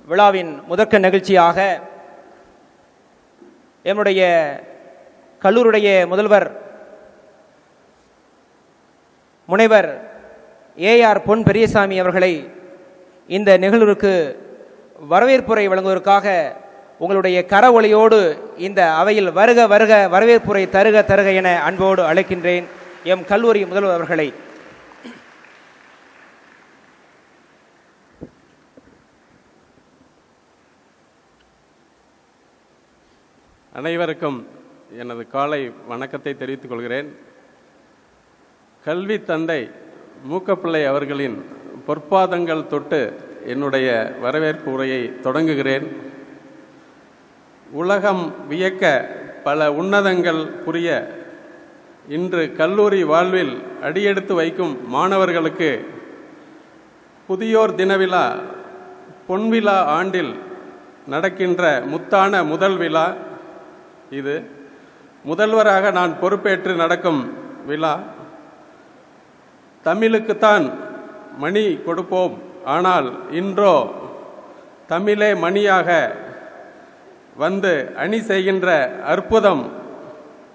விழாவின் முதற்க நிகழ்ச்சியாக என்னுடைய கல்லூரியுடைய முதல்வர் முனைவர் ஏஆர் பொன் பெரியசாமி அவர்களை இந்த நிகழ்வுக்கு வரவேற்புரை வழங்குவதற்காக உங்களுடைய கர ஒலியோடு இந்த அவையில் வருக வருக வரவேற்புரை தருக தருக என அன்போடு அழைக்கின்றேன் எம் கல்லூரி முதல்வர் அவர்களை. அனைவருக்கும் எனது காலை வணக்கத்தை தெரிவித்துக் கொள்கிறேன். கல்வி தந்தை மூக்கப்பிள்ளை அவர்களின் பொற்பாதங்கள் தொட்டு என்னுடைய வரவேற்பு உரையை தொடங்குகிறேன். உலகம் வியக்க பல உன்னதங்கள் புரிய இன்று கல்லூரி வாழ்வில் அடியெடுத்து வைக்கும் மாணவர்களுக்கு புதியோர் தினவிழா பொன்விழா ஆண்டில் நடக்கின்ற முத்தான முதல் விழா இது. முதல்வராக நான் பொறுப்பேற்று நடக்கும் விழா. தமிழுக்குத்தான் மணி கொடுப்போம், ஆனால் இன்றோ தமிழே மணியாக வந்து அணி செய்கின்ற அற்புதம்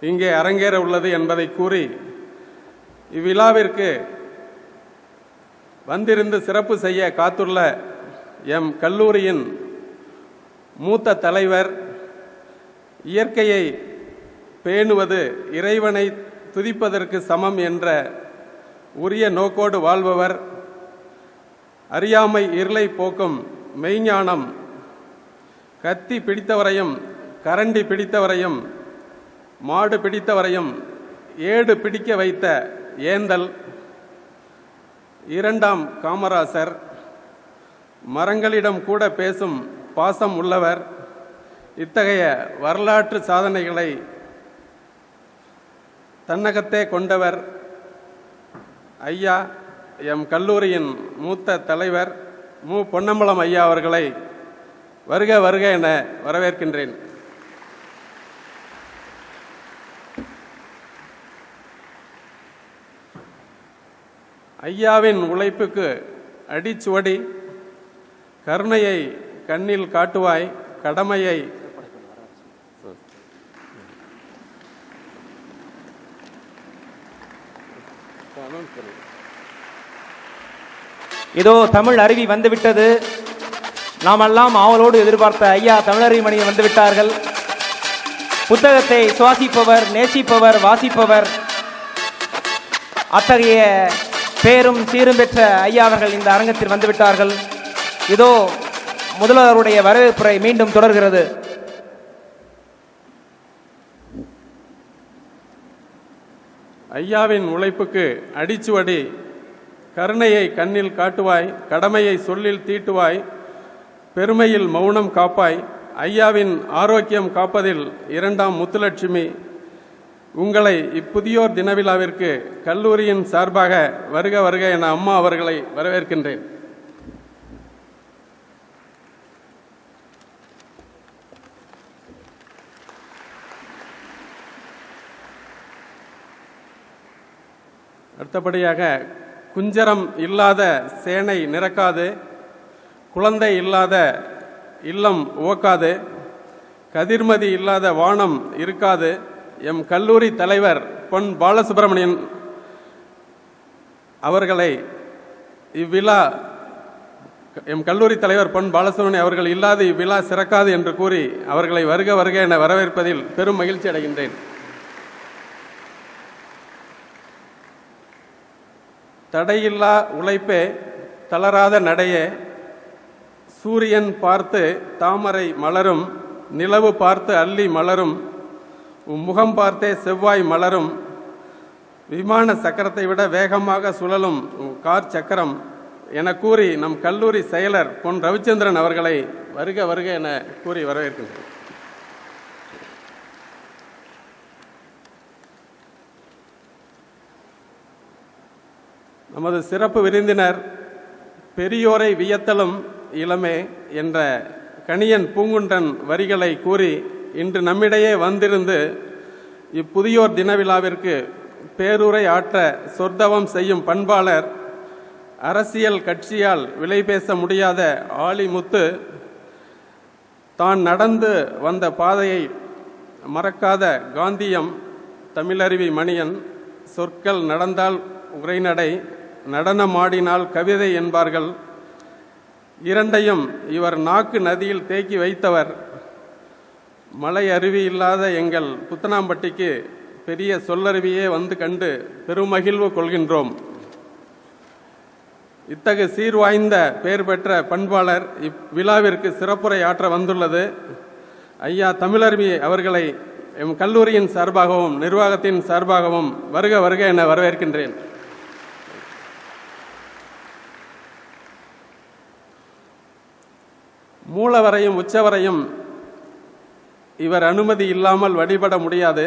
இங்கே அரங்கேற உள்ளது என்பதை கூறி இவ்விழாவிற்கு வந்திருந்து சிறப்பு செய்ய காத்துள்ள எம் கல்லூரியின் மூத்த தலைவர், இயற்கையை பேணுவது இறைவனை துதிப்பதற்கு சமம் என்ற உரிய நோக்கோடு வாழ்பவர், அறியாமை இருளை போக்கும் மெய்ஞானம், கத்தி பிடித்தவரையும் கரண்டி பிடித்தவரையும் மாடு பிடித்தவரையும் ஏடு பிடிக்க வைத்த ஏந்தல், இரண்டாம் காமராசர், மரங்களிடம் கூட பேசும் பாசம் உள்ளவர், இத்தகைய வரலாற்று சாதனைகளை தன்னகத்தே கொண்டவர் ஐயா எம் கல்லூரியின் மூத்த தலைவர் மு பொன்னம்பலம் ஐயா அவர்களை வருக வருக என வரவேற்கின்றேன். ஐயாவின் உழைப்புக்கு அடிச்சுவடி, கருணையை கண்ணில் காட்டுவாய், கடமையை இதோ தமிழ் அருவி வந்துவிட்டது. நாமெல்லாம் ஆவலோடு எதிர்பார்த்த ஐயா தமிழருவி மணி வந்துவிட்டார்கள். புத்தகத்தை சுவாசிப்பவர், நேசிப்பவர், வாசிப்பவர், அத்தகைய பேரும் சீரும் பெற்ற ஐயா அவர்கள் இந்த அரங்கத்தில் வந்துவிட்டார்கள். இதோ முதல்வருடைய வரவேற்புரை மீண்டும் தொடர்கிறது. ஐயாவின் உழைப்புக்கு அடிச்சுவடி, கருணையை கண்ணில் காட்டுவாய், கடமையை சொல்லில் தீட்டுவாய், பெருமையில் மௌனம் காப்பாய், ஐயாவின் ஆரோக்கியம் காப்பதில் இரண்டாம் முத்துலட்சுமி, உங்களை இப்புதியோர் தினவிழாவிற்கு கல்லூரியின் சார்பாக வருக வருக என அம்மா அவர்களை வரவேற்கின்றேன். அடுத்தபடியாக, குஞ்சரம் இல்லாத சேனை நிரக்காது, குழந்தை இல்லாத இல்லம் உவக்காது, கதிர்மதி இல்லாத வானம் இருக்காது, எம் கல்லூரி தலைவர் பொன் பாலசுப்ரமணியன் அவர்களை இவ்விழா எம் கல்லூரி தலைவர் பொன் பாலசுப்ரமணியன் அவர்கள் இல்லாது இவ்விழா சிறக்காது என்று கூறி அவர்களை வருக வருக என வரவேற்பதில் பெரும் மகிழ்ச்சி அடைகின்றேன். தடையில்லா உழைப்பே, தளராத நடையே, சூரியன் பார்த்து தாமரை மலரும், நிலவு பார்த்து அல்லி மலரும், முகம் பார்த்தே செவ்வாய் மலரும், விமான சக்கரத்தை விட வேகமாக சுழலும் கார் சக்கரம் என கூறி நம் கல்லூரி செயலர் பொன் ரவிச்சந்திரன் அவர்களை வருக வருக என கூறி வரவேற்கின்றேன். நமது சிறப்பு விருந்தினர் பெரியோரை வியத்தலும் இளமே என்ற கணியன் பூங்குன்றன் வரிகளை கூறி இன்று நம்மிடையே வந்திருந்து இப்புதியோர் தினவிழாவிற்கு பேருரை ஆற்ற சொர்த்தவம் செய்யும் பண்பாளர், அரசியல் கட்சியால் விலை பேச முடியாத ஆலிமுத்து, தான் நடந்து வந்த பாதையை மறக்காத காந்தியம், தமிழருவி மணியன், சொற்கள் நடந்தால் உரைநடை, நடனமாடினால் கவிதை என்பார்கள். இரண்டையும் இவர் நாக்கு நதியில் தேக்கி வைத்தவர். மலை அருவி இல்லாத எங்கள் புத்தனாம்பட்டிக்கு பெரிய சொல்லருவியே வந்து கண்டு பெருமகிழ்வு கொள்கின்றோம். இத்தகு சீர்வாய்ந்த பெயர் பெற்ற பண்பாளர் இவ்விழாவிற்கு சிறப்புரை ஆற்ற வந்துள்ளது. ஐயா தமிழருவி அவர்களை எம் கல்லூரியின் சார்பாகவும் நிர்வாகத்தின் சார்பாகவும் வருக வருக என வரவேற்கின்றேன். மூலவரையும் உச்சவரையும் இவர் அனுமதி இல்லாமல் வழிபட முடியாது.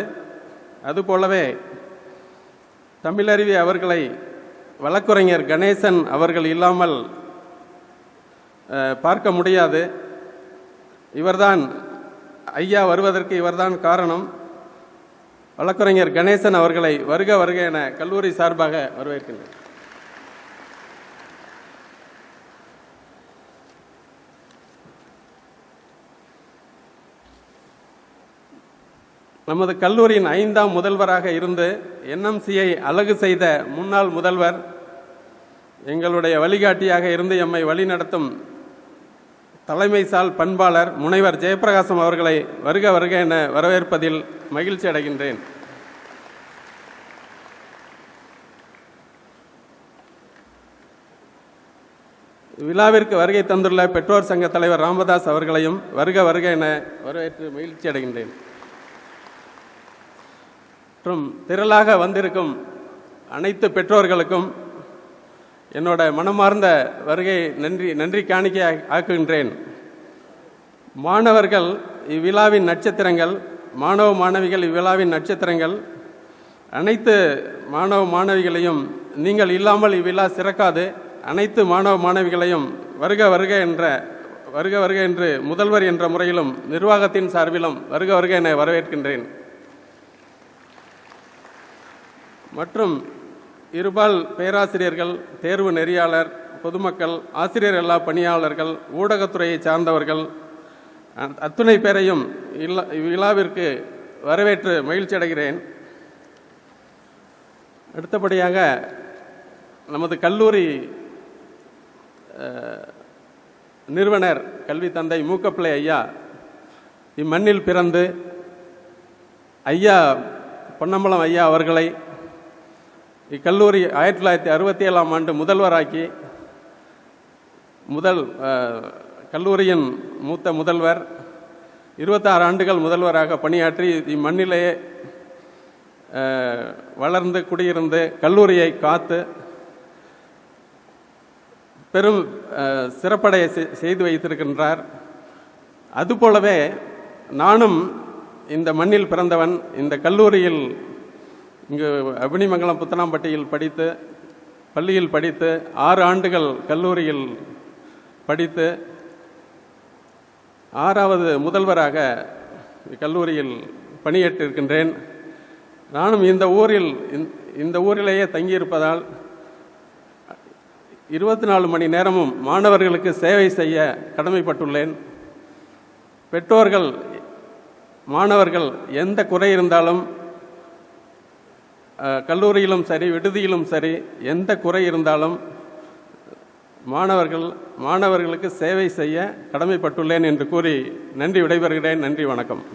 அதுபோலவே தமிழருவி அவர்களை வழக்குரைஞர் கணேசன் அவர்கள் இல்லாமல் பார்க்க முடியாது. இவர்தான் ஐயா வருவதற்கு இவர்தான் காரணம். வழக்குரைஞர் கணேசன் அவர்களை வருக வருக என கல்லூரி சார்பாக வரவேற்கின்றேன். நமது கல்லூரியின் 5ஆம் முதல்வராக இருந்து என்எம்சியை அழகு செய்த முன்னாள் முதல்வர், எங்களுடைய வழிகாட்டியாக இருந்து எம்மை வழிநடத்தும் தலைமைசால் பண்பாளர் முனைவர் ஜெயப்பிரகாசம் அவர்களை வருக வருக என வரவேற்பதில் மகிழ்ச்சி அடைகின்றேன். விழாவிற்கு வருகை தந்துள்ள பெற்றோர் சங்க தலைவர் ராமதாஸ் அவர்களையும் வருக வருக என வரவேற்று மகிழ்ச்சி அடைகின்றேன். மற்றும் திரளாக வந்திருக்கும் அனைத்து பெற்றோர்களுக்கும் என்னோட மனமார்ந்த வருகை நன்றி காணிக்கை ஆக்குகின்றேன். மாணவர்கள் இவ்விழாவின் நட்சத்திரங்கள், மாணவ மாணவிகள் இவ்விழாவின் நட்சத்திரங்கள். அனைத்து மாணவ மாணவிகளையும் நீங்கள் இல்லாமல் இவ்விழா சிறக்காது. அனைத்து மாணவ மாணவிகளையும் வருக வருக என்று முதல்வர் என்ற முறையிலும் நிர்வாகத்தின் சார்பிலும் வருக வருக என வரவேற்கின்றேன். மற்றும் இருபால் பேராசிரியர்கள், தேர்வு நெறியாளர், பொதுமக்கள், ஆசிரியர் எல்லா பணியாளர்கள், ஊடகத்துறையை சார்ந்தவர்கள் அத்துணை பேரையும் இவ்விழாவிற்கு வரவேற்று மகிழ்ச்சி அடைகிறேன். அடுத்தபடியாக நமது கல்லூரி நிறுவனர் கல்வி தந்தை மூக்கப்பிள்ளை ஐயா இம்மண்ணில் பிறந்து ஐயா பொன்னம்பலம் ஐயா அவர்களை இக்கல்லூரி 1967ஆம் ஆண்டு முதல்வராக்கி கல்லூரியின் மூத்த முதல்வர் 26 ஆண்டுகள் முதல்வராக பணியாற்றி இம்மண்ணிலேயே வளர்ந்து குடியிருந்து கல்லூரியை காத்து பெரும் சிறப்படைய செய்து வைத்திருக்கின்றார். அதுபோலவே நானும் இந்த மண்ணில் பிறந்தவன். இந்த கல்லூரியில் இங்கு அபினிமங்கலம் புத்தனாம்பட்டியில் பள்ளியில் படித்து 6 ஆண்டுகள் கல்லூரியில் படித்து 6வது முதல்வராக கல்லூரியில் பணியேற்றிருக்கின்றேன். நானும் இந்த ஊரிலேயே தங்கியிருப்பதால் 24 மணி நேரமும் மாணவர்களுக்கு சேவை செய்ய கடமைப்பட்டுள்ளேன். பெற்றோர்கள், மாணவர்கள் எந்த குறை இருந்தாலும் கல்லூரியிலும் சரி விடுதியிலும் சரி எந்த குறை இருந்தாலும் மாணவர்களுக்கு சேவை செய்ய கடமைப்பட்டுள்ளேன் என்று கூறி நன்றி விடைபெறுகிறேன். நன்றி, வணக்கம்.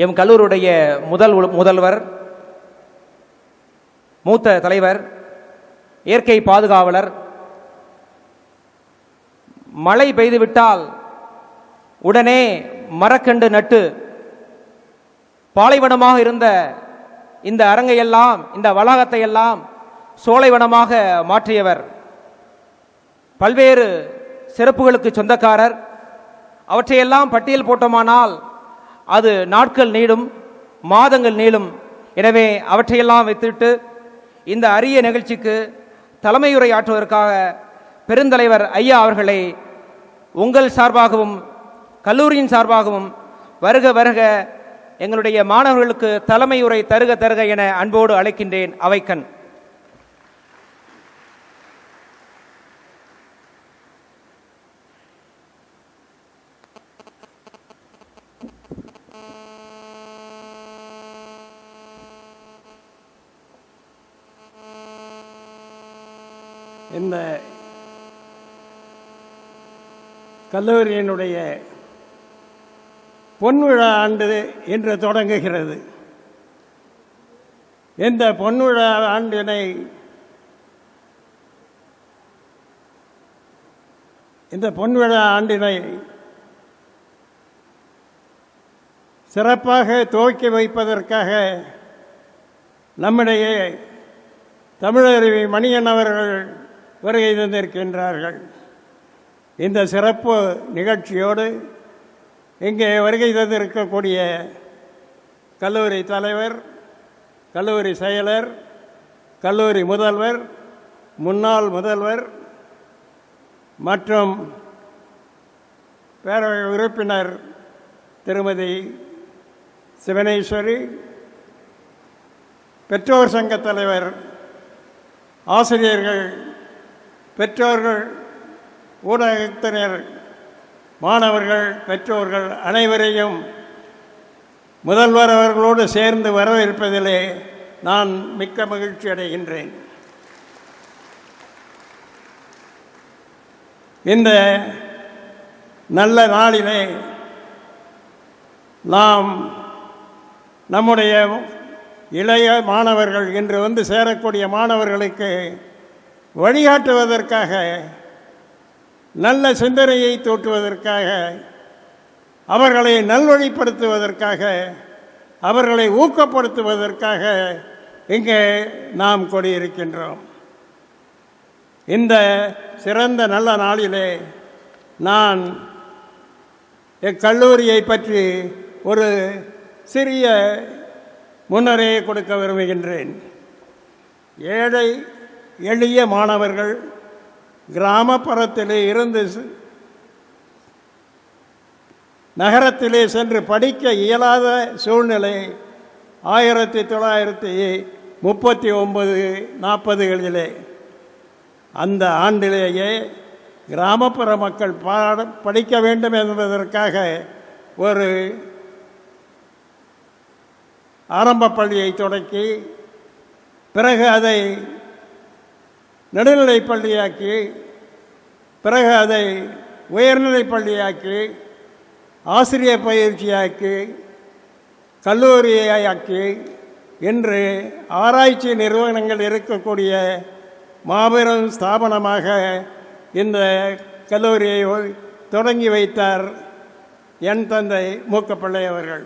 எம் கல்லூரியுடைய முதல்வர், மூத்த தலைவர், இயற்கை பாதுகாவலர், மழை பெய்துவிட்டால் உடனே மரக்கண்டு நட்டு பாலைவனமாக இருந்த இந்த அரங்கையெல்லாம், இந்த வளாகத்தை எல்லாம் சோலைவனமாக மாற்றியவர். பல்வேறு சிறப்புகளுக்கு சொந்தக்காரர். அவற்றையெல்லாம் பட்டியல் போட்டோமானால் அது நாட்கள் நீளும், மாதங்கள் நீளும். எனவே அவற்றையெல்லாம் வைத்துவிட்டு இந்த அரிய நிகழ்ச்சிக்கு தலைமையுரை ஆற்றுவதற்காக பெருந்தலைவர் ஐயா அவர்களை உங்கள் சார்பாகவும் கல்லூரியின் சார்பாகவும் வருக வருக, எங்களுடைய மாணவர்களுக்கு தலைமையுரை தருக தருக என அன்போடு அழைக்கின்றேன். அவைக்கண். இந்த கல்லூரியினுடைய பொன்விழா ஆண்டு இன்று தொடங்குகிறது. இந்த பொன்விழா ஆண்டினை சிறப்பாக துவக்கி வைப்பதற்காக நம்முடைய தமிழருவி மணியன் அவர்கள் வருகை தந்திருக்கின்றார்கள். இந்த சிறப்பு நிகழ்ச்சியோடு இங்கே வருகை தந்திருக்கக்கூடிய கல்லூரி தலைவர், கல்லூரி செயலர், கல்லூரி முதல்வர், முன்னாள் முதல்வர் மற்றும் பேரவை உறுப்பினர் திருமதி சிவனேஸ்வரி, பெற்றோர் சங்க தலைவர், ஆசிரியர்கள், பெற்றோர்கள், ஊடகத்தினர், மாணவர்கள், பெற்றோர்கள் அனைவரையும் முதல்வர் அவர்களோடு சேர்ந்து வரவேற்பதிலே நான் மிக்க மகிழ்ச்சி அடைகின்றேன். இந்த நல்ல நாளிலே நாம் நம்முடைய இளைய மாணவர்கள், இன்று வந்து சேரக்கூடிய மாணவர்களுக்கு வழிகாட்டுவதற்காக, நல்ல சிந்தனையை தூட்டுவதற்காக, அவர்களை நல்வழிப்படுத்துவதற்காக, அவர்களை ஊக்கப்படுத்துவதற்காக இங்கே நாம் கூடியிருக்கின்றோம். இந்த சிறந்த நல்ல நாளிலே நான் இக்கல்லூரியை பற்றி ஒரு சிறிய முன்னரையை கொடுக்க விரும்புகின்றேன். ஏழை எளிய மாணவர்கள் கிராமப்புறத்திலே இருந்து நகரத்திலே சென்று படிக்க இயலாத சூழ்நிலை 1939-40களிலே, அந்த ஆண்டிலேயே கிராமப்புற மக்கள் படிக்க வேண்டும் என்பதற்காக ஒரு ஆரம்ப பள்ளியை தொடக்கி, பிறகு அதை நடுநிலைப் பள்ளியாக்கி, பிறகு அதை உயர்நிலைப் பள்ளியாக்கி, ஆசிரியர் பயிற்சியாக்கி, கல்லூரியாக்கி, இன்று ஆராய்ச்சி நிறுவனங்கள் இருக்கக்கூடிய மாபெரும் ஸ்தாபனமாக இந்த கல்லூரியை தொடங்கி வைத்தார் என் தந்தை மூக்கப்பிள்ளை அவர்கள்.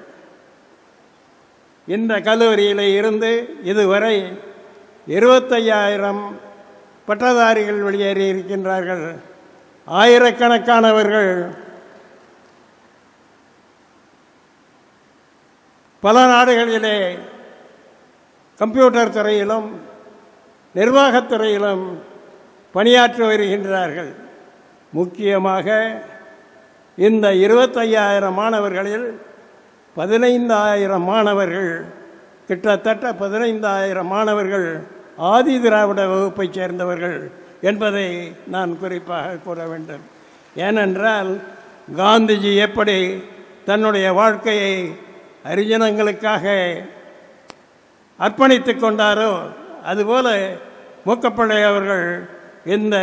இந்த கல்லூரியில் இருந்து இதுவரை 25,000 பட்டதாரிகள் வெளியேறி இருக்கின்றார்கள். ஆயிரக்கணக்கானவர்கள் பல நாடுகளிலே கம்ப்யூட்டர் துறையிலும் நிர்வாகத்துறையிலும் பணியாற்றி வருகின்றார்கள். முக்கியமாக இந்த 25,000 மாணவர்களில் 15,000 மாணவர்கள், கிட்டத்தட்ட 15,000 மாணவர்கள் ஆதி திராவிட வகுப்பைச் சேர்ந்தவர்கள் என்பதை நான் குறிப்பாக கூற வேண்டும். ஏனென்றால் காந்திஜி எப்படி தன்னுடைய வாழ்க்கையை ஹரிஜனங்களுக்காக அர்ப்பணித்து கொண்டாரோ, அதுபோல மூக்கப்பிள்ளை அவர்கள் இந்த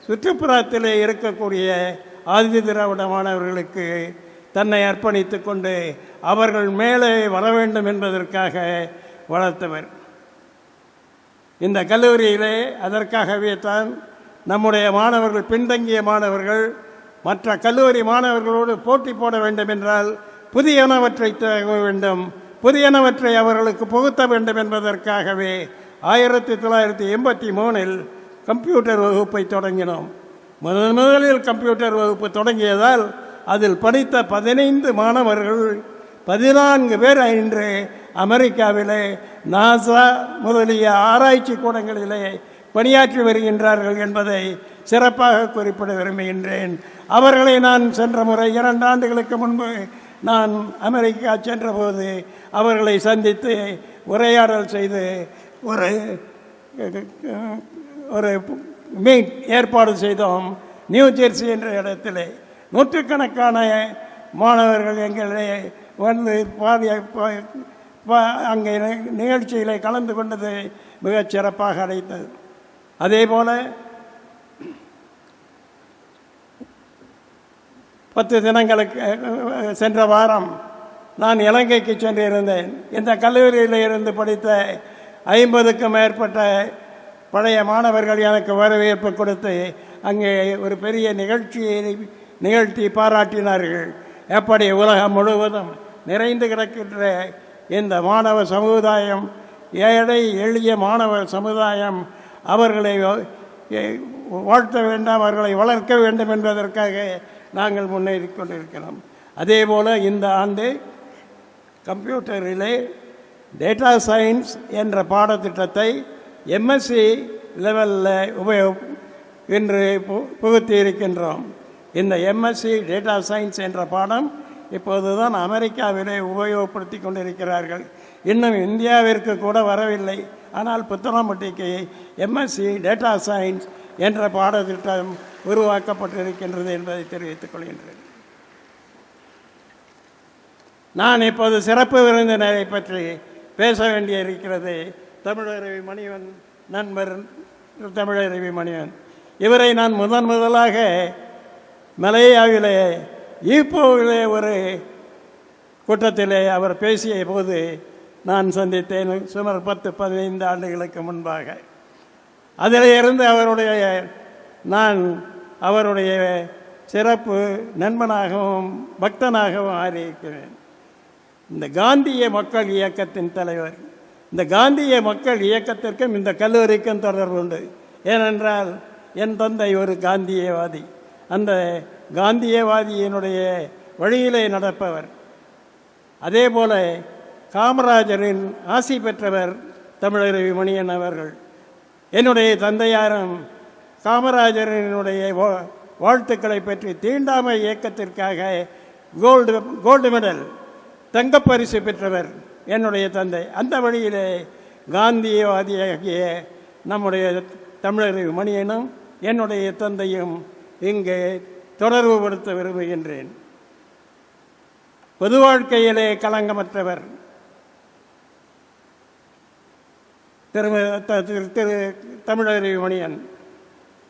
சுற்றுப்புறத்திலே இருக்கக்கூடிய ஆதி திராவிட மாணவர்களுக்கு தன்னை அர்ப்பணித்து கொண்டு அவர்கள் மேலே வர வேண்டும் என்பதற்காக வளர்த்தவர். இந்த கல்லூரியிலே அதற்காகவே தான் நம்முடைய மாணவர்கள், பின்தங்கிய மாணவர்கள் மற்ற கல்லூரி மாணவர்களோடு போட்டி போட வேண்டும் என்றால் புதியனவற்றை தேட வேண்டும், புதியனவற்றை அவர்களுக்கு புகுத்த வேண்டும் என்பதற்காகவே 1983 கம்ப்யூட்டர் வகுப்பை தொடங்கினோம். முதலில் கம்ப்யூட்டர் வகுப்பு தொடங்கியதால் அதில் படித்த 15 மாணவர்கள் 14 பேர் இன்று அமெரிக்காவிலே நாசா முதலிய ஆராய்ச்சி கூடங்களிலே பணியாற்றி வருகின்றார்கள் என்பதை சிறப்பாக குறிப்பிட விரும்புகின்றேன். அவர்களை நான் சென்ற முறை 2 ஆண்டுகளுக்கு முன்பு நான் அமெரிக்கா சென்றபோது அவர்களை சந்தித்து உரையாடல் செய்து ஒரு மீட் ஏற்பாடு செய்தோம். நியூ ஜெர்சி என்ற இடத்திலே நூற்றுக்கணக்கான மாணவர்கள் எங்களை வந்து அங்கே நிகழ்ச்சியில் கலந்து கொண்டது மிகச் சிறப்பாக அடைத்தது. அதே போல 10 தினங்களுக்கு சென்ற வாரம் நான் இலங்கைக்கு சென்றிருந்தேன். இந்த கல்லூரியில் இருந்து படித்த 50க்கும் மேற்பட்ட பழைய மாணவர்கள் எனக்கு வரவேற்பு கொடுத்து அங்கே ஒரு பெரிய நிகழ்ச்சியை நிகழ்த்தி பாராட்டினார்கள். எப்படி உலகம் முழுவதும் நிறைந்து கிடக்கின்ற இந்த மாணவ சமுதாயம், ஏழை எளிய மாணவ சமுதாயம், அவர்களை வாழ்த்த வேண்டாம், அவர்களை வளர்க்க வேண்டும் என்பதற்காக நாங்கள் முன்னேறி கொண்டிருக்கிறோம். அதே போல் இந்த ஆண்டு கம்ப்யூட்டரிலே டேட்டா சயின்ஸ் என்ற பாடத்திட்டத்தை எம்எஸ்சி லெவலில் இன்று புகுத்தி இருக்கின்றோம். இந்த எம்எஸ்சி டேட்டா சயின்ஸ் என்ற பாடம் இப்போது தான் அமெரிக்காவிலே உபயோகப்படுத்தி கொண்டிருக்கிறார்கள். இன்னும் இந்தியாவிற்கு கூட வரவில்லை. ஆனால் புத்தனம்பட்டிக்கு எம்எஸ்சி டேட்டா சயின்ஸ் என்ற பாடத்திட்டம் உருவாக்கப்பட்டிருக்கின்றது என்பதை தெரிவித்துக் கொள்கின்றேன். நான் இப்போது சிறப்பு விருந்தினரை பற்றி பேச வேண்டியிருக்கிறது. தமிழருவி மணிவன், நண்பர் தமிழருவி மணிவன், இவரை நான் முதலாக மலேயாவிலே ஈப்போவிலே ஒரு கூட்டத்திலே அவர் பேசிய போது நான் சந்தித்தேன், சுமார் 10-15 ஆண்டுகளுக்கு முன்பாக. அதிலிருந்து நான் அவருடைய சிறப்பு நண்பனாகவும் பக்தனாகவும் ஆறியிருக்கிறேன். இந்த காந்திய மக்கள் இயக்கத்தின் தலைவர். இந்த காந்திய மக்கள் இயக்கத்திற்கும் இந்த கல்லூரிக்கும் தொடர்பு உண்டு. ஏனென்றால் என் தந்தை ஒரு காந்தியவாதி. அந்த காந்தியவாதியினுடைய வழியிலே நடப்பவர். அதே போல காமராஜரின் ஆசி பெற்றவர் தமிழருவி மணியன் அவர்கள். என்னுடைய தந்தையாரும் காமராஜரினுடைய வாழ்த்துக்களை பற்றி தீண்டாமை இயக்கத்திற்காக கோல்டு மெடல் தங்கப்பரிசு பெற்றவர் என்னுடைய தந்தை. அந்த வழியிலே காந்தியவாதியாகிய நம்முடைய தமிழருவி மணியனும் என்னுடைய தந்தையும் இங்கே தொடர்புபடுத்த விரும்புகின்றேன். பொது வாழ்க்கையிலே களங்கமற்றவர் திரு தமிழருவி மணியன்.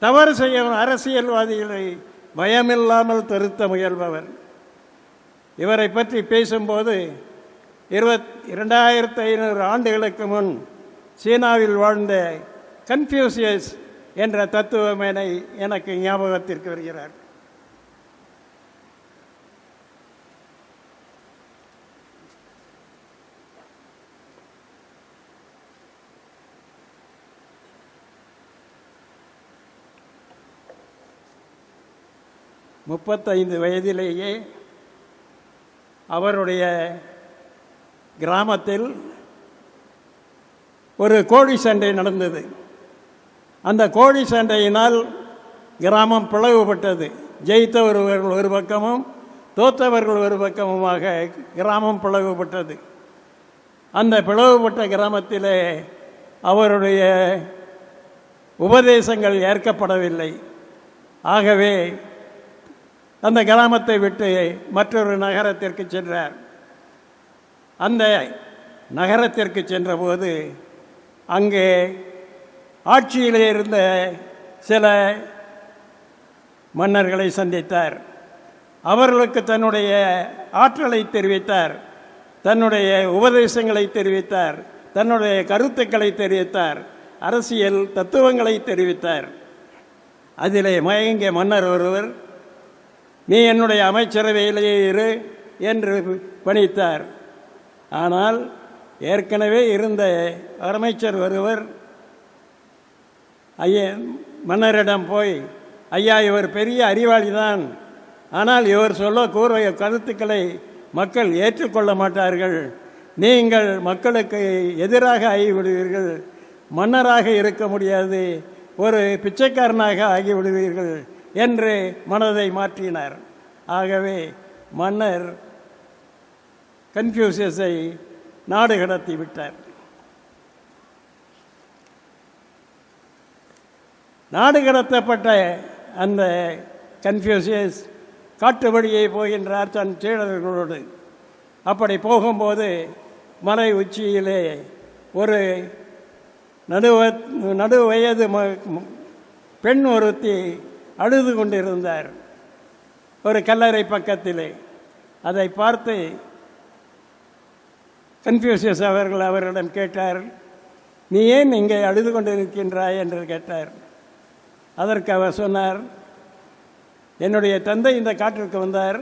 தவறு செய்யும் அரசியல்வாதிகளை பயமில்லாமல் திருத்த முயல்பவர். இவரை பற்றி பேசும்போது 2500 ஆண்டுகளுக்கு முன் சீனாவில் வாழ்ந்த கன்ஃபியூசியஸ் என்ற தத்துவமேனை எனக்கு ஞாபகத்திற்கு வருகிறார். முப்பத்தைந்து வயதிலேயே அவருடைய கிராமத்தில் ஒரு கோழி சண்டை நடந்தது. அந்த கோழி சண்டையினால் கிராமம் பிளவுபட்டது. ஜெயித்தவர்கள் ஒரு பக்கமும் தோற்றவர்கள் ஒரு பக்கமுமாக கிராமம் பிளவுபட்டது. அந்த பிளவுபட்ட கிராமத்திலே அவருடைய உபதேசங்கள் ஏற்கப்படவில்லை. ஆகவே அந்த கிராமத்தை விட்டு மற்றொரு நகரத்திற்கு சென்றார். அந்த நகரத்திற்கு சென்றபோது அங்கே ஆட்சியிலே இருந்த சில மன்னர்களை சந்தித்தார். அவர்களுக்கு தன்னுடைய ஆற்றலை தெரிவித்தார், தன்னுடைய உபதேசங்களை தெரிவித்தார், தன்னுடைய கருத்துக்களை தெரிவித்தார், அரசியல் தத்துவங்களை தெரிவித்தார். அதிலே மயங்கிய மன்னர் ஒருவர், நீ என்னுடைய அமைச்சரவையிலேயே இரு என்று பணித்தார். ஆனால் ஏற்கனவே இருந்த அமைச்சர் ஒருவர் மன்னரிடம் போய், ஐயா, இவர் பெரிய அறிவாளிதான், ஆனால் இவர் கூறிய கருத்துக்களை மக்கள் ஏற்றுக்கொள்ள மாட்டார்கள், நீங்கள் மக்களுக்கு எதிராக ஆகிவிடுவீர்கள், மன்னராக இருக்க முடியாது, ஒரு பிச்சைக்காரனாக ஆகிவிடுவீர்கள் என்று மனதை மாற்றினார். ஆகவே மன்னர் கன்ஃபியூசியஸை நாடு கடத்தி விட்டார். நாடு கடத்தப்பட்ட அந்த கன்ஃபியூசியஸ் காட்டு வழியே போகின்றார் தன் சீடர்களோடு. அப்படி போகும்போது மலை உச்சியிலே ஒரு நடு வயது பெண் ஒருத்தி அழுது கொண்டிருந்தார் ஒரு கல்லறை பக்கத்திலே. அதை பார்த்து கன்ஃபியூசியஸ் அவரிடம் கேட்டார், நீ ஏன் இங்கே அழுது கொண்டிருக்கின்றாய் என்று கேட்டார். அதற்கு அவர் சொன்னார், என்னுடைய தந்தை இந்த காட்டிற்கு வந்தார்,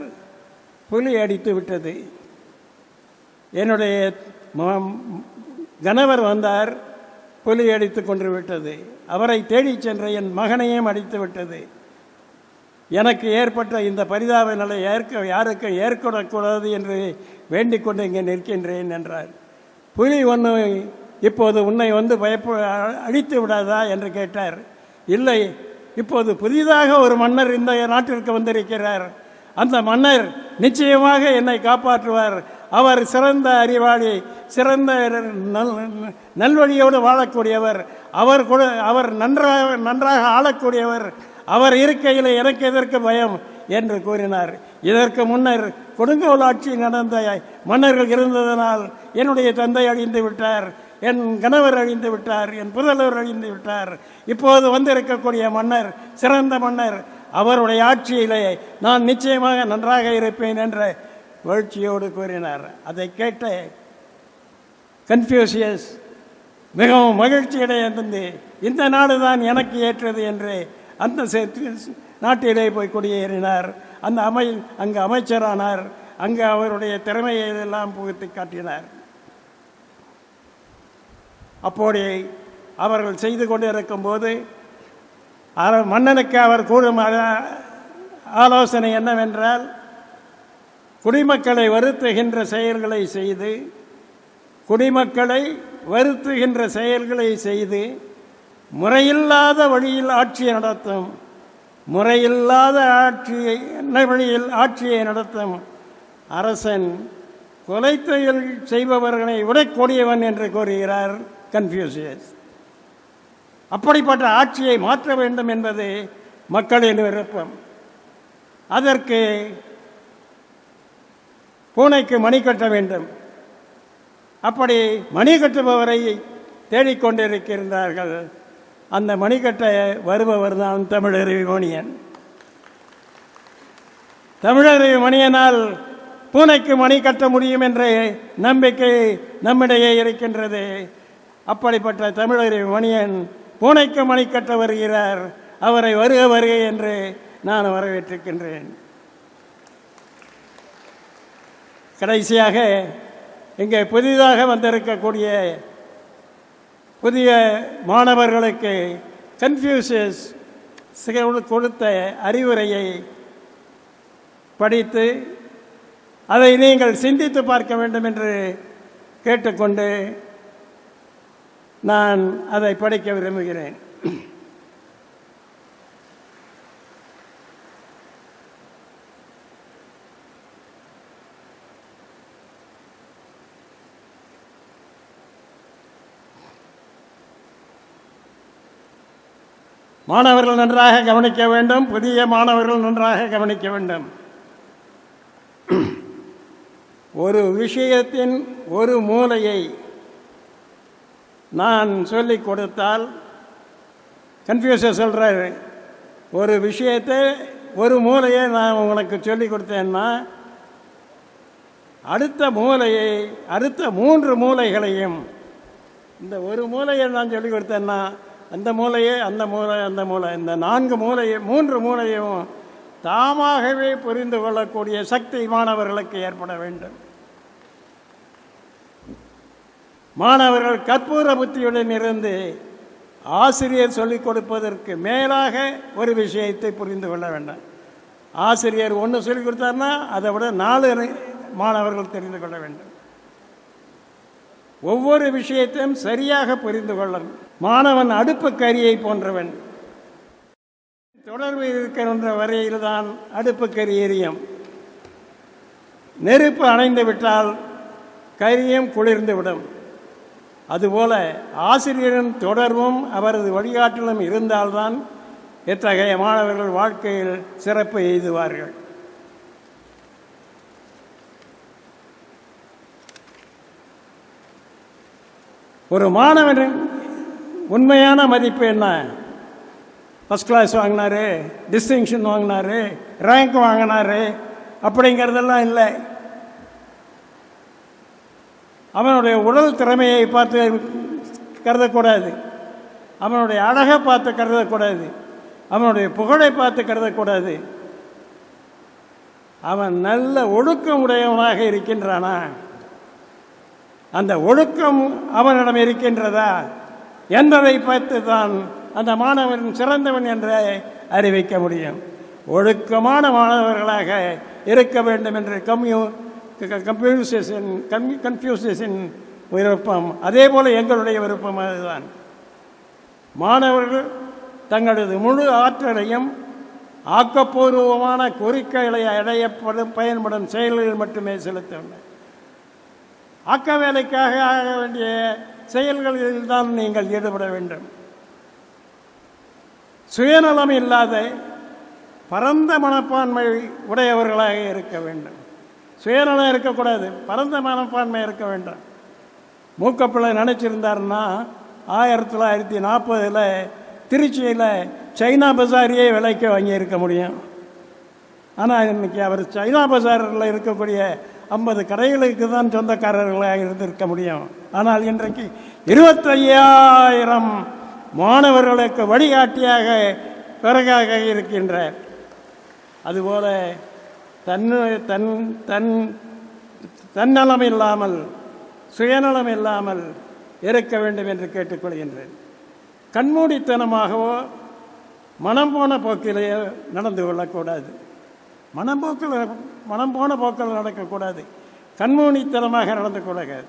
புலி அடித்து விட்டது. என்னுடைய கணவர் வந்தார், புலி அடித்து கொண்டு விட்டது. அவரை தேடிச் சென்ற என் மகனையும் அடித்து விட்டது. எனக்கு ஏற்பட்ட இந்த பரிதாப நிலை யாருக்கும் ஏற்படக்கூடாது என்று வேண்டிக் கொண்டு இங்கே நிற்கின்றேன் என்றார். புலி ஒன்று இப்போது உன்னை வந்து அழித்து விடாதா என்று கேட்டார். இல்லை, இப்போது புதிதாக ஒரு மன்னர் இந்த நாட்டிற்கு வந்திருக்கிறார். அந்த மன்னர் நிச்சயமாக என்னை காப்பாற்றுவார். அவர் சிறந்த அறிவாளி, சிறந்த நல்வழியோடு வாழக்கூடியவர், அவர் நன்றாக ஆளக்கூடியவர். அவர் இருக்கையில் எனக்கு எதற்கு பயம் என்று கூறினார். இதற்கு முன்னர் கொடுங்கோல் ஆட்சி நடந்த மன்னர்கள் இருந்ததனால் என்னுடைய தந்தை அழிந்து விட்டார், என் கணவர் அழிந்து விட்டார், என் புதல்வர் அழிந்து விட்டார். இப்போது வந்திருக்கக்கூடிய மன்னர் சிறந்த மன்னர், அவருடைய ஆட்சியிலே நான் நிச்சயமாக நன்றாக இருப்பேன் என்ற வீழ்ச்சியோடு கூறினார். அதை கேட்ட கன்ஃபியூசியஸ் மிகவும் மகிழ்ச்சியடைந்து, இந்த நாடு தான் எனக்கு ஏற்றது என்று அந்த நாட்டிலே போய் குடியேறினார். அங்கு அமைச்சரானார். அங்கு அவருடைய திறமையை எல்லாம் புகுத்தி காட்டினார். அப்போது அவர்கள் செய்து கொண்டிருக்கும் போது மன்னனுக்கு அவர் கூறும் ஆலோசனை என்னவென்றால், குடிமக்களை வருத்துகின்ற செயல்களை செய்து, குடிமக்களை வருத்துகின்ற செயல்களை செய்து முறையில்லாத வழியில் ஆட்சியை நடத்தும், முறையில்லாத வழியில் ஆட்சியை நடத்தும் அரசன் கொலை தொழில் செய்பவர்களை விடக்கூடியவன் என்று கூறுகிறார் கன்ஃபியூசியஸ். அப்படிப்பட்ட ஆட்சியை மாற்ற வேண்டும் என்பது மக்களின் விருப்பம். அதற்கு பூனைக்கு மணி கட்ட வேண்டும். அப்படி மணி கட்டுபவரை தேடிக்கொண்டிருக்கின்றார்கள். அந்த மணிக்கட்ட வருபவர் தான் தமிழருவி மணியன். தமிழருவி மணியனால் பூனைக்கு மணி கட்ட முடியும் என்ற நம்பிக்கை நம்மிடையே இருக்கின்றது. அப்படிப்பட்ட தமிழருவி மணியன் பூனைக்கு மணி கட்ட வருகிறார். அவரை வருக வருக என்று நான் வரவேற்றிருக்கின்றேன். கடைசியாக இங்கே புதிதாக வந்திருக்கக்கூடிய புதிய மாணவர்களுக்கு கன்ஃபியூசியஸ் கொடுத்த அறிவுரையை படித்து அதை நீங்கள் சிந்தித்து பார்க்க வேண்டும் என்று கேட்டுக்கொண்டு நான் அதை படிக்க விரும்புகிறேன். மாணவர்கள் நன்றாக கவனிக்க வேண்டும். புதிய மாணவர்கள் நன்றாக கவனிக்க வேண்டும். ஒரு விஷயத்தின் ஒரு மூலையை நான் சொல்லிக் கொடுத்தால், கன்ஃபியூசியஸ் சொல்கிறார், ஒரு விஷயத்தை ஒரு மூலையை நான் உங்களுக்கு சொல்லி கொடுத்தேன்னா அடுத்த 3 மூலைகளையும் இந்த ஒரு மூலையை நான் சொல்லி கொடுத்தேன்னா அந்த மூலையே அந்த மூலை இந்த 3 மூலையும் தாமாகவே புரிந்து கொள்ளக்கூடிய சக்தி மாணவர்களுக்கு ஏற்பட வேண்டும். மாணவர்கள் கற்பூர புத்தியுடன் இருந்து ஆசிரியர் சொல்லிக் கொடுப்பதற்கு மேலாக ஒரு விஷயத்தை புரிந்து கொள்ள வேண்டும். ஆசிரியர் 1 சொல்லிக் கொடுத்தார்னா அதை விட 4 மாணவர்கள் தெரிந்து கொள்ள வேண்டும். ஒவ்வொரு விஷயத்தையும் சரியாக புரிந்து கொள்ளணும். மாணவன் அடுப்பு கரியை போன்றவன். தொடர்பு இருக்கின்ற வரையில்தான் அடுப்பு கரி எரியும். நெருப்பு அணைந்து விட்டால் கரியும் குளிர்ந்து விடும். அதுபோல ஆசிரியரின் தொடர்பும் அவரது வழிகாட்டலும் இருந்தால்தான் இத்தகைய மாணவர்கள் வாழ்க்கையில் சிறப்பு எய்துவார்கள். ஒரு மாணவனின் உண்மையான மதிப்பு என்ன? ஃபஸ்ட் கிளாஸ் வாங்கினாரு, டிஸ்டிங்ஷன் வாங்கினாரு, ரேங்க் வாங்கினாரு அப்படிங்கிறதெல்லாம் இல்லை. அவனுடைய உடல் திறமையை பார்த்து கருதக்கூடாது, அவனுடைய அழகை பார்த்து கருதக்கூடாது, அவனுடைய புகழை பார்த்து கருதக்கூடாது. அவன் நல்ல ஒழுக்கம் உடையவனாக இருக்கின்றானா, அந்த ஒழுக்கம் அவனிடம் இருக்கின்றதா என்பதை பார்த்து தான் அந்த மாணவன் சிறந்தவன் என்று அறிவிக்க முடியும். ஒழுக்கமான மாணவர்களாக இருக்க வேண்டும் என்று கன்ஃபியூசியஸின் விருப்பம், அதே போல எங்களுடைய விருப்பம் அதுதான். மாணவர்கள் தங்களது முழு ஆற்றலையும் ஆக்கப்பூர்வமான குறிக்கோளை அடையப்படும் பயன்படும் செயல்களில் மட்டுமே செலுத்த வேண்டும். ஆக்க வேலைக்காக ஆக வேண்டிய செயல்களில் தான் நீங்கள் ஈடுபட வேண்டும். சுயநலம் இல்லாத பரந்த மனப்பான்மை உடையவர்களாக இருக்க வேண்டும். சுயநலம் இருக்கக்கூடாது, பரந்த மனப்பான்மை இருக்க வேண்டும். மூக்கப்பிள்ளை நினச்சிருந்தாருன்னா 1940 திருச்சியில் சைனா பஜாரியே விலைக்கு வாங்கியிருக்க முடியும். ஆனால் இன்னைக்கு அவர் சைனா பஜாரில் இருக்கக்கூடிய 50 கடைகளுக்கு தான் சொந்தக்காரர்களாக இருந்திருக்க முடியும். ஆனால் இன்றைக்கு 25,000 மாணவர்களுக்கு வழிகாட்டியாக பிறகாக இருக்கின்றார். அதுபோல தன்னலம் இல்லாமல் சுயநலம் இல்லாமல் இருக்க வேண்டும் என்று கேட்டுக்கொள்கின்றேன். கண்மூடித்தனமாகவோ மனம் போன போக்கிலேயோ நடந்து கொள்ளக்கூடாது. மனம் போன போக்கில் நடக்கக்கூடாது. கண்மூடித்தனமாக நடந்து கொள்ளக்கூடாது.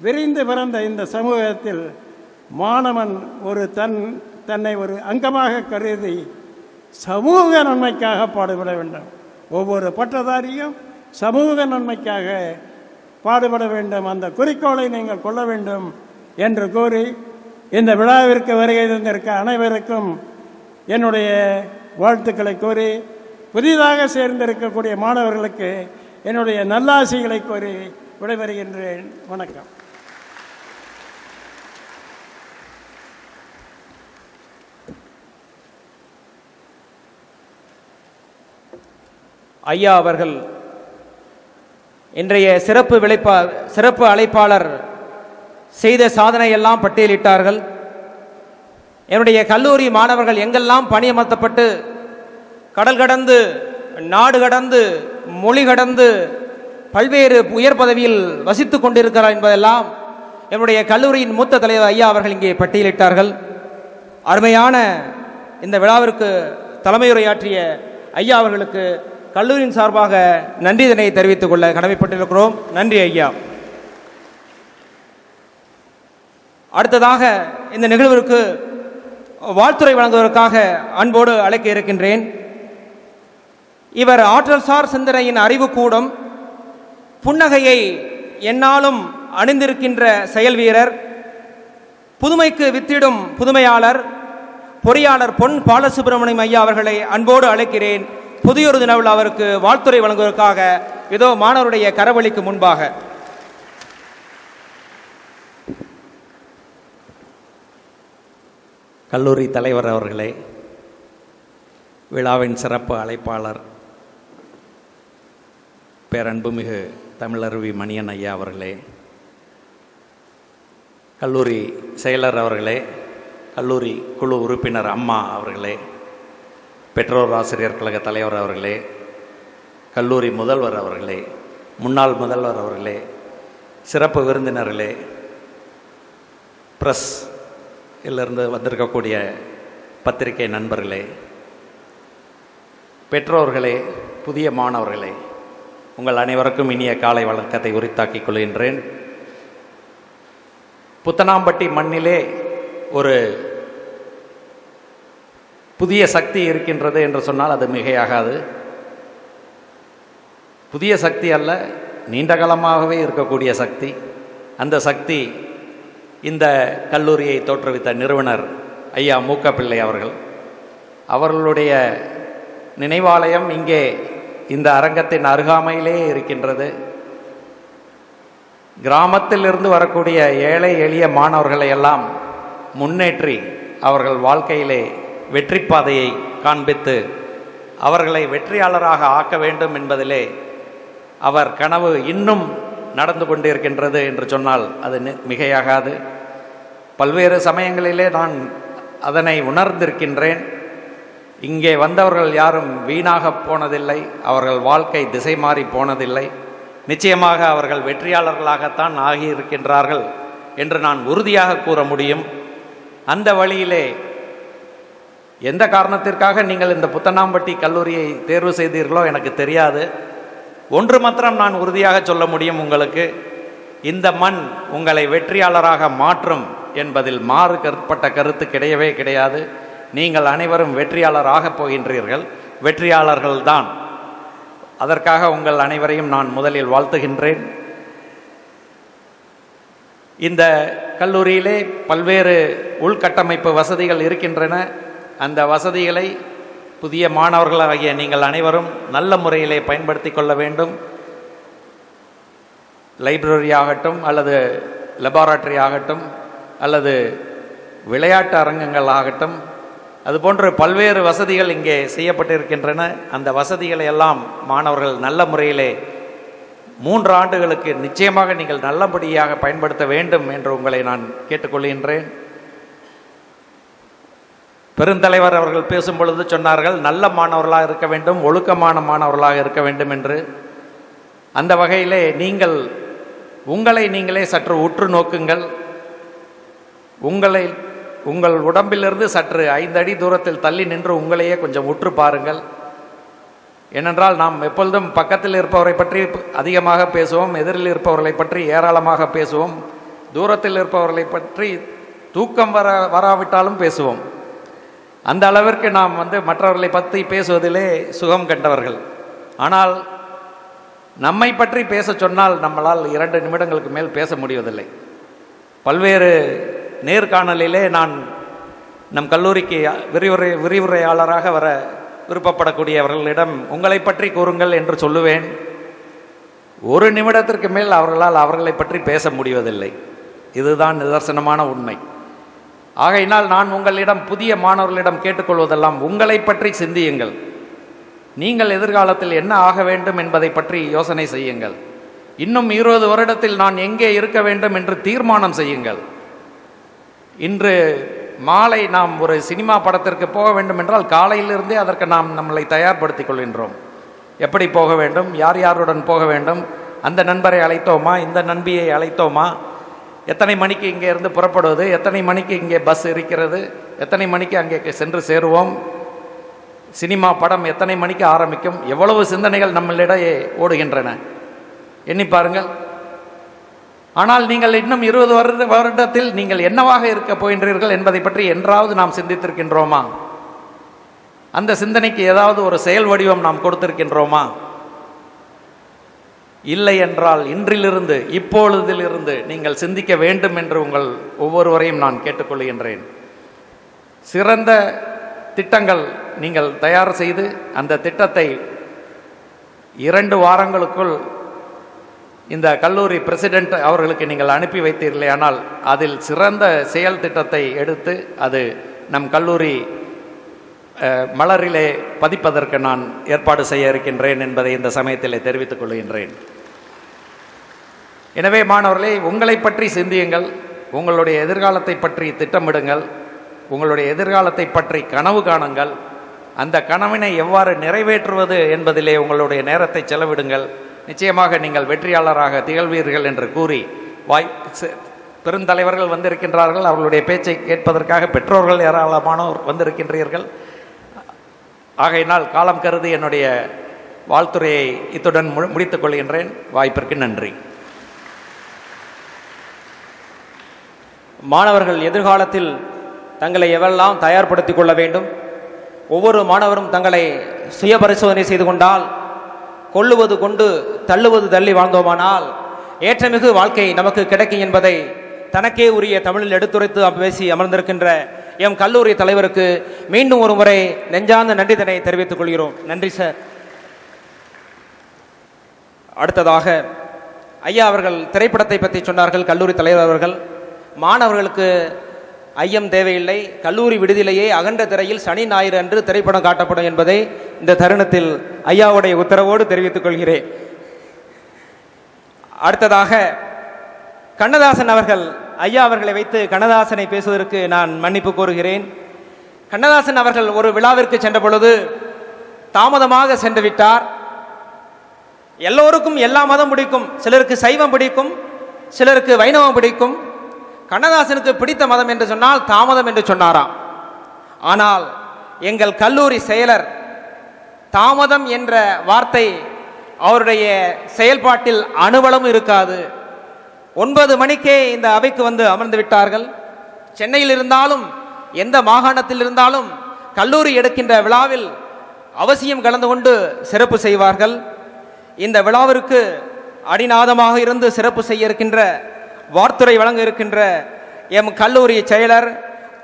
விரிந்து பிறந்த இந்த சமூகத்தில் மாணவன் தன்னை ஒரு அங்கமாக கருதி சமூக நன்மைக்காக பாடுபட வேண்டும். ஒவ்வொரு பட்டதாரியும் சமூக நன்மைக்காக பாடுபட வேண்டும். அந்த குறிக்கோளை நீங்கள் கொள்ள வேண்டும் என்று கூறி இந்த விழாவிற்கு வருகை தந்திருக்க அனைவருக்கும் என்னுடைய வாழ்த்துக்களை கூறி, புதிதாக சேர்ந்திருக்கக்கூடிய மாணவர்களுக்கு என்னுடைய நல்லாசிகளை கூறி விடைபெறுகின்றேன். வணக்கம். ஐயா அவர்கள் இன்றைய சிறப்பு அழைப்பாளர் செய்த சாதனையெல்லாம் பட்டியலிட்டார்கள். என்னுடைய கல்லூரி மாணவர்கள் எங்கெல்லாம் பணியமர்த்தப்பட்டு கடல் கடந்து நாடு கடந்து மொழி கடந்து பல்வேறு உயர் பதவியில் வசித்துக் கொண்டிருக்கிறார் என்பதெல்லாம் என்னுடைய கல்லூரியின் மூத்த தலைவர் ஐயா அவர்கள் இங்கே பட்டியலிட்டார்கள். அருமையான இந்த விழாவிற்கு தலைமையுரையாற்றிய ஐயா அவர்களுக்கு கல்லூரியின் சார்பாக நன்றிதனை தெரிவித்துக் கொள்ள கடமைப்பட்டிருக்கிறோம். நன்றி ஐயா. அடுத்ததாக இந்த நிகழ்விற்கு வாழ்த்துரை வழங்குவதற்காக அன்போடு அழைக்க இருக்கின்றேன். இவர் ஆற்றல் சார் சிந்தனையின் அறிவு கூடம், புன்னகையை எந்நாளும் அணிந்திருக்கின்ற செயல் வீரர், புதுமைக்கு வித்திடும் புதுமையாளர், பொறியாளர் பொன் பாலசுப்ரமணியம் ஐயா அவர்களை அன்போடு அழைக்கிறேன். புதியொரு தினவில் அவருக்கு வாழ்த்துரை வழங்குவதற்காக இதோ மாணவருடைய கரவழிக்கு முன்பாக. கல்லூரி தலைவர் அவர்களே, விழாவின் சிறப்பு அழைப்பாளர் பேரன்புமிகு தமிழருவி மணியன் ஐயா அவர்களே, கல்லூரி செயலர் அவர்களே, கல்லூரி குழு உறுப்பினர் அம்மா அவர்களே, பெற்றோர் ஆசிரியர் கழக தலைவர் அவர்களே, கல்லூரி முதல்வர் அவர்களே, முன்னாள் முதல்வர் அவர்களே, சிறப்பு விருந்தினர்களே, பிரஸ் இருந்து வந்திருக்கக்கூடிய பத்திரிகை நண்பர்களே, பெற்றோர்களே, புதிய மாணவர்களே, உங்கள் அனைவருக்கும் இனிய காலை வணக்கத்தை உரித்தாக்கிக் கொள்கின்றேன். புத்தனாம்பட்டி மண்ணிலே ஒரு புதிய சக்தி இருக்கின்றது என்று சொன்னால் அது மிகையாகாது. புதிய சக்தி அல்ல, நீண்ட காலமாகவே இருக்கக்கூடிய சக்தி. அந்த சக்தி இந்த கல்லூரியை தோற்றுவித்த நிறுவனர் ஐயா மூக்க பிள்ளை அவர்களுடைய நினைவாலயம் இங்கே இந்த அரங்கத்தின் அருகாமையிலே இருக்கின்றது. கிராமத்திலிருந்து வரக்கூடிய ஏழை எளிய மாணவர்களை எல்லாம் முன்னேற்றி அவர்கள் வாழ்க்கையிலே வெற்றி பாதையை காண்பித்து அவர்களை வெற்றியாளராக ஆக்க வேண்டும் என்பதிலே அவர் கனவு இன்னும் நடந்து கொண்டிருக்கின்றது என்று சொன்னால் அது மிகையாகாது. பல்வேறு சமயங்களிலே நான் அதனை உணர்ந்திருக்கின்றேன். இங்கே வந்தவர்கள் யாரும் வீணாக போனதில்லை, அவர்கள் வாழ்க்கை திசை மாறி போனதில்லை. நிச்சயமாக அவர்கள் வெற்றியாளர்களாகத்தான் ஆகியிருக்கின்றார்கள் என்று நான் உறுதியாக கூற முடியும். அந்த வழியிலே எந்த காரணத்திற்காக நீங்கள் இந்த புத்தனாம்பட்டி கல்லூரியை தேர்வு செய்தீர்களோ எனக்கு தெரியாது. ஒன்று மாத்திரம் நான் உறுதியாக சொல்ல முடியும் உங்களுக்கு, இந்த மண் உங்களை வெற்றியாளராக மாற்றும் என்பதில் மாறுபட்ட கருத்து கிடையவே கிடையாது. நீங்கள் அனைவரும் வெற்றியாளராக போகின்றீர்கள், வெற்றியாளர்கள்தான். அதற்காக உங்கள் அனைவரையும் நான் முதலில் வாழ்த்துகின்றேன். இந்த கல்லூரியிலே பல்வேறு உள்கட்டமைப்பு வசதிகள் இருக்கின்றன. அந்த வசதிகளை புதிய மாணவர்களாகிய நீங்கள் அனைவரும் நல்ல முறையிலே பயன்படுத்தி கொள்ள வேண்டும். லைப்ரரி ஆகட்டும், அல்லது லெபார்டரி ஆகட்டும், அல்லது விளையாட்டு அரங்கங்கள் ஆகட்டும், அதுபோன்று பல்வேறு வசதிகள் இங்கே செய்யப்பட்டிருக்கின்றன. அந்த வசதிகளை எல்லாம் மாணவர்கள் நல்ல முறையிலே 3 ஆண்டுகளுக்கு நிச்சயமாக நீங்கள் நல்லபடியாக பயன்படுத்த வேண்டும் என்று உங்களை நான் கேட்டுக்கொள்கின்றேன். பெருந்தலைவர் அவர்கள் பேசும் பொழுது சொன்னார்கள், நல்ல மாணவர்களாக இருக்க வேண்டும், ஒழுக்கமான மாணவர்களாக இருக்க வேண்டும் என்று. அந்த வகையிலே நீங்கள் உங்களை நீங்களே சற்று உற்று நோக்குங்கள். உங்கள் உடம்பிலிருந்து சற்று 5 அடி தூரத்தில் தள்ளி நின்று உங்களையே கொஞ்சம் உற்று பாருங்கள். ஏனென்றால் நாம் எப்பொழுதும் பக்கத்தில் இருப்பவரை பற்றி அதிகமாக பேசுவோம், எதிரில் இருப்பவர்களை பற்றி ஏராளமாக பேசுவோம், தூரத்தில் இருப்பவர்களை பற்றி தூக்கம் வராவிட்டாலும் பேசுவோம். அந்த அளவிற்கு நாம் மற்றவர்களை பற்றி பேசுவதிலே சுகம் கண்டவர்கள். ஆனால் நம்மை பற்றி பேச சொன்னால் நம்மளால் 2 நிமிடங்களுக்கு மேல் பேச முடிவதில்லை. பல்வேறு நேர்காணலிலே நான் நம் கல்லூரிக்கு விரிவுரையாளராக வர விருப்பப்படக்கூடியவர்களிடம் உங்களை பற்றி கூறுங்கள் என்று சொல்லுவேன். 1 நிமிடத்திற்கு மேல் அவர்களை பற்றி பேச முடிவதில்லை. இதுதான் நிதர்சனமான உண்மை. ஆகையினால் நான் உங்களிடம், புதிய மாணவர்களிடம் கேட்டுக்கொள்வதெல்லாம் உங்களை பற்றி சிந்தியுங்கள். நீங்கள் எதிர்காலத்தில் என்ன ஆக வேண்டும் என்பதை பற்றி யோசனை செய்யுங்கள். இன்னும் 20 வருடத்தில் நான் எங்கே இருக்க வேண்டும் என்று தீர்மானம் செய்யுங்கள். இன்று மாலை நாம் ஒரு சினிமா படத்திற்கு போக வேண்டும் என்றால் காலையிலிருந்தே அதற்கு நாம் நம்மளை தயார்படுத்திக் கொள்கின்றோம். எப்படி போக வேண்டும், யார் யாருடன் போக வேண்டும், அந்த நண்பரை அழைத்தோமா, இந்த நண்பியை அழைத்தோமா, எத்தனை மணிக்கு இங்கே இருந்து புறப்படுவது, எத்தனை மணிக்கு இங்கே பஸ் இருக்கிறது, எத்தனை மணிக்கு அங்கே சென்று சேருவோம், சினிமா படம் எத்தனை மணிக்கு ஆரம்பிக்கும், எவ்வளவு சிந்தனைகள் நம்மளிடையே ஓடுகின்றன, எண்ணி பாருங்கள். ஆனால் நீங்கள் இன்னும் 20 வருடத்தில் நீங்கள் என்னவாக இருக்க போகின்றீர்கள் என்பதை பற்றி என்றாவது நாம் சிந்தித்திருக்கின்றோமா? அந்த சிந்தனைக்கு ஏதாவது ஒரு செயல் வடிவம் நாம் கொடுத்திருக்கின்றோமா? இல்லை என்றால் இன்றிலிருந்து, இப்பொழுதிலிருந்து நீங்கள் சிந்திக்க வேண்டும் என்று உங்கள் ஒவ்வொருவரையும் நான் கேட்டுக்கொள்கின்றேன். சிறந்த திட்டங்கள் நீங்கள் தயார் செய்து அந்த திட்டத்தை 2 வாரங்களுக்குள் இந்த கல்லூரி பிரசிடென்ட் அவர்களுக்கு நீங்கள் அனுப்பி வைத்தீர்களே, ஆனால் அதில் சிறந்த செயல் திட்டத்தை எடுத்து அது நம் கல்லூரி மலரிலே பதிப்பதற்கு நான் ஏற்பாடு செய்ய இருக்கின்றேன் என்பதை இந்த சமயத்தில் தெரிவித்துக் கொள்கின்றேன். எனவே மாணவர்களே, உங்களை பற்றி சிந்தியுங்கள், உங்களுடைய எதிர்காலத்தை பற்றி திட்டமிடுங்கள், உங்களுடைய எதிர்காலத்தை பற்றி கனவு காணுங்கள். அந்த கனவினை எவ்வாறு நிறைவேற்றுவது என்பதிலே உங்களுடைய நேரத்தை செலவிடுங்கள். நிச்சயமாக நீங்கள் வெற்றியாளராக திகழ்வீர்கள் என்று கூறி பெருந்தலைவர்கள் வந்திருக்கின்றார்கள். அவர்களுடைய பேச்சை கேட்பதற்காக பெற்றோர்கள் ஏராளமானோர் வந்திருக்கின்றீர்கள். ஆகையினால் காலம் கருதி என்னுடைய வாழ்த்துறையை இத்துடன் முடித்துக் கொள்கின்றேன். வாய்ப்பிற்கு நன்றி. மாணவர்கள் எதிர்காலத்தில் தங்களை எவெல்லாம் தயார்படுத்திக் கொள்ள வேண்டும், ஒவ்வொரு மாணவரும் தங்களை சுய பரிசோதனை செய்து கொண்டால், கொள்ளுவது கொண்டு தள்ளுவது தள்ளி வாழ்ந்தோமானால் ஏற்றமிகு வாழ்க்கை நமக்கு கிடைக்கும் என்பதை தனக்கே உரிய தமிழில் எடுத்துரைத்து பேசி அமர்ந்திருக்கின்ற எம் கல்லூரி தலைவருக்கு மீண்டும் ஒரு முறை நெஞ்சார்ந்த நன்றிதனை தெரிவித்துக் கொள்கிறோம். நன்றி சார். அடுத்ததாக ஐயா அவர்கள் திரைப்படத்தை பற்றி சொன்னார்கள். கல்லூரி தலைவர் அவர்கள், மாணவர்களுக்கு ஐயம் தேவையில்லை, கல்லூரி விடுதியிலேயே அகன்ற திரையில் சனி ஞாயிறு அன்று திரைப்படம் காட்டப்படும் என்பதை இந்த தருணத்தில் ஐயாவுடைய உத்தரவோடு தெரிவித்துக் கொள்கிறேன். அடுத்ததாக கண்ணதாசன் அவர்கள், ஐயா அவர்களை வைத்து கண்ணதாசனை பேசுவதற்கு நான் மன்னிப்பு கோருகிறேன். கண்ணதாசன் அவர்கள் ஒரு விழாவிற்கு சென்ற பொழுது தாமதமாக சென்று விட்டார். எல்லோருக்கும் எல்லா மதம் பிடிக்கும், சிலருக்கு சைவம் பிடிக்கும், சிலருக்கு வைணவம் பிடிக்கும். கண்ணதாசனுக்கு பிடித்த மதம் என்று சொன்னால் தாமதம் என்று சொன்னாராம். ஆனால் எங்கள் கல்லூரி செயலர் தாமதம் என்ற வார்த்தை அவருடைய செயல்பாட்டில் அணுவளவும் இருக்காது. 9 மணிக்கே இந்த அவைக்கு வந்து அமர்ந்து விட்டார்கள். சென்னையில் இருந்தாலும் எந்த மாகாணத்தில் இருந்தாலும் கல்லூரி எடுக்கின்ற விழாவில் அவசியம் கலந்து கொண்டு சிறப்பு செய்வார்கள். இந்த விழாவிற்கு அடிநாதமாக இருந்து சிறப்பு செய்ய இருக்கின்ற, வார்த்துரை வழங்க இருக்கின்ற எம் கல்லூரி செயலர்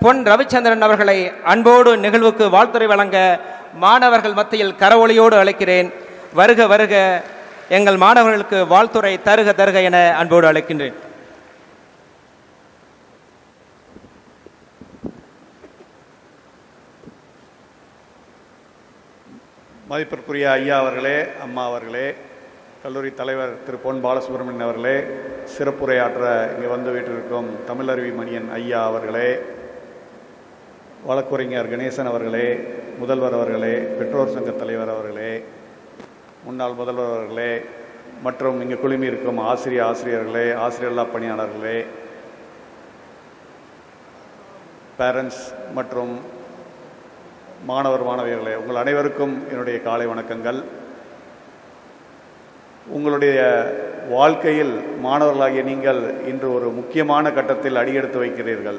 பொன் ரவிச்சந்திரன் அவர்களை அன்போடு நிகழ்வுக்கு வாழ்த்துரை வழங்க மாணவர்கள் மத்தியில் கரவொலியோடு அழைக்கிறேன். வருக வருக, எங்கள் மாணவர்களுக்கு வாழ்த்துரை தருக தருக என அன்போடு அழைக்கின்றேன். மதிப்பிற்குரிய ஐயா அவர்களே, அம்மா அவர்களே, கல்லூரி தலைவர் திரு பொன் பாலசுப்ரமணியன் அவர்களே, சிறப்புரையாற்ற இங்கே வந்து வீட்டிற்கும் தமிழருவி மணியன் ஐயா அவர்களே, வழக்குரைஞர் கணேசன் அவர்களே, முதல்வர் அவர்களே, பெற்றோர் சங்க தலைவர் அவர்களே, முன்னாள் முதல்வர் அவர்களே, மற்றும் இங்கே குழுமி இருக்கும் ஆசிரியர்களே, ஆசிரியர்களா பணியாளர்களே, பேரண்ட்ஸ் மற்றும் மாணவியர்களே, உங்கள் அனைவருக்கும் என்னுடைய காலை வணக்கங்கள். உங்களுடைய வாழ்க்கையில் மாணவர்களாகிய நீங்கள் இன்று ஒரு முக்கியமான கட்டத்தில் அடியெடுத்து வைக்கிறீர்கள்.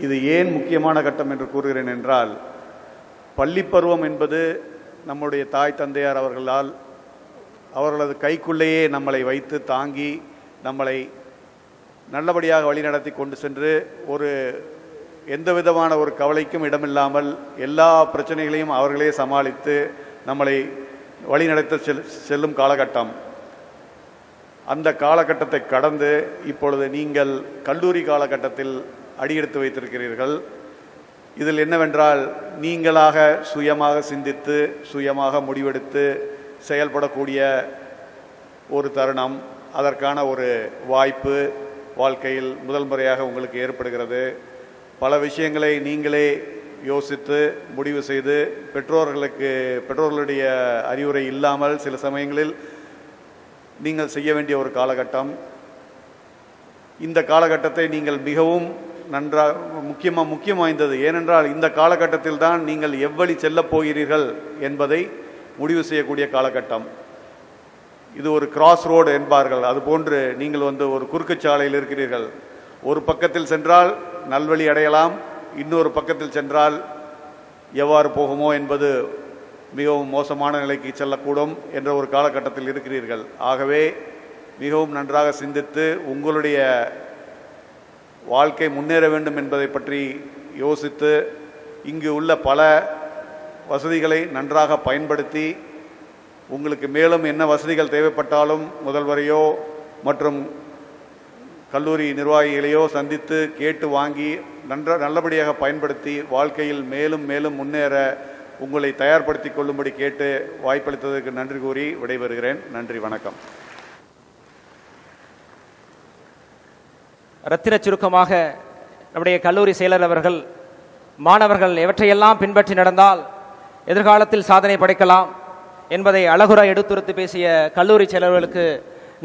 இது ஏன் முக்கியமான கட்டம் என்று கூறுகிறேன் என்றால், பள்ளிப்பருவம் என்பது நம்முடைய தாய் தந்தையார் அவர்களது கைக்குள்ளேயே நம்மளை வைத்து தாங்கி நம்மளை நல்லபடியாக வழிநடத்தி கொண்டு சென்று எந்த விதமான ஒரு கவலைக்கும் இடமில்லாமல் எல்லா பிரச்சனைகளையும் அவர்களே சமாளித்து நம்மளை வழிநடத்த செல்லும் காலகட்டம். அந்த காலகட்டத்தை கடந்து இப்பொழுது நீங்கள் கல்லூரி காலகட்டத்தில் அடியெடுத்து வைத்திருக்கிறீர்கள். இதில் என்னவென்றால், நீங்களாக சுயமாக சிந்தித்து சுயமாக முடிவெடுத்து செயல்படக்கூடிய ஒரு தருணம், அதற்கான ஒரு வாய்ப்பு வாழ்க்கையில் முதல் முறையாக உங்களுக்கு ஏற்படுகிறது. பல விஷயங்களை நீங்களே யோசித்து முடிவு செய்து பெற்றோர்களுடைய அறிவுரை இல்லாமல் சில சமயங்களில் நீங்கள் செய்ய வேண்டிய ஒரு காலகட்டம். இந்த காலகட்டத்தை நீங்கள் மிகவும் முக்கியம் வாய்ந்தது. ஏனென்றால் இந்த காலகட்டத்தில் தான் நீங்கள் எவ்வழி செல்லப் போகிறீர்கள் என்பதை முடிவு செய்யக்கூடிய காலகட்டம். இது ஒரு கிராஸ் ரோடு என்பார்கள். அதுபோன்று நீங்கள் ஒரு குறுக்குச்சாலையில் இருக்கிறீர்கள். ஒரு பக்கத்தில் சென்றால் நல்வழி அடையலாம், இன்னொரு பக்கத்தில் சென்றால் எவ்வாறு போகுமோ என்பது மிகவும் மோசமான நிலைக்கு செல்லக்கூடும் என்ற ஒரு காலகட்டத்தில் இருக்கிறீர்கள். ஆகவே மிகவும் நன்றாக சிந்தித்து உங்களுடைய வாழ்க்கை முன்னேற வேண்டும் என்பதை பற்றி யோசித்து இங்கு உள்ள பல வசதிகளை நன்றாக பயன்படுத்தி உங்களுக்கு மேலும் என்ன வசதிகள் தேவைப்பட்டாலும் முதல்வரையோ மற்றும் கல்லூரி நிர்வாகிகளையோ சந்தித்து கேட்டு வாங்கி நல்லபடியாக பயன்படுத்தி வாழ்க்கையில் மேலும் மேலும் முன்னேற உங்களை தயார்படுத்தி கொள்ளும்படி கேட்டு வாய்ப்பளித்ததற்கு நன்றி கூறி விடைபெறுகிறேன். நன்றி, வணக்கம். ரத்தின சுருக்கமாக நம்முடைய கல்லூரி செயலர் அவர்கள் மாணவர்கள் எவற்றையெல்லாம் பின்பற்றி நடந்தால் எதிர்காலத்தில் சாதனை படைக்கலாம் என்பதை அழகுற எடுத்துரைத்து பேசிய கல்லூரி செயலர்களுக்கு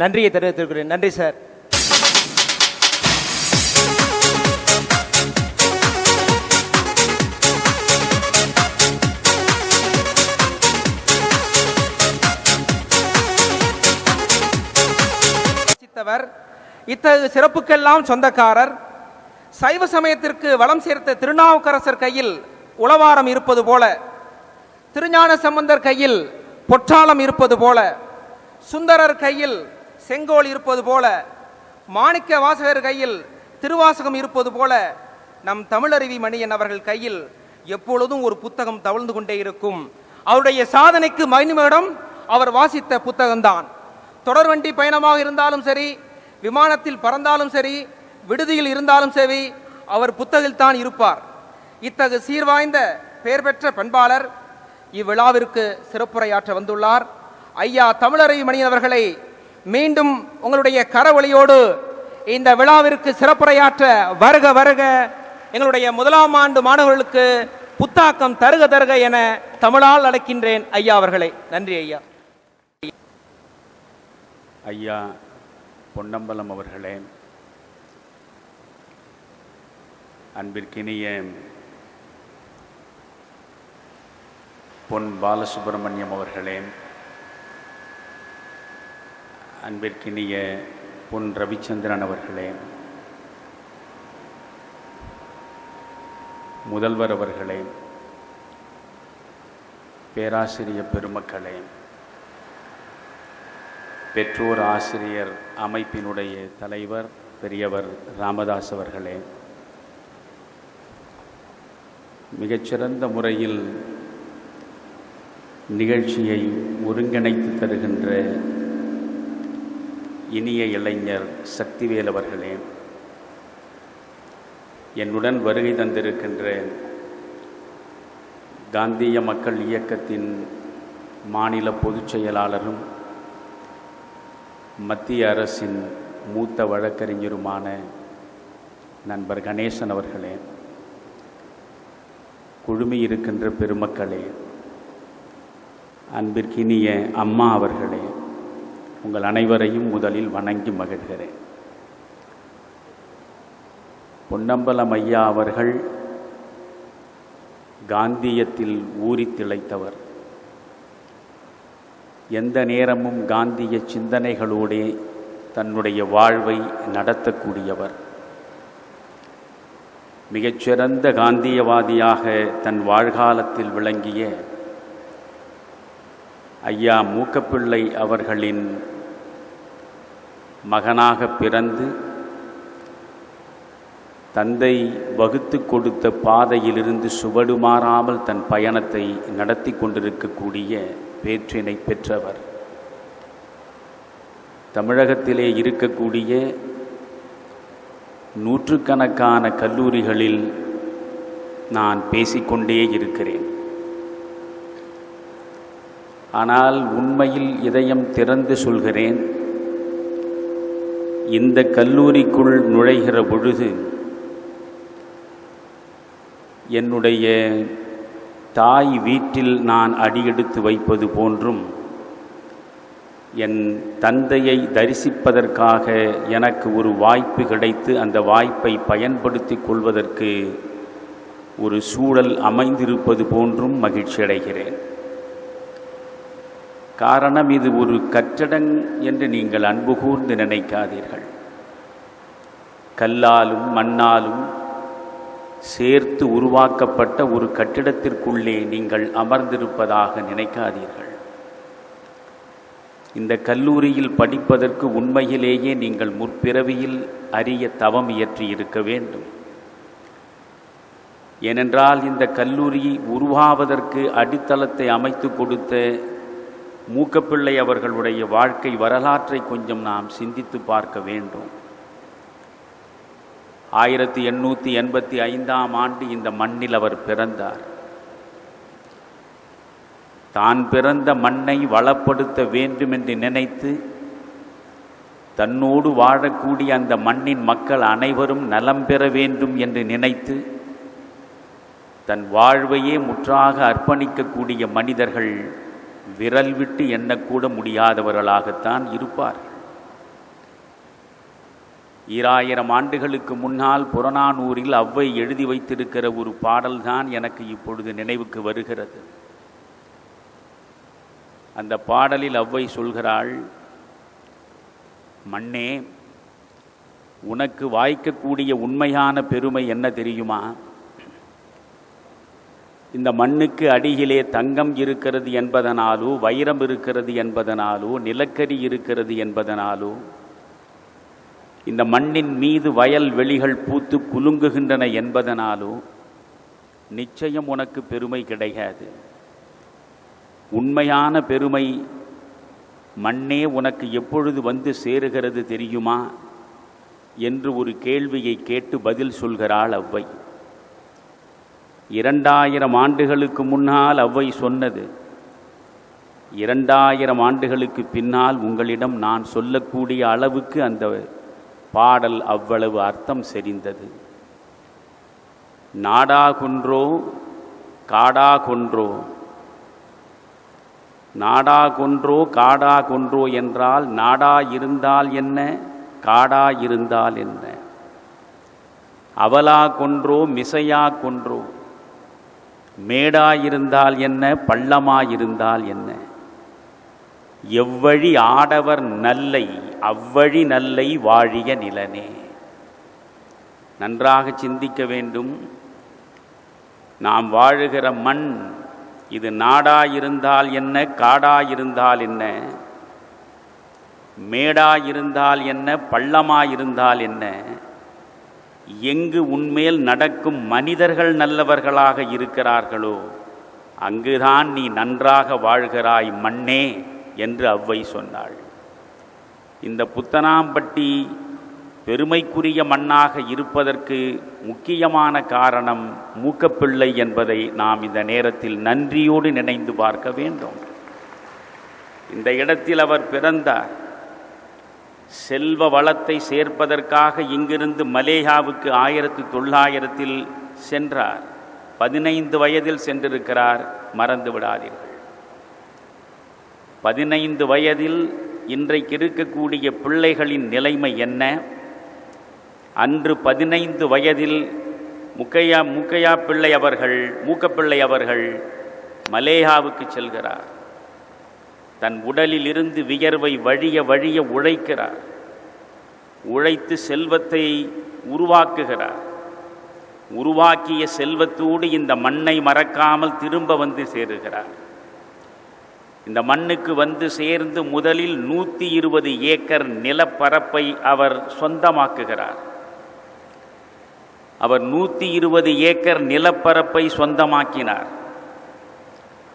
நன்றியை தெரிவித்திருக்கிறேன். நன்றி சார். இத்தகு சிறப்புக்கெல்லாம் சொந்தக்காரர் சைவ சமயத்திற்கு வளம் சேர்த்த திருநாவுக்கரசர் கையில் உளவாரம் இருப்பது போல, திருஞான சம்பந்தர் கையில் பொற்றாளம் இருப்பது போல, சுந்தரர் கையில் செங்கோல் இருப்பது போல, மாணிக்க வாசகர் கையில் திருவாசகம் இருப்பது போல, நம் தமிழருவி மணியன் அவர்கள் கையில் எப்பொழுதும் ஒரு புத்தகம் தவழ்ந்து கொண்டே இருக்கும். அவருடைய சாதனைக்கு மகிமையிடம் அவர் வாசித்த புத்தகம்தான். தொடர்வண்டி பயணமாக இருந்தாலும் சரி, விமானத்தில் பறந்தாலும் சரி, விடுதியில் இருந்தாலும் சரி, அவர் புத்தகத்தில் இருப்பார். இத்தகு சீர்வாய்ந்த பெயர் பெற்ற பண்பாளர் இவ்விழாவிற்கு சிறப்புரையாற்ற வந்துள்ளார். ஐயா தமிழருவி மணியன் அவர்களை மீண்டும் உங்களுடைய கரவொலியோடு இந்த விழாவிற்கு சிறப்புரையாற்ற வருக வருக. எங்களுடைய முதலாம் ஆண்டு மாணவர்களுக்கு புத்தாக்கம் தருக தருக என தமிழால் அழைக்கின்றேன் ஐயா அவர்களை. நன்றி ஐயா. ஐயா பொன்னம்பலம் அவர்களே, அன்பிற்கினிய பொன் பாலசுப்ரமணியம் அவர்களே, அன்பிற்கினிய பொன் ரவிச்சந்திரன் அவர்களே, முதல்வர் அவர்களே, பேராசிரியர் பெருமக்களே, பெற்றோர் ஆசிரியர் அமைப்பினுடைய தலைவர் பெரியவர் ராமதாஸ் அவர்களே, மிகச்சிறந்த முறையில் நிகழ்ச்சியை ஒருங்கிணைத்து தருகின்ற இனிய இளைஞர் சக்திவேல் அவர்களே, என்னுடன் வருகை தந்திருக்கின்ற காந்திய மக்கள் இயக்கத்தின் மாநில பொதுச் செயலாளரும் மத்திய அரசின் மூத்த வழக்கறிஞருமான நண்பர் கணேசன் அவர்களே, குழுமியிருக்கின்ற பெருமக்களே, அன்பிற்கினிய அம்மா அவர்களே, உங்கள் அனைவரையும் முதலில் வணங்கி மகிழ்கிறேன். பொன்னம்பலம் ஐயா அவர்கள் காந்தியத்தில் ஊறி திளைத்தவர். எந்த நேரமும் காந்திய சிந்தனைகளோடே தன்னுடைய வாழ்வை நடத்தக்கூடியவர். மிகச்சிறந்த காந்தியவாதியாக தன் வாழ்காலத்தில் விளங்கிய ஐயா மூக்கப்பிள்ளை அவர்களின் மகனாக பிறந்து தந்தை வகுத்து கொடுத்த பாதையிலிருந்து சுவடு மாறாமல் தன் பயணத்தை நடத்தி கொண்டிருக்கக்கூடிய பேற்றினை பெற்றவர். தமிழகத்திலே இருக்கக்கூடிய நூற்றுக்கணக்கான கல்லூரிகளில் நான் பேசிக்கொண்டே இருக்கிறேன். ஆனால் உண்மையில் இதயம் திறந்து சொல்கிறேன், இந்த கல்லூரிக்குள் நுழைகிற பொழுது என்னுடைய தாய் வீட்டில் நான் அடியெடுத்து வைப்பது போன்றும், என் தந்தையை தரிசிப்பதற்காக எனக்கு ஒரு வாய்ப்பு கிடைத்து அந்த வாய்ப்பை பயன்படுத்தி கொள்வதற்கு ஒரு சூழல் அமைந்திருப்பது போன்றும் மகிழ்ச்சி அடைகிறேன். காரணம், இது ஒரு கட்டடம் என்று நீங்கள் அன்பு கூர்ந்து நினைக்காதீர்கள். கல்லாலும் மண்ணாலும் சேர்த்து உருவாக்கப்பட்ட ஒரு கட்டிடத்திற்குள்ளே நீங்கள் அமர்ந்திருப்பதாக நினைக்காதீர்கள். இந்த கல்லூரியில் படிப்பதற்கு உண்மையிலேயே நீங்கள் முற்பிறவியில் அரிய தவம் இயற்றி இருக்க வேண்டும். ஏனென்றால் இந்த கல்லூரி உருவாவதற்கு அடித்தளத்தை அமைத்து கொடுத்த மூக்கப்பிள்ளை அவர்களுடைய வாழ்க்கை வரலாற்றை கொஞ்சம் நாம் சிந்தித்து பார்க்க வேண்டும். 1885ஆம் ஆண்டு இந்த மண்ணில் அவர் பிறந்தார். தான் பிறந்த மண்ணை வளப்படுத்த வேண்டும் என்று நினைத்து தன்னோடு வாழக்கூடிய அந்த மண்ணின் மக்கள் அனைவரும் நலம் பெற வேண்டும் என்று நினைத்து தன் வாழ்வையே முற்றாக அர்ப்பணிக்கக்கூடிய மனிதர்கள் விரல் விட்டு எண்ணக்கூட முடியாதவர்களாகத்தான் இருப்பார்கள். 2000 ஆண்டுகளுக்கு முன்னால் புறநானூரில் ஔவை எழுதி வைத்திருக்கிற ஒரு பாடல்தான் எனக்கு இப்பொழுது நினைவுக்கு வருகிறது. அந்த பாடலில் ஔவை சொல்கிறாள், மண்ணே, உனக்கு வாய்க்கக்கூடிய உண்மையான பெருமை என்ன தெரியுமா? இந்த மண்ணுக்கு அடியிலே தங்கம் இருக்கிறது என்பதனாலோ, வைரம் இருக்கிறது என்பதனாலோ, நிலக்கரி இருக்கிறது என்பதனாலோ, இந்த மண்ணின் மீது வயல் வெளிகள் பூத்து குலுங்குகின்றன என்பதனாலோ நிச்சயம் உனக்கு பெருமை கிடையாது. உண்மையான பெருமை மண்ணே உனக்கு எப்பொழுது வந்து சேருகிறது தெரியுமா என்று ஒரு கேள்வியை கேட்டு பதில் சொல்கிறாள் ஔவை. 2000 ஆண்டுகளுக்கு முன்னால் ஔவை சொன்னது, 2000 ஆண்டுகளுக்கு பின்னால் உங்களிடம் நான் சொல்லக்கூடிய அளவுக்கு அந்த பாடல் அவ்வளவு அர்த்தம் செறிந்தது. நாடா கொன்றோ காடா கொன்றோ, நாடா கொன்றோ காடா கொன்றோ என்றால் நாடா இருந்தால் என்ன, காடா இருந்தால் என்ன? அவலா கொன்றோ மிசையா கொன்றோ, மேடா இருந்தால் என்ன, பள்ளமா இருந்தால் என்ன? எவ்வழி ஆடவர் நல்லை அவ்வழி நல்லை வாழிய நிலனே. நன்றாக சிந்திக்க வேண்டும். நாம் வாழுகிற மண் இது நாடா இருந்தால் என்ன, காடா இருந்தால் என்ன, மேடா இருந்தால் என்ன, பள்ளமா இருந்தால் என்ன? எங்கு உன்மேல் நடக்கும் மனிதர்கள் நல்லவர்களாக இருக்கிறார்களோ அங்குதான் நீ நன்றாக வாழ்கிறாய் மண்ணே என்று ஔவை சொன்னாள். இந்த புத்தனாம்பட்டி பெருமைக்குரிய மண்ணாக இருப்பதற்கு முக்கியமான காரணம் மூக்கப்பிள்ளை என்பதை நாம் இந்த நேரத்தில் நன்றியோடு நினைந்து பார்க்க வேண்டும். இந்த இடத்தில் அவர் பிறந்தார். செல்வ வளத்தை சேர்ப்பதற்காக இங்கிருந்து மலேயாவுக்கு 1900 சென்றார். 15 வயதில் சென்றிருக்கிறார், மறந்து விடாதீர்கள். 15 வயதில் இன்றைக்கு இருக்கக்கூடிய பிள்ளைகளின் நிலைமை என்ன? அன்று 15 வயதில் மூக்கப்பிள்ளை அவர்கள் மலேயாவுக்கு செல்கிறார். தன் உடலில் இருந்து வியர்வை வழிய வழிய உழைக்கிறார். உழைத்து செல்வத்தை உருவாக்குகிறார். உருவாக்கிய செல்வத்தோடு இந்த மண்ணை மறக்காமல் திரும்ப வந்து சேருகிறார். இந்த மண்ணுக்கு வந்து சேர்ந்து முதலில் 120 ஏக்கர் நிலப்பரப்பை அவர் சொந்தமாக்குகிறார். அவர் 120 ஏக்கர் நிலப்பரப்பை சொந்தமாக்கினார்.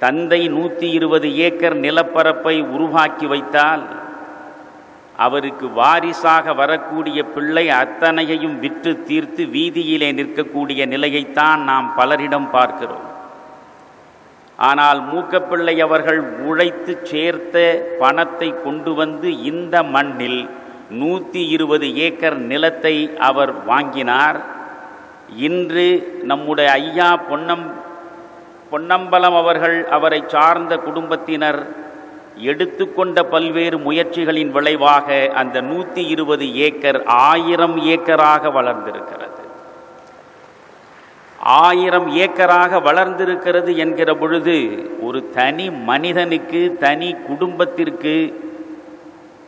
தந்தை 120 ஏக்கர் நிலப்பரப்பை உருவாக்கி வைத்தால் அவருக்கு வாரிசாக வரக்கூடிய பிள்ளை அத்தனையையும் விற்று தீர்த்து வீதியிலே நிற்கக்கூடிய நிலையைத்தான் நாம் பலரிடம் பார்க்கிறோம். ஆனால் மூக்கப்பிள்ளை அவர்கள் உழைத்து சேர்த்த பணத்தை கொண்டு வந்து இந்த மண்ணில் 120 ஏக்கர் நிலத்தை அவர் வாங்கினார். இன்று நம்முடைய ஐயா பொன்னம்பலம் அவர்கள், அவரை சார்ந்த குடும்பத்தினர் எடுத்துக்கொண்ட பல்வேறு முயற்சிகளின் விளைவாக அந்த 120 ஏக்கர் 1000 ஏக்கராக வளர்ந்திருக்கிறது. 1000 ஏக்கராக வளர்ந்திருக்கிறது என்கிற பொழுது ஒரு தனி மனிதனுக்கு, தனி குடும்பத்திற்கு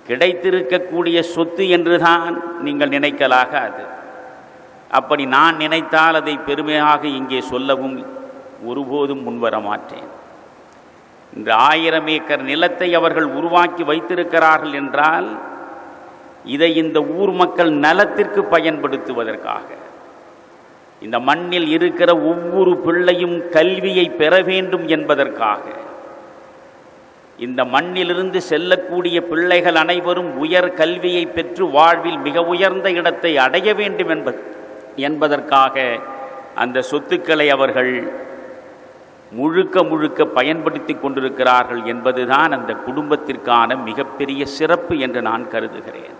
கிடைத்திருக்கக்கூடிய சொத்து என்றுதான் நீங்கள் நினைக்கலாகாது. அப்படி நான் நினைத்தால் அதை பெருமையாக இங்கே சொல்லவும் ஒருபோதும் முன்வர மாட்டேன். இன்று 1000 ஏக்கர் நிலத்தை அவர்கள் உருவாக்கி வைத்திருக்கிறார்கள் என்றால் இதை இந்த ஊர் மக்கள் நலத்திற்கு பயன்படுத்துவதற்காக, இந்த மண்ணில் இருக்கிற ஒவ்வொரு பிள்ளையும் கல்வியை பெற வேண்டும் என்பதற்காக, இந்த மண்ணிலிருந்து செல்லக்கூடிய பிள்ளைகள் அனைவரும் உயர் கல்வியை பெற்று வாழ்வில் மிக உயர்ந்த இடத்தை அடைய வேண்டும் என்பதற்காக அந்த சொத்துக்களை அவர்கள் முழுக்க முழுக்க பயன்படுத்தி கொண்டிருக்கிறார்கள் என்பதுதான் அந்த குடும்பத்திற்கான மிகப்பெரிய சிறப்பு என்று நான் கருதுகிறேன்.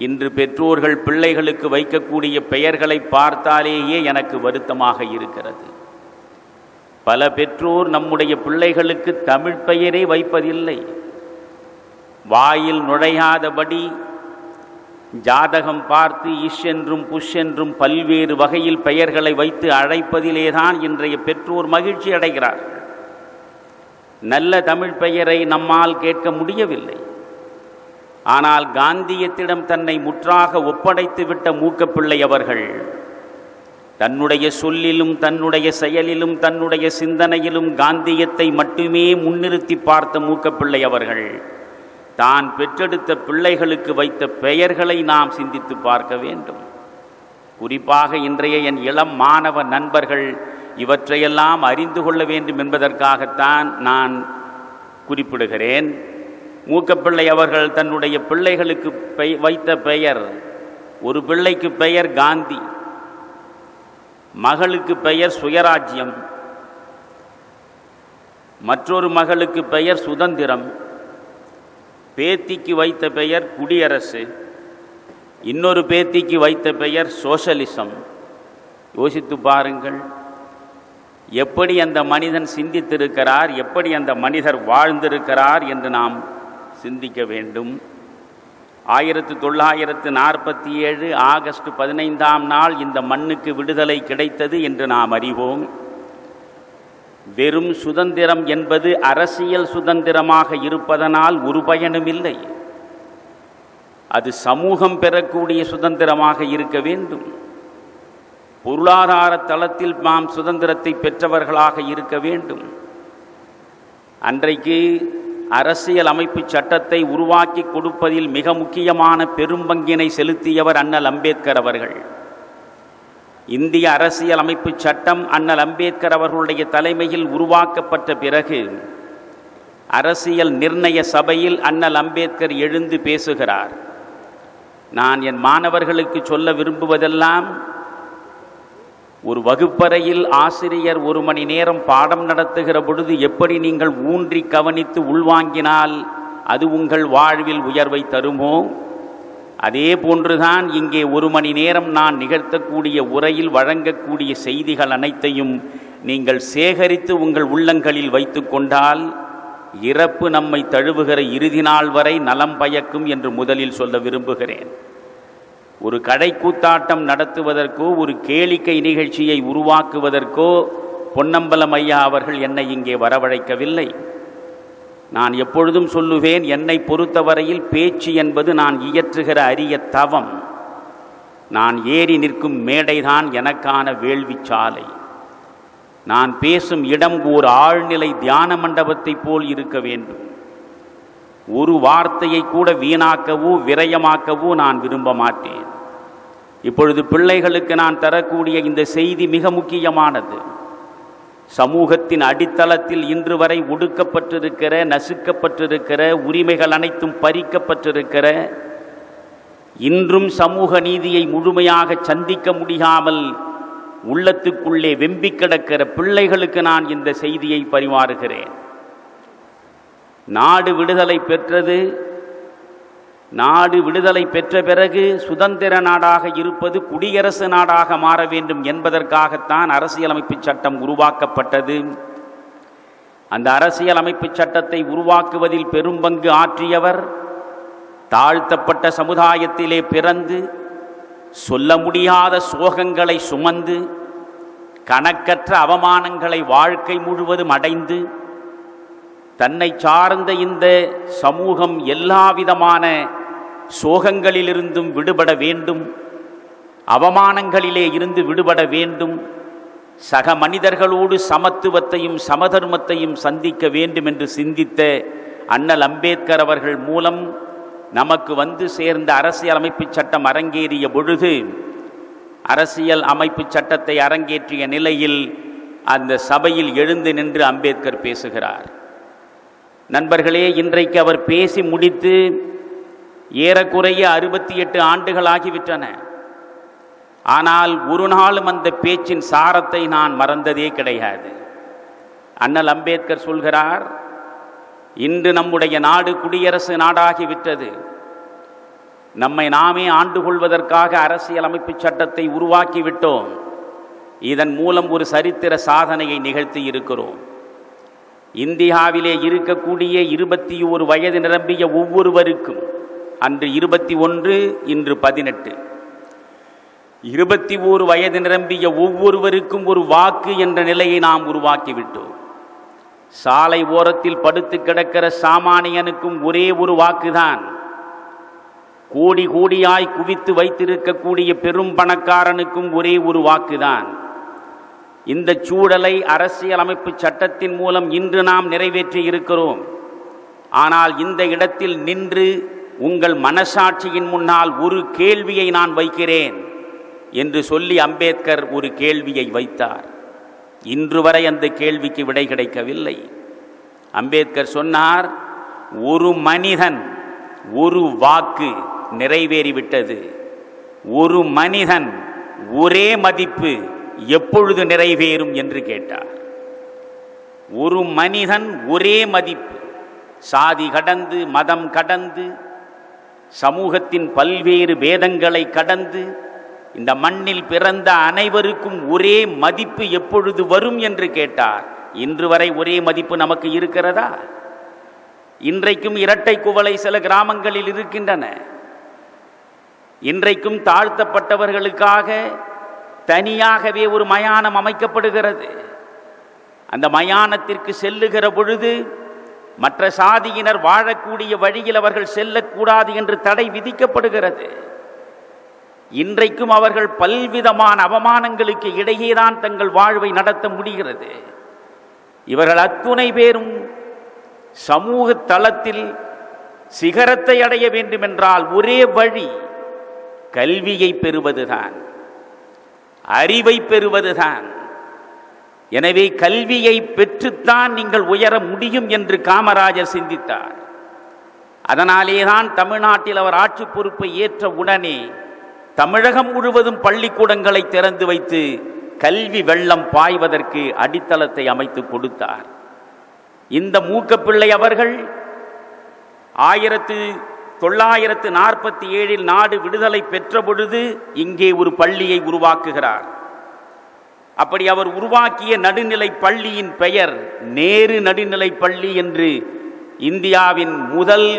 இன்று பெற்றோர்கள் பிள்ளைகளுக்கு வைக்கக்கூடிய பெயர்களை பார்த்தாலேயே எனக்கு வருத்தமாக இருக்கிறது. பல பெற்றோர் நம்முடைய பிள்ளைகளுக்கு தமிழ் பெயரே வைப்பதில்லை. வாயில் நுழையாதபடி ஜாதகம் பார்த்து இஷ் என்றும் புஷ் என்றும் பல்வேறு வகையில் பெயர்களை வைத்து அழைப்பதிலேதான் இன்றைய பெற்றோர் மகிழ்ச்சி அடைகிறார்கள். நல்ல தமிழ் பெயரை நம்மால் கேட்க முடியவில்லை. ஆனால் காந்தியத்திடம் தன்னை முற்றாக ஒப்படைத்து விட்ட மூக்கப்பிள்ளை அவர்கள் தன்னுடைய சொல்லிலும் தன்னுடைய செயலிலும் தன்னுடைய சிந்தனையிலும் காந்தியத்தை மட்டுமே முன்னிறுத்தி பார்த்த மூக்கப்பிள்ளை அவர்கள் தான் பெற்றெடுத்த பிள்ளைகளுக்கு வைத்த பெயர்களை நாம் சிந்தித்து பார்க்க வேண்டும். குறிப்பாக இன்றைய என் இளம் மாணவ நண்பர்கள் இவற்றையெல்லாம் அறிந்து கொள்ள வேண்டும் என்பதற்காகத்தான் நான் குறிப்பிடுகிறேன். மூக்கப்பிள்ளை அவர்கள் தன்னுடைய பிள்ளைகளுக்கு வைத்த பெயர், ஒரு பிள்ளைக்கு பெயர் காந்தி, மகளுக்கு பெயர் சுயராஜ்யம், மற்றொரு மகளுக்கு பெயர் சுதந்திரம், பேத்திக்கு வைத்த பெயர் குடியரசு, இன்னொரு பேத்திக்கு வைத்த பெயர் சோஷலிசம். யோசித்து பாருங்கள், எப்படி அந்த மனிதன் சிந்தித்திருக்கிறார், எப்படி அந்த மனிதர் வாழ்ந்திருக்கிறார் என்று நாம் சிந்திக்க வேண்டும். 1947 ஆகஸ்ட் 15ஆம் நாள் இந்த மண்ணுக்கு விடுதலை கிடைத்தது என்று நாம் அறிவோம். வெறும் சுதந்திரம் என்பது அரசியல் சுதந்திரமாக இருப்பதனால் ஒரு பயனும் இல்லை. அது சமூகம் பெறக்கூடிய சுதந்திரமாக இருக்க வேண்டும். பொருளாதார தளத்தில் நாம் சுதந்திரத்தை பெற்றவர்களாக இருக்க வேண்டும். அன்றைக்கு அரசியல் அமைப்பு சட்டத்தை உருவாக்கி கொடுப்பதில் மிக முக்கியமான பெரும்பங்கினை செலுத்தியவர் அண்ணல் அம்பேத்கர் அவர்கள். இந்திய அரசியல் அமைப்பு சட்டம் அண்ணல் அம்பேத்கர் அவர்களுடைய தலைமையில் உருவாக்கப்பட்ட பிறகு அரசியல் நிர்ணய சபையில் அண்ணல் அம்பேத்கர் எழுந்து பேசுகிறார். நான் என் மாணவர்களுக்கு சொல்ல விரும்புவதெல்லாம், ஒரு வகுப்பறையில் ஆசிரியர் 1 மணி நேரம் பாடம் நடத்துகிற பொழுது எப்படி நீங்கள் ஊன்றி கவனித்து உள்வாங்கினால் அது உங்கள் வாழ்வில் உயர்வை தருமோ, அதே போன்றுதான் இங்கே 1 மணி நேரம் நான் நிகழ்த்தக்கூடிய உரையில் வழங்கக்கூடிய செய்திகள் அனைத்தையும் நீங்கள் சேகரித்து உங்கள் உள்ளங்களில் வைத்து கொண்டால் இறப்பு நம்மை தழுவுகிற இறுதி நாள் வரை நலம் பயக்கும் என்று முதலில் சொல்ல விரும்புகிறேன். ஒரு கடை கூத்தாட்டம் நடத்துவதற்கோ ஒரு கேளிக்கை நிகழ்ச்சியை உருவாக்குவதற்கோ பொன்னம்பலம் ஐயா அவர்கள் என்னை இங்கே வரவழைக்கவில்லை. நான் எப்பொழுதும் சொல்லுவேன், என்னை பொறுத்தவரையில் பேச்சு என்பது நான் இயற்றுகிற அரிய தவம். நான் ஏறி நிற்கும் மேடைதான் எனக்கான வேள்வி சாலை. நான் பேசும் இடம் ஓர் ஆழ்நிலை தியான மண்டபத்தை போல் இருக்க வேண்டும். ஒரு வார்த்தையை கூட வீணாக்கவோ விரயமாக்கவோ நான் விரும்ப மாட்டேன். இப்பொழுது பிள்ளைகளுக்கு நான் தரக்கூடிய இந்த செய்தி மிக முக்கியமானது. சமூகத்தின் அடித்தளத்தில் இன்று வரை ஒடுக்கப்பட்டிருக்கிற, நசுக்கப்பட்டிருக்கிற, உரிமைகள் அனைத்தும் பறிக்கப்பட்டிருக்கிற, இன்றும் சமூக நீதியை முழுமையாக சந்திக்க முடியாமல் உள்ளத்துக்குள்ளே வெம்பி கிடக்கிற பிள்ளைகளுக்கு நான் இந்த செய்தியை பரிமாறுகிறேன். நாடு விடுதலை பெற்றது. நாடு விடுதலை பெற்ற பிறகு சுதந்திர நாடாக இருப்பது குடியரசு நாடாக மாற வேண்டும் என்பதற்காகத்தான் அரசியலமைப்பு சட்டம் உருவாக்கப்பட்டது. அந்த அரசியலமைப்பு சட்டத்தை உருவாக்குவதில் பெரும்பங்கு ஆற்றியவர் தாழ்த்தப்பட்ட சமுதாயத்திலே பிறந்து சொல்ல முடியாத சோகங்களை சுமந்து கணக்கற்ற அவமானங்களை வாழ்க்கை முழுவதும் அடைந்து தன்னை சார்ந்த இந்த சமூகம் எல்லாவிதமான சோகங்களிலிருந்தும் விடுபட வேண்டும், அவமானங்களிலே இருந்து விடுபட வேண்டும், சக மனிதர்களோடு சமத்துவத்தையும் சமதர்மத்தையும் சந்திக்க வேண்டும் என்று சிந்தித்த அண்ணல் அம்பேத்கர் அவர்கள் மூலம் நமக்கு வந்து சேர்ந்த அரசியல் அமைப்பு சட்டம் அரங்கேறிய பொழுது, அரசியல் அமைப்பு சட்டத்தை அரங்கேற்றிய நிலையில் அந்த சபையில் எழுந்து நின்று அம்பேத்கர் பேசுகிறார். நண்பர்களே, இன்றைக்கு அவர் பேசி முடித்து ஏறக்குறைய 68 ஆண்டுகள் ஆகிவிட்டன. ஆனால் ஒரு நாளும் அந்த பேச்சின் சாரத்தை நான் மறந்ததே கிடையாது. அண்ணல் அம்பேத்கர் சொல்கிறார், இன்று நம்முடைய நாடு குடியரசு நாடாகிவிட்டது. நம்மை நாமே ஆண்டு கொள்வதற்காக அரசியலமைப்பு சட்டத்தை உருவாக்கிவிட்டோம். இதன் மூலம் ஒரு சரித்திர சாதனையை நிகழ்த்தி இருக்கிறோம். இந்தியாவிலே இருக்கக்கூடிய 21 வயது நிரம்பிய ஒவ்வொருவருக்கும், அன்று 21, இன்று 18, 21 வயது நிரம்பிய ஒவ்வொருவருக்கும் ஒரு வாக்கு என்ற நிலையை நாம் உருவாக்கிவிட்டோம். சாலை ஓரத்தில் படுத்து கிடக்கிற சாமானியனுக்கும் ஒரே ஒரு வாக்குதான். கோடி கோடியாய் குவித்து வைத்திருக்கக்கூடிய பெரும் பணக்காரனுக்கும் ஒரே ஒரு வாக்குதான். இந்த சூழலை அரசியலமைப்பு சட்டத்தின் மூலம் இன்று நாம் நிறைவேற்றி இருக்கிறோம். ஆனால் இந்த இடத்தில் நின்று உங்கள் மனசாட்சியின் முன்னால் ஒரு கேள்வியை நான் வைக்கிறேன் என்று சொல்லி அம்பேத்கர் ஒரு கேள்வியை வைத்தார். இன்று வரை அந்த கேள்விக்கு விடை கிடைக்கவில்லை. அம்பேத்கர் சொன்னார், ஒரு மனிதன் ஒரு வாக்கு நிறைவேறிவிட்டது. ஒரு மனிதன் ஒரே மதிப்பு எப்பொழுது நிறைவேறும் என்று கேட்டார். ஒரு மனிதன் ஒரே மதிப்பு, சாதி கடந்து, மதம் கடந்து, சமூகத்தின் பல்வேறு பேதங்களை கடந்து இந்த மண்ணில் பிறந்த அனைவருக்கும் ஒரே மதிப்பு எப்பொழுது வரும் என்று கேட்டார். இன்று வரை ஒரே மதிப்பு நமக்கு இருக்கிறதா? இன்றைக்கும் இரட்டை குவளை சில கிராமங்களில் இருக்கின்றன. இன்றைக்கும் தாழ்த்தப்பட்டவர்களுக்காக தனியாகவே ஒரு மயானம் அமைக்கப்படுகிறது. அந்த மயானத்திற்கு செல்லுகிற பொழுது மற்ற சாதியினர் வாழக்கூடிய வழியில் அவர்கள் செல்லக்கூடாது என்று தடை விதிக்கப்படுகிறது. இன்றைக்கும் அவர்கள் பல்விதமான அவமானங்களுக்கு இடையேதான் தங்கள் வாழ்வை நடத்த முடிகிறது. இவர்கள் அத்துணை பேரும் சமூக தளத்தில் சிகரத்தை அடைய வேண்டுமென்றால் ஒரே வழி கல்வியை பெறுவதுதான், அறிவை பெறுவதுதான். எனவே கல்வியை பெற்றுத்தான் நீங்கள் உயர முடியும் என்று காமராஜர் சிந்தித்தார். அதனாலேதான் தமிழ்நாட்டில் அவர் ஆட்சி பொறுப்பை ஏற்ற உடனே தமிழகம் முழுவதும் பள்ளிக்கூடங்களை திறந்து வைத்து கல்வி வெள்ளம் பாய்வதற்கு அடித்தளத்தை அமைத்து கொடுத்தார். இந்த மூக்கப்பிள்ளை அவர்கள் 1947 நாடு விடுதலை பெற்ற பொழுது இங்கே ஒரு பள்ளியை உருவாக்குகிறார். அப்படி அவர் உருவாக்கிய நடுநிலை பள்ளியின் பெயர் நேரு நடுநிலை பள்ளி என்று இந்தியாவின் முதல்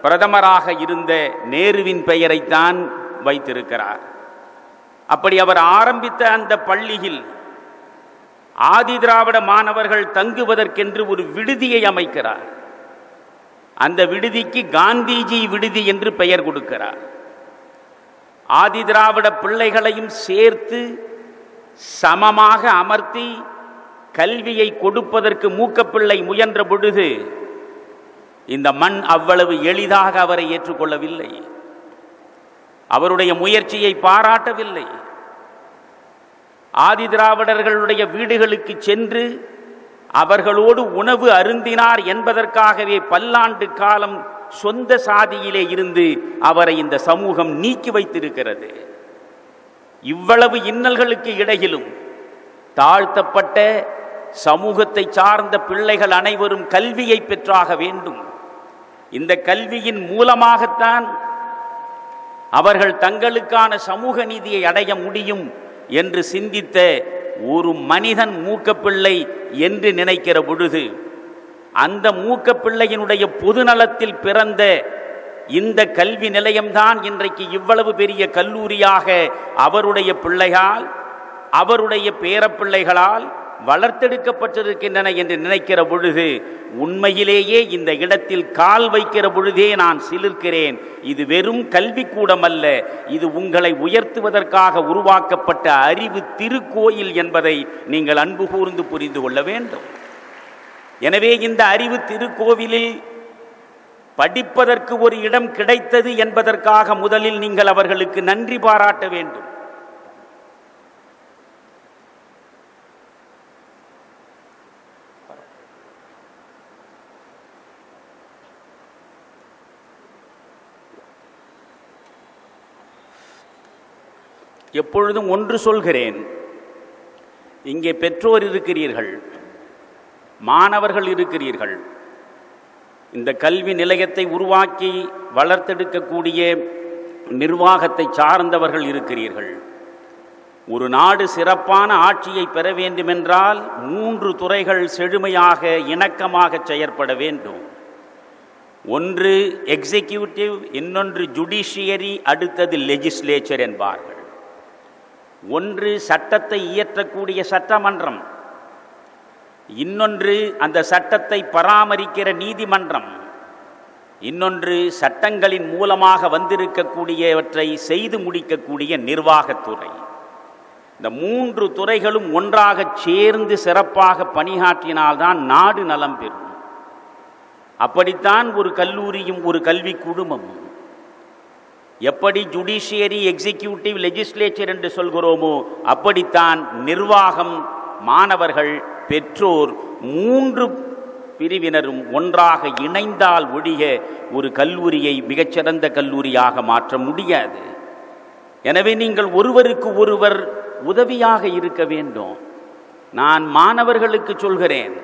பிரதமராக இருந்த நேருவின் பெயரைத்தான் வைத்திருக்கிறார். அப்படி அவர் ஆரம்பித்த அந்த பள்ளியில் ஆதி திராவிட மாணவர்கள் தங்குவதற்கென்று ஒரு விடுதியை அமைக்கிறார். அந்த விடுதிக்கு காந்திஜி விடுதி என்று பெயர் கொடுக்கிறார். ஆதி திராவிட பிள்ளைகளையும் சேர்த்து சமமாக அமர்த்தி கல்வியை கொடுப்பதற்கு மூக்கப்பிள்ளை முயன்ற பொழுது இந்த மண் அவ்வளவு எளிதாக அவரை ஏற்றுக்கொள்ளவில்லை. அவருடைய முயற்சியை பாராட்டவில்லை. ஆதி திராவிடர்களுடைய வீடுகளுக்கு சென்று அவர்களோடு உணவு அருந்தினார் என்பதற்காகவே பல்லாண்டு காலம் சொந்த சாதியிலே இருந்து அவரை இந்த சமூகம் நீக்கி வைத்திருக்கிறது. இவ்வளவு இன்னல்களுக்கு இடையிலும் தாழ்த்தப்பட்ட சமூகத்தை சார்ந்த பிள்ளைகள் அனைவரும் கல்வியை பெற்றாக வேண்டும். இந்த கல்வியின் மூலமாகத்தான் அவர்கள் தங்களுக்கான சமூக நீதியை அடைய முடியும் என்று சிந்தித்த ஒரு மனிதன் மூக்கப்பிள்ளை என்று நினைக்கிற பொழுது அந்த மூக்கப்பிள்ளையினுடைய பொதுநலத்தில் பிறந்த இந்த கல்வி நிலையம்தான் இன்றைக்கு இவ்வளவு பெரிய கல்லூரியாக அவருடைய பிள்ளைகளால், அவருடைய பேரப்பிள்ளைகளால் வளர்த்தெடுக்கப்பட்டிருக்கின்றன என்று நினைக்கிற பொழுது உண்மையிலேயே இந்த இடத்தில் கால் வைக்கிற பொழுதே நான் சிலிர்க்கிறேன். இது வெறும் கல்விக்கூடம் அல்ல, இது உங்களை உயர்த்துவதற்காக உருவாக்கப்பட்ட அறிவு திருக்கோயில் என்பதை நீங்கள் அன்பு கூர்ந்து புரிந்து கொள்ள வேண்டும். எனவே இந்த அறிவு திருக்கோவிலில் படிப்பதற்கு ஒரு இடம் கிடைத்தது என்பதற்காக முதலில் நீங்கள் அவர்களுக்கு நன்றி பாராட்ட வேண்டும். எப்பொழுதும் ஒன்று சொல்கிறேன், இங்கே பெற்றோர் இருக்கிறீர்கள், மாணவர்கள் இருக்கிறீர்கள், இந்த கல்வி நிலையத்தை உருவாக்கி வளர்த்தெடுக்கக்கூடிய நிர்வாகத்தை சார்ந்தவர்கள் இருக்கிறீர்கள். ஒரு நாடு சிறப்பான ஆட்சியை பெற வேண்டுமென்றால் 3 துறைகள் செழுமையாக இணக்கமாக செயற்பட வேண்டும். ஒன்று எக்ஸிக்யூட்டிவ், இன்னொன்று ஜுடிஷியரி, அடுத்தது லெஜிஸ்லேச்சர் என்பார்கள். ஒன்று சட்டத்தை இயற்றக்கூடிய சட்டமன்றம், இன்னொன்று அந்த சட்டத்தை பராமரிக்கிற நீதிமன்றம், இன்னொன்று சட்டங்களின் மூலமாக வந்திருக்கக்கூடியவற்றை செய்து முடிக்கக்கூடிய நிர்வாகத்துறை. இந்த 3 துறைகளும் ஒன்றாக சேர்ந்து சிறப்பாக பணியாற்றினால்தான் நாடு நலம் பெறும். அப்படித்தான் ஒரு கல்லூரியும் ஒரு கல்வி குழுமமும். எப்படி ஜுடிஷியரி, எக்ஸிக்யூட்டிவ், லெஜிஸ்லேச்சர் என்று சொல்கிறோமோ அப்படித்தான் நிர்வாகம், மாணவர்கள், பெற்றோர் 3 பிரிவினரும் ஒன்றாக இணைந்தால் ஒழிய ஒரு கல்லூரியை மிகச்சிறந்த கல்லூரியாக மாற்ற முடியாது. எனவே நீங்கள் ஒருவருக்கு ஒருவர் உதவியாக இருக்க வேண்டும். நான் மாணவர்களுக்கு சொல்கிறேன்,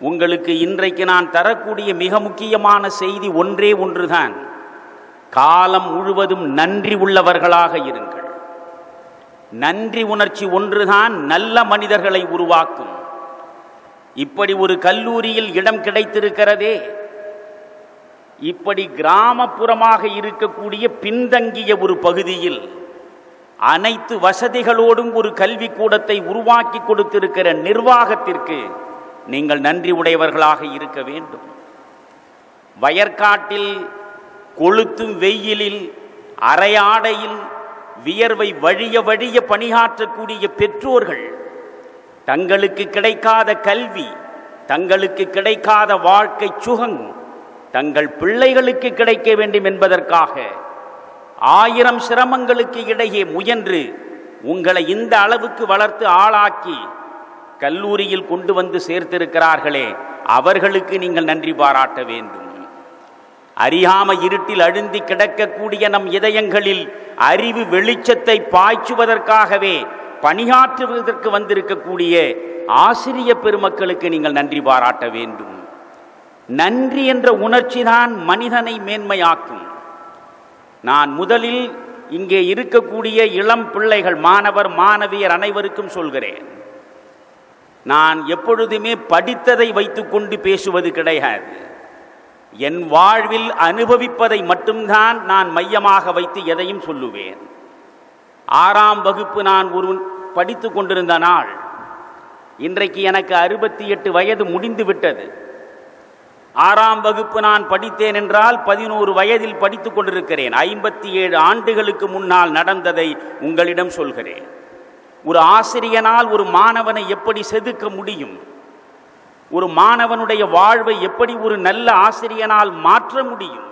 உங்களுக்கு இன்றைக்கு நான் தரக்கூடிய மிக முக்கியமான செய்தி ஒன்றே ஒன்றுதான். காலம் முழுவதும் நன்றி உள்ளவர்களாக இருங்கள். நன்றி உணர்ச்சி ஒன்றுதான் நல்ல மனிதர்களை உருவாக்கும். இப்படி ஒரு கல்லூரியில் இடம் கிடைத்திருக்கிறதே, இப்படி கிராமப்புறமாக இருக்கக்கூடிய பின்தங்கிய ஒரு பகுதியில் அனைத்து வசதிகளோடும் ஒரு கல்விக்கூடத்தை உருவாக்கி கொடுத்திருக்கிற நிர்வாகத்திற்கு நீங்கள் நன்றி உடையவர்களாக இருக்க வேண்டும். வயற்காட்டில் கொளுத்தும் வெயிலில் அரையாடையில் வியர்வை வழிய வழிய பணியாற்றக்கூடிய பெற்றோர்கள் தங்களுக்கு கிடைக்காத கல்வி, தங்களுக்கு கிடைக்காத வாழ்க்கை சுகம் தங்கள் பிள்ளைகளுக்கு கிடைக்க வேண்டும் என்பதற்காக 1000 சிரமங்களுக்கு இடையே முயன்று உங்களை இந்த அளவுக்கு வளர்த்து ஆளாக்கி கல்லூரியில் கொண்டு வந்து சேர்த்திருக்கிறார்களே, அவர்களுக்கு நீங்கள் நன்றி பாராட்ட வேண்டும். அறியாம இருட்டில் அழுந்தி கிடக்கக்கூடிய நம் இதயங்களில் அறிவு வெளிச்சத்தை பாய்ச்சுவதற்காகவே பணியாற்றுவதற்கு வந்திருக்கக்கூடிய ஆசிரிய பெருமக்களுக்கு நீங்கள் நன்றி பாராட்ட வேண்டும். நன்றி என்ற உணர்ச்சி தான் மனிதனை மேன்மையாக்கும். நான் முதலில் இங்கே இருக்கக்கூடிய இளம் பிள்ளைகள், மாணவர் மாணவியர் அனைவருக்கும் சொல்கிறேன், நான் எப்பொழுதுமே படித்ததை வைத்துக்கொண்டு பேசுவது கிடையாது. என் வாழ்வில் அனுபவிப்பதை மட்டும்தான் நான் மையமாக வைத்து எதையும் சொல்லுவேன். 6ஆம் வகுப்பு நான் படித்து கொண்டிருந்த நாள், இன்றைக்கு எனக்கு 68 வயது முடிந்து விட்டது. 6ஆம் வகுப்பு நான் படித்தேன் என்றால் 11 வயதில் படித்து கொண்டிருக்கிறேன். 57 ஆண்டுகளுக்கு முன்னால் நடந்ததை உங்களிடம் சொல்கிறேன். ஒரு ஆசிரியனால் ஒரு மாணவனை எப்படி செதுக்க முடியும், ஒரு மாணவனுடைய வாழ்வை எப்படி ஒரு நல்ல ஆசிரியனால் மாற்ற முடியும்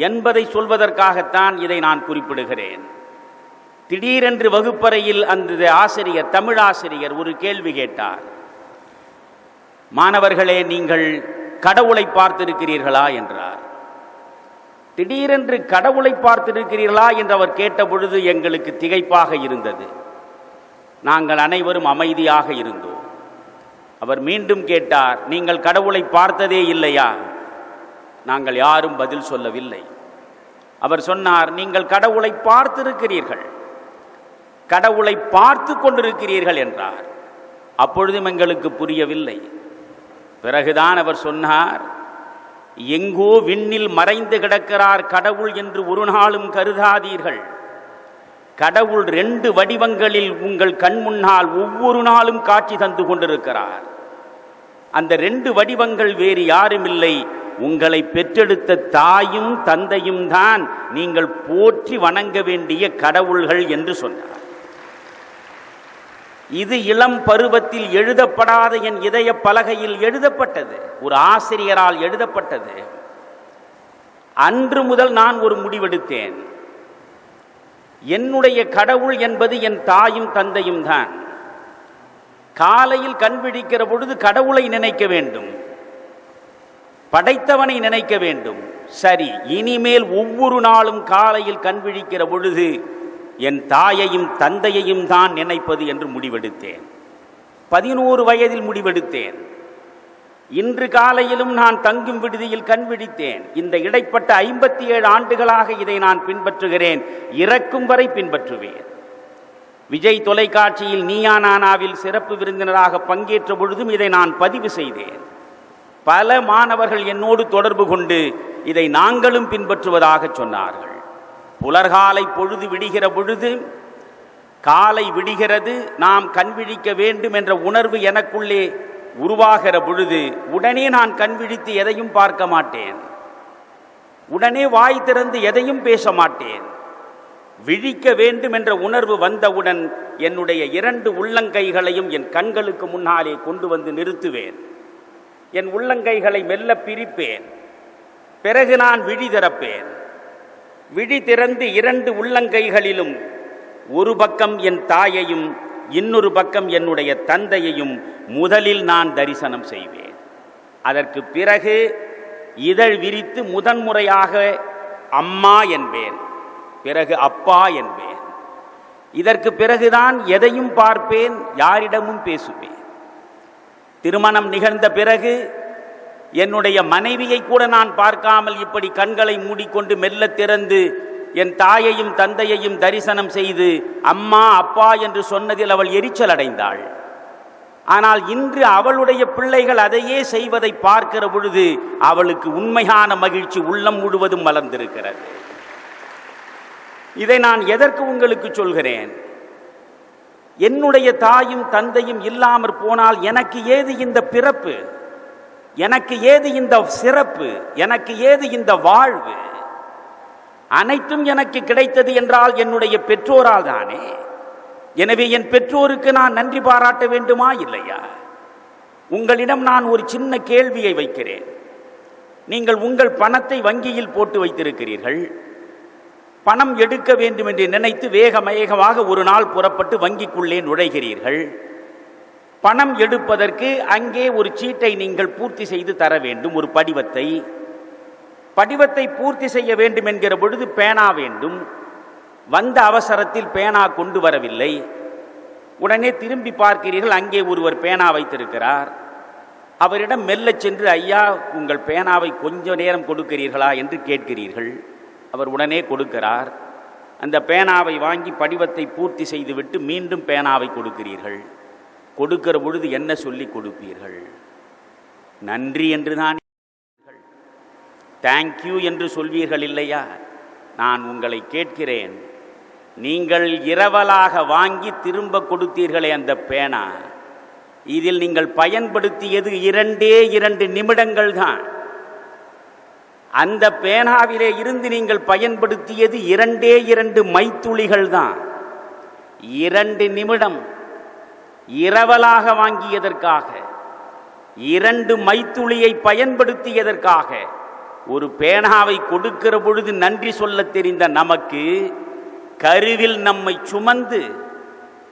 என்பதை சொல்வதற்காகத்தான் இதை நான் குறிப்பிடுகிறேன். திடீரென்று வகுப்பறையில் அந்த ஆசிரியர், தமிழ் ஆசிரியர், ஒரு கேள்வி கேட்டார். மாணவர்களே, நீங்கள் கடவுளை பார்த்திருக்கிறீர்களா என்றார். திடீரென்று கடவுளை பார்த்திருக்கிறீர்களா என்று அவர் கேட்ட பொழுது எங்களுக்கு திகைப்பாக இருந்தது. நாங்கள் அனைவரும் அமைதியாக இருந்தோம். அவர் மீண்டும் கேட்டார், நீங்கள் கடவுளை பார்த்ததே இல்லையா? நாங்கள் யாரும் பதில் சொல்லவில்லை. அவர் சொன்னார், நீங்கள் கடவுளை பார்த்திருக்கிறீர்கள், கடவுளை பார்த்து கொண்டிருக்கிறீர்கள் என்றார். அப்பொழுதும் எங்களுக்கு புரியவில்லை. பிறகுதான் அவர் சொன்னார், எங்கோ விண்ணில் மறைந்து கிடக்கிறார் கடவுள் என்று ஒரு நாளும் கருதாதீர்கள். கடவுள் 2 வடிவங்களில் உங்கள் கண் முன்னால் ஒவ்வொரு நாளும் காட்சி தந்து கொண்டிருக்கிறார். அந்த 2 வடிவங்கள் வேறு யாரும் இல்லை, உங்களை பெற்றெடுத்த தாயும் தந்தையும் தான் நீங்கள் போற்றி வணங்க வேண்டிய கடவுள்கள் என்று சொன்னார். இது இளம் பருவத்தில் எழுதப்படாத என் இதய பலகையில் எழுதப்பட்டது, ஒரு ஆசிரியரால் எழுதப்பட்டது. அன்று முதல் நான் ஒரு முடிவெடுத்தேன், என்னுடைய கடவுள் என்பது என் தாயும் தந்தையும் தான். காலையில் கண் விழிக்கிற பொழுது கடவுளை நினைக்க வேண்டும், படைத்தவனை நினைக்க வேண்டும். சரி, இனிமேல் ஒவ்வொரு நாளும் காலையில் கண் விழிக்கிற பொழுது என் தாயையும் தந்தையையும் தான் நினைப்பது என்று முடிவெடுத்தேன். 11 வயதில் முடிவெடுத்தேன். இன்று காலையிலும் நான் தங்கும் விடுதியில் கண் விழித்தேன். இந்த இடைப்பட்ட 57 ஆண்டுகளாக இதை நான் பின்பற்றுகிறேன். இறக்கும் வரை பின்பற்றுவேன். விஜய் தொலைக்காட்சியில் நீயா நானாவில் சிறப்பு விருந்தினராக பங்கேற்ற பொழுதும் இதை நான் பதிவு செய்தேன். பல மாணவர்கள் என்னோடு தொடர்பு கொண்டு இதை நாங்களும் பின்பற்றுவதாக சொன்னார்கள். புலர்காலை பொழுது விடுகிற பொழுது, காலை விடுகிறது, நாம் கண் விழிக்க வேண்டும் என்ற உணர்வு எனக்குள்ளே உருவாகிற பொழுது உடனே நான் கண் விழித்து எதையும் பார்க்க மாட்டேன். உடனே வாய் திறந்து எதையும் பேச மாட்டேன். விழிக்க வேண்டும் என்ற உணர்வு வந்தவுடன் என்னுடைய 2 உள்ளங்கைகளையும் என் கண்களுக்கு முன்னாலே கொண்டு வந்து நிறுத்துவேன். என் உள்ளங்கைகளை மெல்ல பிரிப்பேன். பிறகு நான் விழி திறப்பேன். விழி திறந்து 2 உள்ளங்கைகளிலும் ஒரு பக்கம் என் தாயையும் இன்னொரு பக்கம் என்னுடைய தந்தையையும் முதலில் நான் தரிசனம் செய்வேன். அதற்கு பிறகு இதழ் விரித்து முதன்முறையாக அம்மா என்பேன், பிறகு அப்பா என்பேன். இதற்கு பிறகுதான் எதையும் பார்ப்பேன், யாரிடமும் பேசுவேன். திருமணம் நிகழ்ந்த பிறகு என்னுடைய மனைவியை கூட நான் பார்க்காமல் இப்படி கண்களை மூடிக்கொண்டு மெல்ல திறந்து என் தாயையும் தந்தையையும் தரிசனம் செய்து அம்மா அப்பா என்று சொன்னதில் அவள் எரிச்சல் அடைந்தாள். ஆனால் இன்று அவளுடைய பிள்ளைகள் அதையே செய்வதை பார்க்கிற பொழுது அவளுக்கு உண்மையான மகிழ்ச்சி உள்ளம் முழுவதும் மலர்ந்திருக்கிறது. இதை நான் எதற்கு உங்களுக்கு சொல்கிறேன்? என்னுடைய தாயும் தந்தையும் இல்லாமற் போனால் எனக்கு ஏது இந்த பிறப்பு? எனக்கு ஏது இந்த சிறப்பு? எனக்கு ஏது இந்த வாழ்வு? அனைத்தும் எனக்கு கிடைத்தது என்றால் என்னுடைய பெற்றோரால் தானே. எனவே என் பெற்றோருக்கு நான் நன்றி பாராட்ட வேண்டுமா இல்லையா? உங்களிடம் நான் ஒரு சின்ன கேள்வியை வைக்கிறேன். நீங்கள் உங்கள் பணத்தை வங்கியில் போட்டு வைத்திருக்கிறீர்கள். பணம் எடுக்க வேண்டும் என்று நினைத்து வேகமாக ஒரு நாள் புறப்பட்டு வங்கிக்குள்ளே நுழைகிறீர்கள். பணம் எடுப்பதற்கு அங்கே ஒரு சீட்டை நீங்கள் பூர்த்தி செய்து தர வேண்டும், ஒரு படிவத்தை பூர்த்தி செய்ய வேண்டும் என்கிற பொழுது பேனா வேண்டும். வந்த அவசரத்தில் பேனா கொண்டு வரவில்லை. உடனே திரும்பி பார்க்கிறீர்கள், அங்கே ஒருவர் பேனா வைத்திருக்கிறார். அவரிடம் மெல்ல சென்று, ஐயா உங்கள் பேனாவை கொஞ்ச நேரம் கொடுக்கிறீர்களா என்று கேட்கிறீர்கள். அவர் உடனே கொடுக்கிறார். அந்த பேனாவை வாங்கி படிவத்தை பூர்த்தி செய்துவிட்டு மீண்டும் பேனாவை கொடுக்கிறீர்கள். கொடுக்கிற பொழுது என்ன சொல்லி கொடுப்பீர்கள்? நன்றி என்று தான், தேங்க்யூ என்று சொல்வீர்கள் இல்லையா? நான் உங்களை கேட்கிறேன், நீங்கள் இரவலாக வாங்கி திரும்ப கொடுத்தீர்களே அந்த பேனா, இதில் நீங்கள் பயன்படுத்தியது 2 நிமிடங்கள் தான். அந்த பேனாவிலே இருந்து நீங்கள் பயன்படுத்தியது 2 மைத்துளிகள் தான். 2 நிமிடம் இரவலாக வாங்கியதற்காக, 2 மைத்துளியை பயன்படுத்தியதற்காக ஒரு பேனாவை கொடுக்கிற பொழுது நன்றி சொல்ல தெரிந்த நமக்கு, கருவில் நம்மை சுமந்து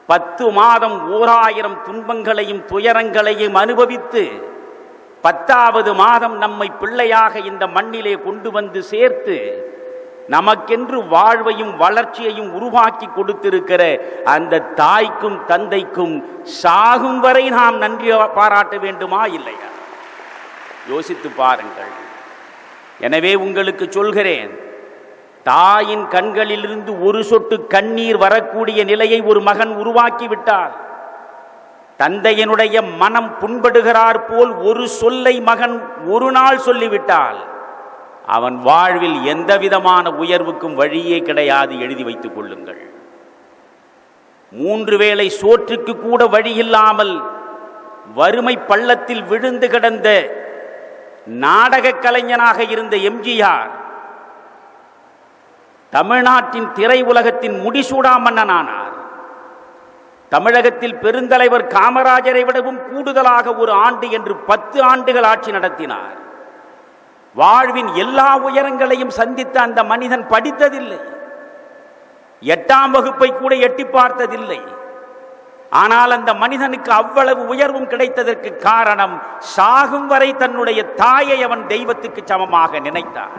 10 மாதம் 1000 துன்பங்களையும் துயரங்களையும் அனுபவித்து 10வது மாதம் நம்மை பிள்ளையாக இந்த மண்ணிலே கொண்டு வந்து சேர்த்து நமக்கென்று வாழ்வையும் வளர்ச்சியையும் உருவாக்கி கொடுத்திருக்கிற அந்த தாய்க்கும் தந்தைக்கும் சாகும் வரை நாம் நன்றி பாராட்ட வேண்டுமா இல்லையா? யோசித்து பாருங்கள். எனவே உங்களுக்கு சொல்கிறேன், தாயின் கண்களிலிருந்து ஒரு சொட்டு கண்ணீர் வரக்கூடிய நிலையை ஒரு மகன் உருவாக்கி விட்டால், தந்தையினுடைய மனம் புண்படுகிறார் போல் ஒரு சொல்லை மகன் ஒரு நாள் சொல்லிவிட்டால், அவன் வாழ்வில் எந்த விதமான உயர்வுக்கும் வழியே கிடையாது. எழுதி வைத்துக் கொள்ளுங்கள். 3 வேளை சோற்றுக்கு கூட வழியில்லாமல் வறுமை பள்ளத்தில் விழுந்து கிடந்த நாடக கலைஞனாக இருந்த எம்ஜிஆர் தமிழ்நாட்டின் திரை உலகத்தின் முடிசூடா மன்னனானார். தமிழகத்தில் பெருந்தலைவர் காமராஜரை விடவும் கூடுதலாக ஒரு ஆண்டு என்று 10 ஆண்டுகள் ஆட்சி நடத்தினார். வாழ்வின் எல்லா உயரங்களையும் சந்தித்த அந்த மனிதன் படித்ததில்லை, 8ஆம் வகுப்பை கூட எட்டி பார்த்ததில்லை. ஆனால் அந்த மனிதனுக்கு அவ்வளவு உயர்வும் கிடைத்ததற்கு காரணம், சாகும் வரை தன்னுடைய தாயை அவன் தெய்வத்துக்கு சமமாக நினைத்தான்.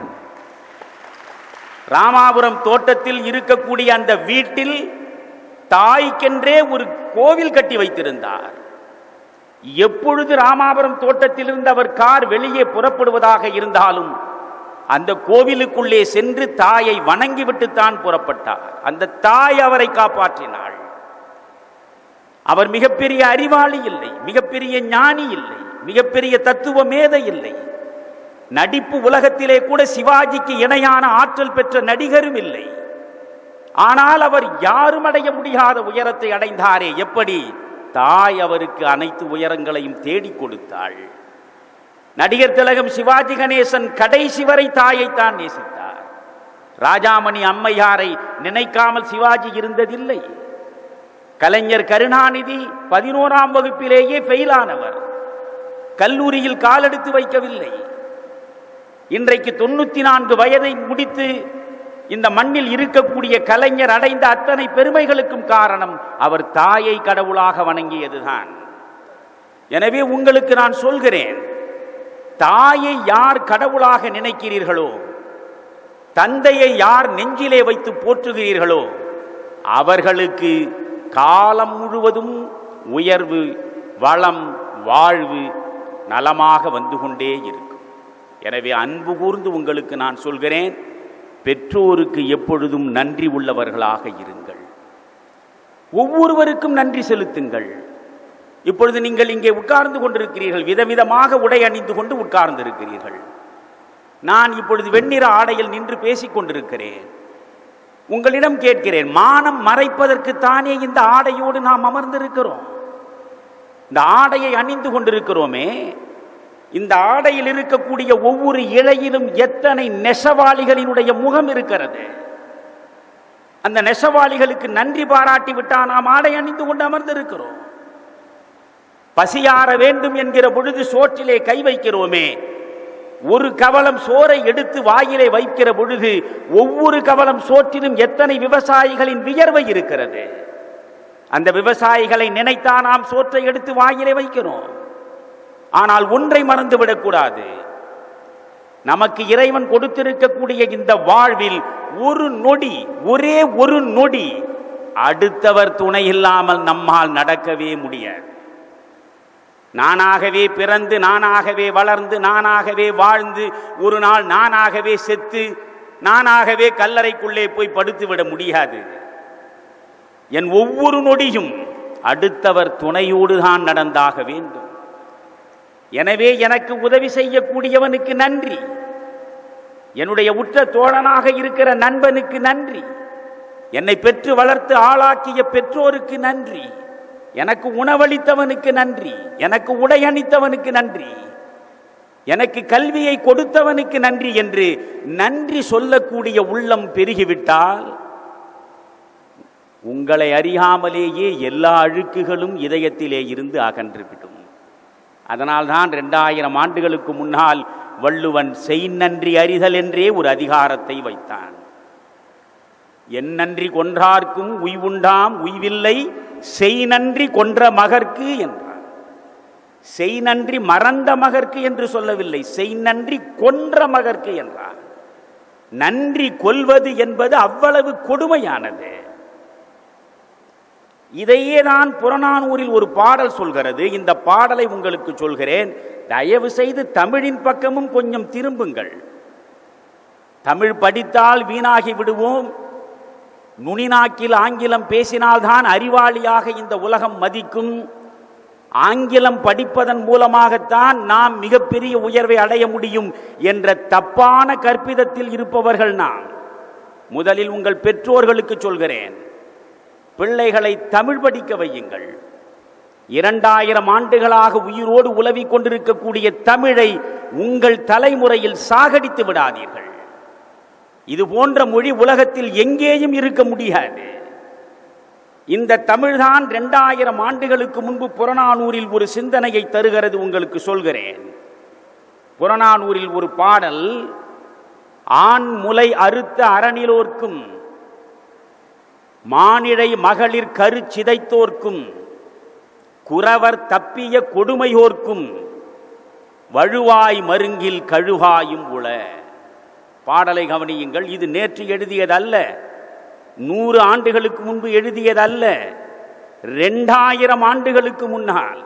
ராமாபுரம் தோட்டத்தில் இருக்கக்கூடிய அந்த வீட்டில் தாய்க்கென்றே ஒரு கோவில் கட்டி வைத்திருந்தார். எப்பொழுது ராமாபுரம் தோட்டத்திலிருந்து அவர் கார் வெளியே புறப்படுவதாக இருந்தாலும் அந்த கோவிலுக்குள்ளே சென்று தாயை வணங்கிவிட்டுத்தான் புறப்பட்டார். அந்த தாய் அவரை காப்பாற்றினாள். அவர் மிகப்பெரிய அறிவாளி இல்லை, மிகப்பெரிய ஞானி இல்லை, மிகப்பெரிய தத்துவ மேதை இல்லை. நடிப்பு உலகத்திலே கூட சிவாஜிக்கு இணையான ஆற்றல் பெற்ற நடிகரும் இல்லை. ஆனால் அவர் யாரும் அடைய முடியாத உயரத்தை அடைந்தாரே. எப்படி? தாய் அவருக்கு அனைத்து உயரங்களையும் தேடிக் கொடுத்தாள். நடிகர் திலகம் சிவாஜி கணேசன் கடைசி வரை தாயைத்தான் நேசித்தார். ராஜாமணி அம்மையாரை நினைக்காமல் சிவாஜி இருந்ததில்லை. கலைஞர் கருணாநிதி 11ஆம் வகுப்பிலேயே ஃபெயிலானவர், கல்லூரியில் காலெடுத்து வைக்கவில்லை. இன்றைக்கு 94 வயதை முடித்து இந்த மண்ணில் இருக்கக்கூடிய கலைஞர் அடைந்த அத்தனை பெருமைகளுக்கும் காரணம் அவர் தாயை கடவுளாக வணங்கியதுதான். எனவே உங்களுக்கு நான் சொல்கிறேன், தாயை யார் கடவுளாக நினைக்கிறீர்களோ, தந்தையை யார் நெஞ்சிலே வைத்து போற்றுகிறீர்களோ, அவர்களுக்கு காலம் முழுவதும் உயர்வு, வளம், வாழ்வு, நலமாக வந்து கொண்டே இருக்கும். எனவே அன்பு கூர்ந்து உங்களுக்கு நான் சொல்கிறேன், பெற்றோருக்கு எப்பொழுதும் நன்றி உள்ளவர்களாக இருங்கள். ஒவ்வொருவருக்கும் நன்றி செலுத்துங்கள். இப்பொழுது நீங்கள் இங்கே உட்கார்ந்து கொண்டிருக்கிறீர்கள், விதவிதமாக உடை அணிந்து கொண்டு உட்கார்ந்து இருக்கிறீர்கள். நான் இப்பொழுது வெண்ணிற ஆடையில் நின்று பேசிக் கொண்டிருக்கிறேன். உங்களிடம் கேட்கிறேன், மானம் மறைப்பதற்குத்தானே இந்த ஆடையோடு நாம் அமர்ந்திருக்கிறோம்? இந்த ஆடையை அணிந்து கொண்டிருக்கிறோமே, இந்த ஆடையில் இருக்கக்கூடிய ஒவ்வொரு இழையிலும் எத்தனை நெசவாளிகளினுடைய முகம் இருக்கிறது. அந்த நெசவாளிகளுக்கு நன்றி பாராட்டி விட்டால் நாம் ஆடை அணிந்து கொண்டு அமர்ந்திருக்கிறோம். பசியார வேண்டும் என்கிற பொழுது சோற்றிலே கை வைக்கிறோமே, ஒரு கவளம் சோறை எடுத்து வாயிலே வைக்கிற பொழுது ஒவ்வொரு கவளம் சோற்றிலும் எத்தனை விவசாயிகளின் வியர்வை இருக்கிறது. அந்த விவசாயிகளை நினைத்தா நாம் சோற்றை எடுத்து வாயிலே வைக்கிறோம். ஆனால் ஒன்றை மறந்துவிடக்கூடாது, நமக்கு இறைவன் கொடுத்திருக்கக்கூடிய இந்த வாழ்வில் ஒரு நொடி, ஒரே ஒரு நொடி அடுத்தவர் துணை இல்லாமல் நம்மால் நடக்கவே முடியாது. நானாகவே பிறந்து, நானாகவே வளர்ந்து, நானாகவே வாழ்ந்து, ஒரு நாள் நானாகவே செத்து, நானாகவே கல்லறைக்குள்ளே போய் படுத்துவிட முடியாது. என் ஒவ்வொரு நொடியும் அடுத்தவர் துணையோடு தான் நடந்தாக வேண்டும். எனவே எனக்கு உதவி செய்யக்கூடியவனுக்கு நன்றி, என்னுடைய உற்ற தோழனாக இருக்கிற நண்பனுக்கு நன்றி, என்னை பெற்று வளர்த்து ஆளாக்கிய பெற்றோருக்கு நன்றி, எனக்கு உணவளித்தவனுக்கு நன்றி, எனக்கு உடை அணித்தவனுக்கு நன்றி, எனக்கு கல்வியை கொடுத்தவனுக்கு நன்றி என்று நன்றி சொல்லக்கூடிய உள்ளம் பெருகிவிட்டால் உங்களை அறியாமலேயே எல்லா அழுக்குகளும் இதயத்திலே இருந்து அகன்றுவிடும். அதனால்தான் 2000 ஆண்டுகளுக்கு முன்னால் வள்ளுவன் செய் நன்றி அறிதல் என்றே ஒரு அதிகாரத்தை வைத்தான். என் நன்றி கொன்றார்க்கும் உய்வுண்டாம் உய்வில்லை, செய் நன்றி கொன்ற மகர்க்கு என்றார். செய் நன்றி மறந்த மகர்க்கு என்று சொல்லவில்லை, செய் நன்றி கொன்ற மகர்க்கு என்றார். நன்றி கொல்வது என்பது அவ்வளவு கொடுமையானது. இதையே தான் புறநானூரில் ஒரு பாடல் சொல்கிறது. இந்த பாடலை உங்களுக்கு சொல்கிறேன், தயவு செய்து தமிழின் பக்கமும் கொஞ்சம் திரும்புங்கள். தமிழ் படித்தால் வீணாகி விடுவோம், நுனிநாக்கில் ஆங்கிலம் பேசினால்தான் அறிவாளியாக இந்த உலகம் மதிக்கும், ஆங்கிலம் படிப்பதன் மூலமாகத்தான் நாம் மிகப்பெரிய உயர்வை அடைய முடியும் என்ற தப்பான கற்பிதத்தில் இருப்பவர்கள் நாம். முதலில் உங்கள் பெற்றோர்களுக்கு சொல்கிறேன், பிள்ளைகளை தமிழ் படிக்க வையுங்கள். 2000 ஆண்டுகளாக உயிரோடு உலவிக் கொண்டிருக்கக்கூடிய தமிழை உங்கள் தலைமுறையில் சாகடித்து விடாதீர்கள். இது போன்ற மொழி உலகத்தில் எங்கேயும் இருக்க முடியாது. இந்த தமிழ்தான் 2000 ஆண்டுகளுக்கு முன்பு புறநானூரில் ஒரு சிந்தனையை தருகிறது. உங்களுக்கு சொல்கிறேன். புறநானூரில் ஒரு பாடல், ஆண் முலை அறுத்த அரணிலோர்க்கும் மானிழை மகளிர் கரு சிதைத்தோர்க்கும் குறவர் தப்பிய கொடுமையோர்க்கும் வழுவாய் மருங்கில் கழுகாயும் உள. பாடலை கவனியுங்கள். இது நேற்று எழுதியதல்ல, 100 ஆண்டுகளுக்கு முன்பு எழுதியதல்ல, 2000 ஆண்டுகளுக்கு முன்னால்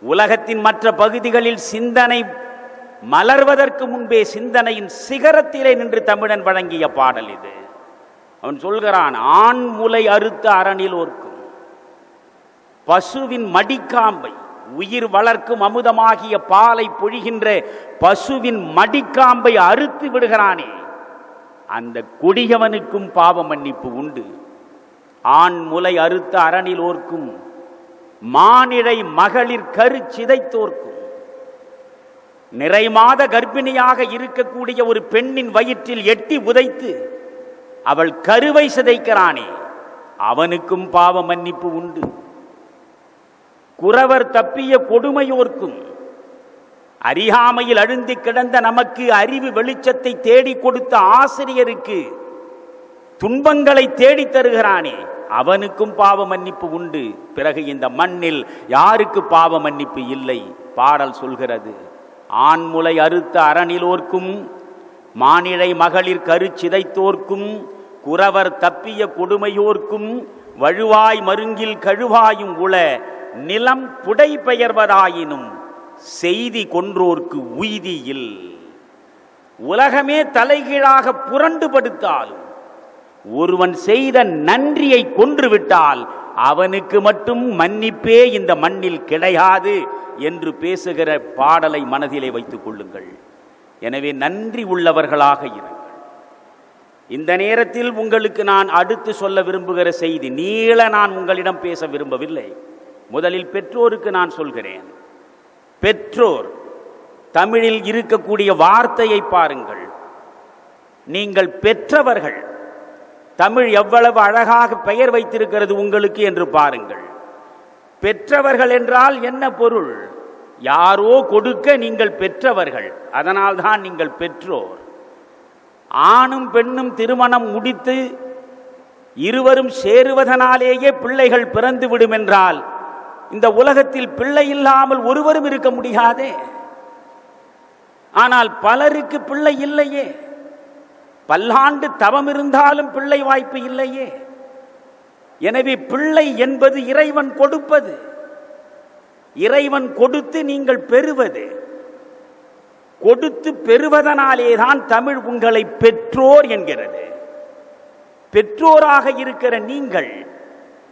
உலகத்தின் மற்ற பகுதிகளில் சிந்தனை மலர்வதற்கு முன்பே சிந்தனையின் சிகரத்திலே நின்று தமிழன் வழங்கிய பாடல் இது. அவன் சொல்கிறான், ஆண் முலை அறுத்த அரணில் ஓர்க்கும் பசுவின் மடிக்காம்பை, உயிர் வளர்க்கும் அமுதமாகிய பாலை பொழிகின்ற பசுவின் மடிக்காம்பை அறுத்து விடுகிறானே, அந்த கொடியவனுக்கும் பாவ மன்னிப்பு உண்டு. ஆண் முலை அறுத்த அரணில் ஓர்க்கும் மானிடை மகளிர் கரு சிதைத்தோர்க்கும். நிறைமாத கர்ப்பிணியாக இருக்கக்கூடிய ஒரு பெண்ணின் வயிற்றில் எட்டி உதைத்து அவள் கருவை சிதைக்கிறானே, அவனுக்கும் பாவ மன்னிப்பு உண்டு. குறவர் தப்பிய கொடுமையோர்க்கும், அறியாமையில் அழுந்தி கிடந்த நமக்கு அறிவு வெளிச்சத்தை தேடி கொடுத்த ஆசிரியருக்கு துன்பங்களை தேடி தருகிறானே, அவனுக்கும் பாவ மன்னிப்பு உண்டு. பிறகு இந்த மண்ணில் யாருக்கு பாவ மன்னிப்பு இல்லை? பாடல் சொல்கிறது, ஆண்முலை அறுத்த அரணிலோர்க்கும் மானிடை மகளிர் கரு சிதைத்தோர்க்கும் குறவர் தப்பிய கொடுமையோர்க்கும் வழுவாய் மருங்கில் கழுவாயும் உள நிலம் புடை பெயர்வதாயினும் செய்தி கொன்றோர்க்கு உய்தியில். உலகமே தலைகீழாக புரண்டு படுத்தாலும் ஒருவன் செய்த நன்றியை கொன்றுவிட்டால் அவனுக்கு மட்டும் மன்னிப்பே இந்த மண்ணில் கிடையாது என்று பேசுகிற பாடலை மனதிலே வைத்துக் கொள்ளுங்கள். எனவே நன்றி உள்ளவர்களாக இருங்கள். இந்த நேரத்தில் உங்களுக்கு நான் அடுத்து சொல்ல விரும்புகிற செய்தி நீள நான் உங்களிடம் பேச விரும்பவில்லை. முதலில் பெற்றோருக்கு நான் சொல்கிறேன். பெற்றோர், தமிழில் இருக்கக்கூடிய வார்த்தையை பாருங்கள். நீங்கள் பெற்றவர்கள். தமிழ் எவ்வளவு அழகாக பெயர் வைத்திருக்கிறது உங்களுக்கு என்று பாருங்கள். பெற்றவர்கள் என்றால் என்ன பொருள்? யாரோ கொடுக்க நீங்கள் பெற்றவர்கள், அதனால்தான் நீங்கள் பெற்றோர். ஆணும் பெண்ணும் திருமணம் முடித்து இருவரும் சேருவதனாலேயே பிள்ளைகள் பிறந்து விடும் என்றால் இந்த உலகத்தில் பிள்ளை இல்லாமல் ஒருவரும் இருக்க முடியாதே. ஆனால் பலருக்கு பிள்ளை இல்லையே. பல்லாண்டு தவம் இருந்தாலும் பிள்ளை வாய்ப்பு இல்லையே. எனவே பிள்ளை என்பது இறைவன் கொடுப்பது, இறைவன் கொடுத்து நீங்கள் பெறுவது. கொடுத்து பெறுவதனாலேதான் தமிழ் உங்களை பெற்றோர் என்கிறது. பெற்றோராக இருக்கிற நீங்கள்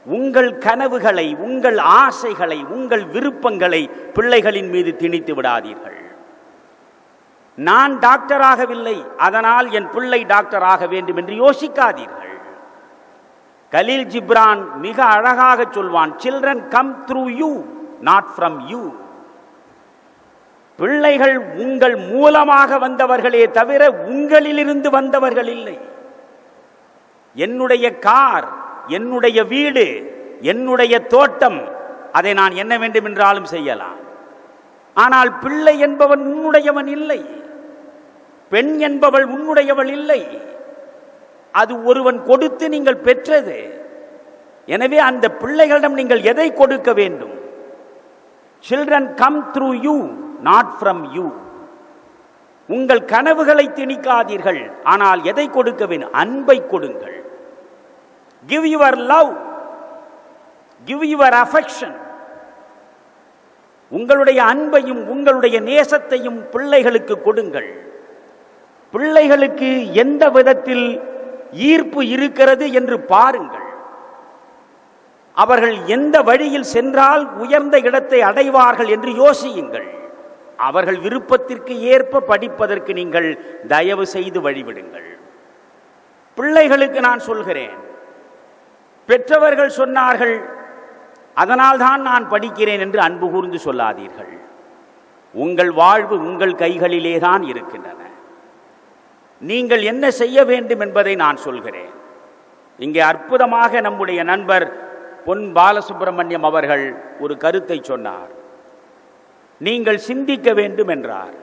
உங்கள் கனவுகளை, உங்கள் ஆசைகளை, உங்கள் விருப்பங்களை பிள்ளைகளின் மீது திணித்து விடாதீர்கள். நான் டாக்டர் ஆகவில்லை, அதனால் என் பிள்ளை டாக்டர் ஆக வேண்டும் என்று யோசிக்காதீர்கள். கலீல் ஜிப்ரான் மிக அழகாக சொல்வான், children come through you not from you. பிள்ளைகள் உங்கள் மூலமாக வந்தவர்களே தவிர உங்களிலிருந்து வந்தவர்கள் இல்லை. என்னுடைய கார், என்னுடைய வீடு, என்னுடைய தோட்டம், அதை நான் என்ன வேண்டும் என்றாலும் செய்யலாம். ஆனால் பிள்ளை என்பவன் உன்னுடையவன் இல்லை, பெண் என்பவள் உன்னுடையவள் இல்லை. அது ஒருவன் கொடுத்து நீங்கள் பெற்றது. எனவே அந்த பிள்ளைகளிடம் நீங்கள் எதை கொடுக்க வேண்டும்? Children come through you, not from you. உங்கள் கனவுகளை திணிக்காதீர்கள், ஆனால் எதை கொடுக்க வேண்டும்? அன்பை கொடுங்கள். Give your love, give your affection. உங்களுடைய அன்பையும் உங்களுடைய நேசத்தையும் பிள்ளைகளுக்கு கொடுங்கள். பிள்ளைகளுக்கு எந்த விதத்தில் ஈர்ப்பு இருக்கிறது என்று பாருங்கள். அவர்கள் எந்த வழியில் சென்றால் உயர்ந்த இடத்தை அடைவார்கள் என்று யோசியுங்கள். அவர்கள் விருப்பத்திற்கு ஏற்ப படிப்பதற்கு நீங்கள் தயவு செய்து வழிவிடுங்கள். பிள்ளைகளுக்கு நான் சொல்கிறேன், பெற்றவர்கள் சொன்னார்கள் அதனால்தான் நான் படிக்கிறேன் என்று அன்பு கூர்ந்து சொல்லாதீர்கள். உங்கள் வாழ்வு உங்கள் கைகளிலே தான் இருக்கின்றன. நீங்கள் என்ன செய்ய வேண்டும் என்பதை நான் சொல்கிறேன். இங்கே அற்புதமாக நம்முடைய நண்பர் பொன் பாலசுப்பிரமணியம் அவர்கள் ஒரு கருத்தை சொன்னார். நீங்கள் சிந்திக்க வேண்டும் என்றார்.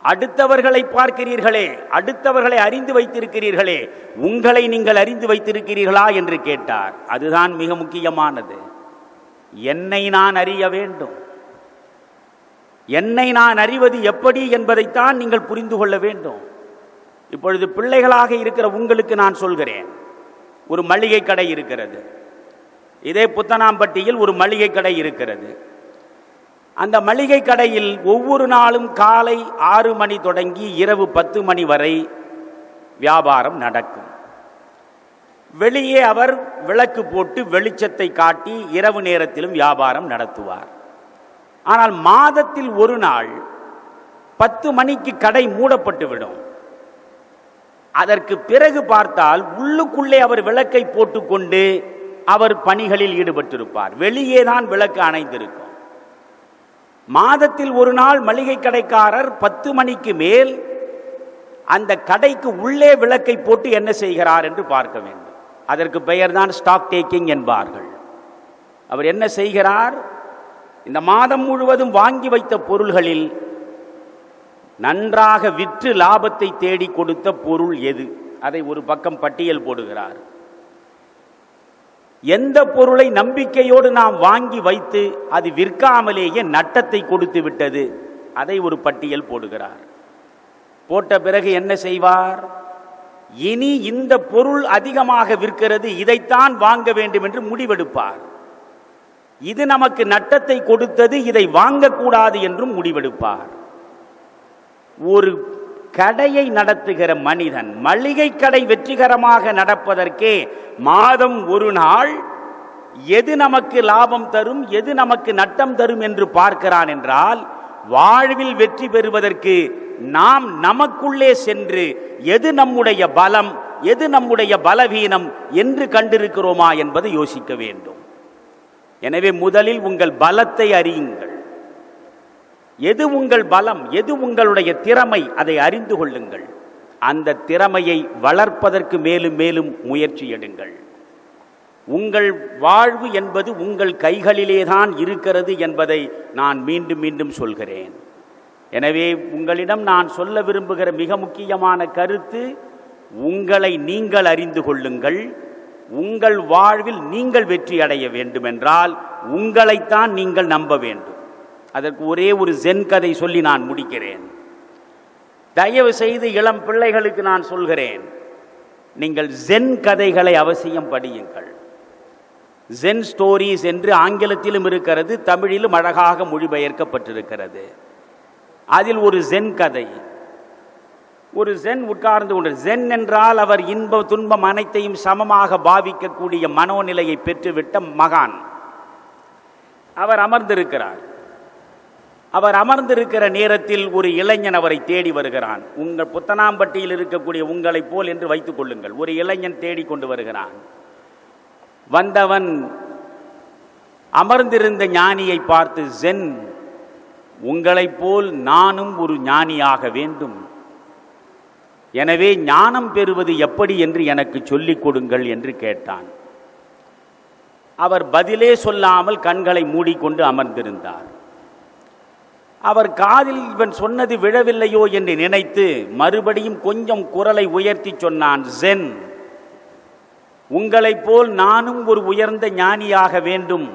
அடுத்தவர்களை பார்க்கிறீர்களே, அடுத்தவர்களை அறிந்து வைத்திருக்கிறீர்களே, உங்களை நீங்கள் அறிந்து வைத்திருக்கிறீர்களா என்று கேட்டார். அதுதான் மிக முக்கியமானது. என்னை நான் அறிய வேண்டும். என்னை நான் அறிவது எப்படி என்பதைத்தான் நீங்கள் புரிந்து கொள்ள வேண்டும். இப்பொழுது பிள்ளைகளாக இருக்கிற உங்களுக்கு நான் சொல்கிறேன், ஒரு மளிகை கடை இருக்கிறது. இதே புத்தனாம்பட்டியில் ஒரு மளிகை கடை இருக்கிறது. அந்த மளிகை கடையில் ஒவ்வொரு நாளும் காலை 6 மணி தொடங்கி இரவு 10 மணி வரை வியாபாரம் நடக்கும். வெளியே அவர் விளக்கு போட்டு வெளிச்சத்தை காட்டி இரவு நேரத்திலும் வியாபாரம் நடத்துவார். ஆனால் மாதத்தில் ஒரு நாள் 10 மணிக்கு கடை மூடப்பட்டு விடும். அதற்கு பிறகு பார்த்தால் உள்ளுக்குள்ளே அவர் விளக்கை போட்டுக்கொண்டு அவர் பணிகளில் ஈடுபட்டிருப்பார். வெளியே தான் விளக்கு அணைந்திருக்கும். மாதத்தில் ஒரு நாள் மளிகை கடைக்காரர் 10 மணிக்கு மேல் அந்த கடைக்கு உள்ளே விளக்கை போட்டு என்ன செய்கிறார் என்று பார்க்க வேண்டும். அதற்கு பெயர் தான் ஸ்டாக் டேக்கிங் என்பார்கள். அவர் என்ன செய்கிறார்? இந்த மாதம் முழுவதும் வாங்கி வைத்த பொருள்களில் நன்றாக விற்று லாபத்தை தேடி கொடுத்த பொருள் எது, அதை ஒரு பக்கம் பட்டியல் போடுகிறார். எந்த பொருளை நம்பிக்கையோடு நாம் வாங்கி வைத்து அது விற்காமலேயே நட்டத்தை கொடுத்து விட்டது, அதை ஒரு பட்டியல் போடுகிறார். போட்ட பிறகு என்ன செய்வார்? இனி இந்த பொருள் அதிகமாக விற்கிறது, இதைத்தான் வாங்க வேண்டும் என்று முடிவெடுப்பார். இது நமக்கு நட்டத்தை கொடுத்தது, இதை வாங்கக்கூடாது என்றும் முடிவெடுப்பார். ஒரு கடையை நடத்துகிற மனிதன், மளிகை கடை வெற்றிகரமாக நடப்பதற்கே மாதம் ஒரு நாள் எது நமக்கு லாபம் தரும், எது நமக்கு நட்டம் தரும் என்று பார்க்கிறான் என்றால், வாழ்வில் வெற்றி பெறுவதற்கு நாம் நமக்குள்ளே சென்று எது நம்முடைய பலம், எது நம்முடைய பலவீனம் என்று கண்டிருக்கிறோமா என்பதை யோசிக்க வேண்டும். எனவே முதலில் உங்கள் பலத்தை அறியுங்கள். எது உங்கள் பலம், எது உங்களுடைய திறமை, அதை அறிந்து கொள்ளுங்கள். அந்த திறமையை வளர்ப்பதற்கு மேலும் மேலும் முயற்சி எடுங்கள். உங்கள் வாழ்வு என்பது உங்கள் கைகளிலேதான் இருக்கிறது என்பதை நான் மீண்டும் மீண்டும் சொல்கிறேன். எனவே உங்களிடம் நான் சொல்ல விரும்புகிற மிக முக்கியமான கருத்து, உங்களை நீங்கள் அறிந்து கொள்ளுங்கள். உங்கள் வாழ்வில் நீங்கள் வெற்றி அடைய வேண்டும் என்றால் உங்களைத்தான் நீங்கள் நம்ப வேண்டும். அதற்கு ஒரே ஒரு ஜென் கதை சொல்லி நான் முடிக்கிறேன். தயவு செய்து இளம் பிள்ளைகளுக்கு நான் சொல்கிறேன், நீங்கள் ஜென் கதைகளை அவசியம் படியுங்கள். ஜென் ஸ்டோரிஸ் என்று ஆங்கிலத்திலும் இருக்கிறது, தமிழிலும் அழகாக மொழிபெயர்க்கப்பட்டிருக்கிறது. அதில் ஒரு ஜென் கதை, ஒரு ஜென் உட்கார்ந்து கொண்டு, ஜென் என்றால் அவர் இன்ப துன்பம் அனைத்தையும் சமமாக பாவிக்கக்கூடிய மனோநிலையை பெற்றுவிட்ட மகான். அவர் அமர்ந்திருக்கிறார். அவர் அமர்ந்திருக்கிற நேரத்தில் ஒரு இளைஞன் அவரை தேடி வருகிறான். உங்கள் புத்தனாம்பட்டியில் இருக்கக்கூடிய உங்களைப் போல் என்று வைத்துக் கொள்ளுங்கள். ஒரு இளைஞன் தேடி கொண்டு வருகிறான். வந்தவன் அமர்ந்திருந்த ஞானியை பார்த்து, ஜென், உங்களைப் போல் நானும் ஒரு ஞானியாக வேண்டும். எனவே ஞானம் பெறுவது எப்படி என்று எனக்கு சொல்லிக் கொடுங்கள் என்று கேட்டான். அவர் பதிலே சொல்லாமல் கண்களை மூடிக்கொண்டு அமர்ந்திருந்தார். அவர் காதில் இவன் சொன்னது விழவில்லையோ என்று நினைத்து மறுபடியும் கொஞ்சம் குரலை உயர்த்தி சொன்னான், ஜென், உங்களைப் போல் நானும் ஒரு உயர்ந்த ஞானியாக வேண்டும்.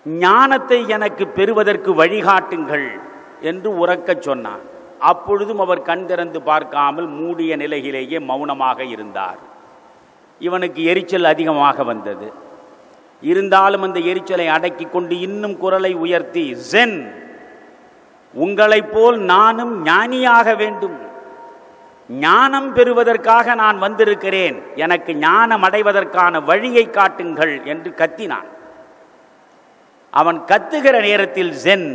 ஞானத்தை எனக்கு பெறுவதற்கு வழிகாட்டுங்கள் என்று உரக்கச் சொன்னான். அப்பொழுதும் அவர் கண் திறந்து பார்க்காமல் மூடிய நிலையிலேயே மௌனமாக இருந்தார். இவனுக்கு எரிச்சல் அதிகமாக வந்தது. இருந்தாலும் அந்த எரிச்சலை அடக்கி கொண்டு இன்னும் குரலை உயர்த்தி, ஜென், உங்களைப் போல் நானும் ஞானியாக வேண்டும். ஞானம் பெறுவதற்காக நான் வந்திருக்கிறேன். எனக்கு ஞானம் அடைவதற்கான வழியை காட்டுங்கள் என்று கத்தினான். அவன் கத்துகிற நேரத்தில் ஜென்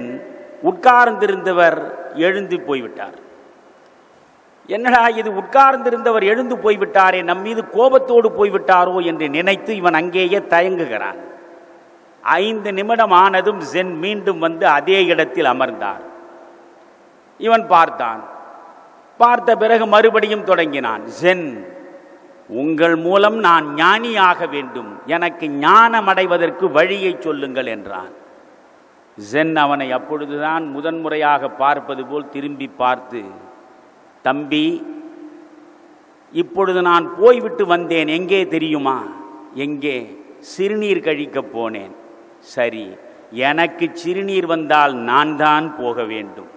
உட்கார்ந்திருந்தவர் எழுந்து போய்விட்டார். என்னடா இது, உட்கார்ந்திருந்தவர் எழுந்து போய்விட்டாரே, நம் மீது கோபத்தோடு போய்விட்டாரோ என்று நினைத்து இவன் அங்கேயே தயங்குகிறான். 5 நிமிடம் ஆனதும் ஜென் மீண்டும் வந்து அதே இடத்தில் அமர்ந்தார். இவன் பார்த்தான். பார்த்த பிறகு மறுபடியும் தொடங்கினான், ஜென், உங்கள் மூலம் நான் ஞானியாக வேண்டும். எனக்கு ஞானம் அடைவதற்கு வழியை சொல்லுங்கள் என்றான். ஜென் அவனை அப்பொழுதுதான் முதன்முறையாக பார்ப்பது போல் திரும்பி பார்த்து, தம்பி, இப்பொழுது நான் போய்விட்டு வந்தேன், எங்கே தெரியுமா? எங்கே? சிறுநீர் கழிக்கப் போனேன். சரி, எனக்கு சிறுநீர் வந்தால் நான் தான் போக வேண்டும்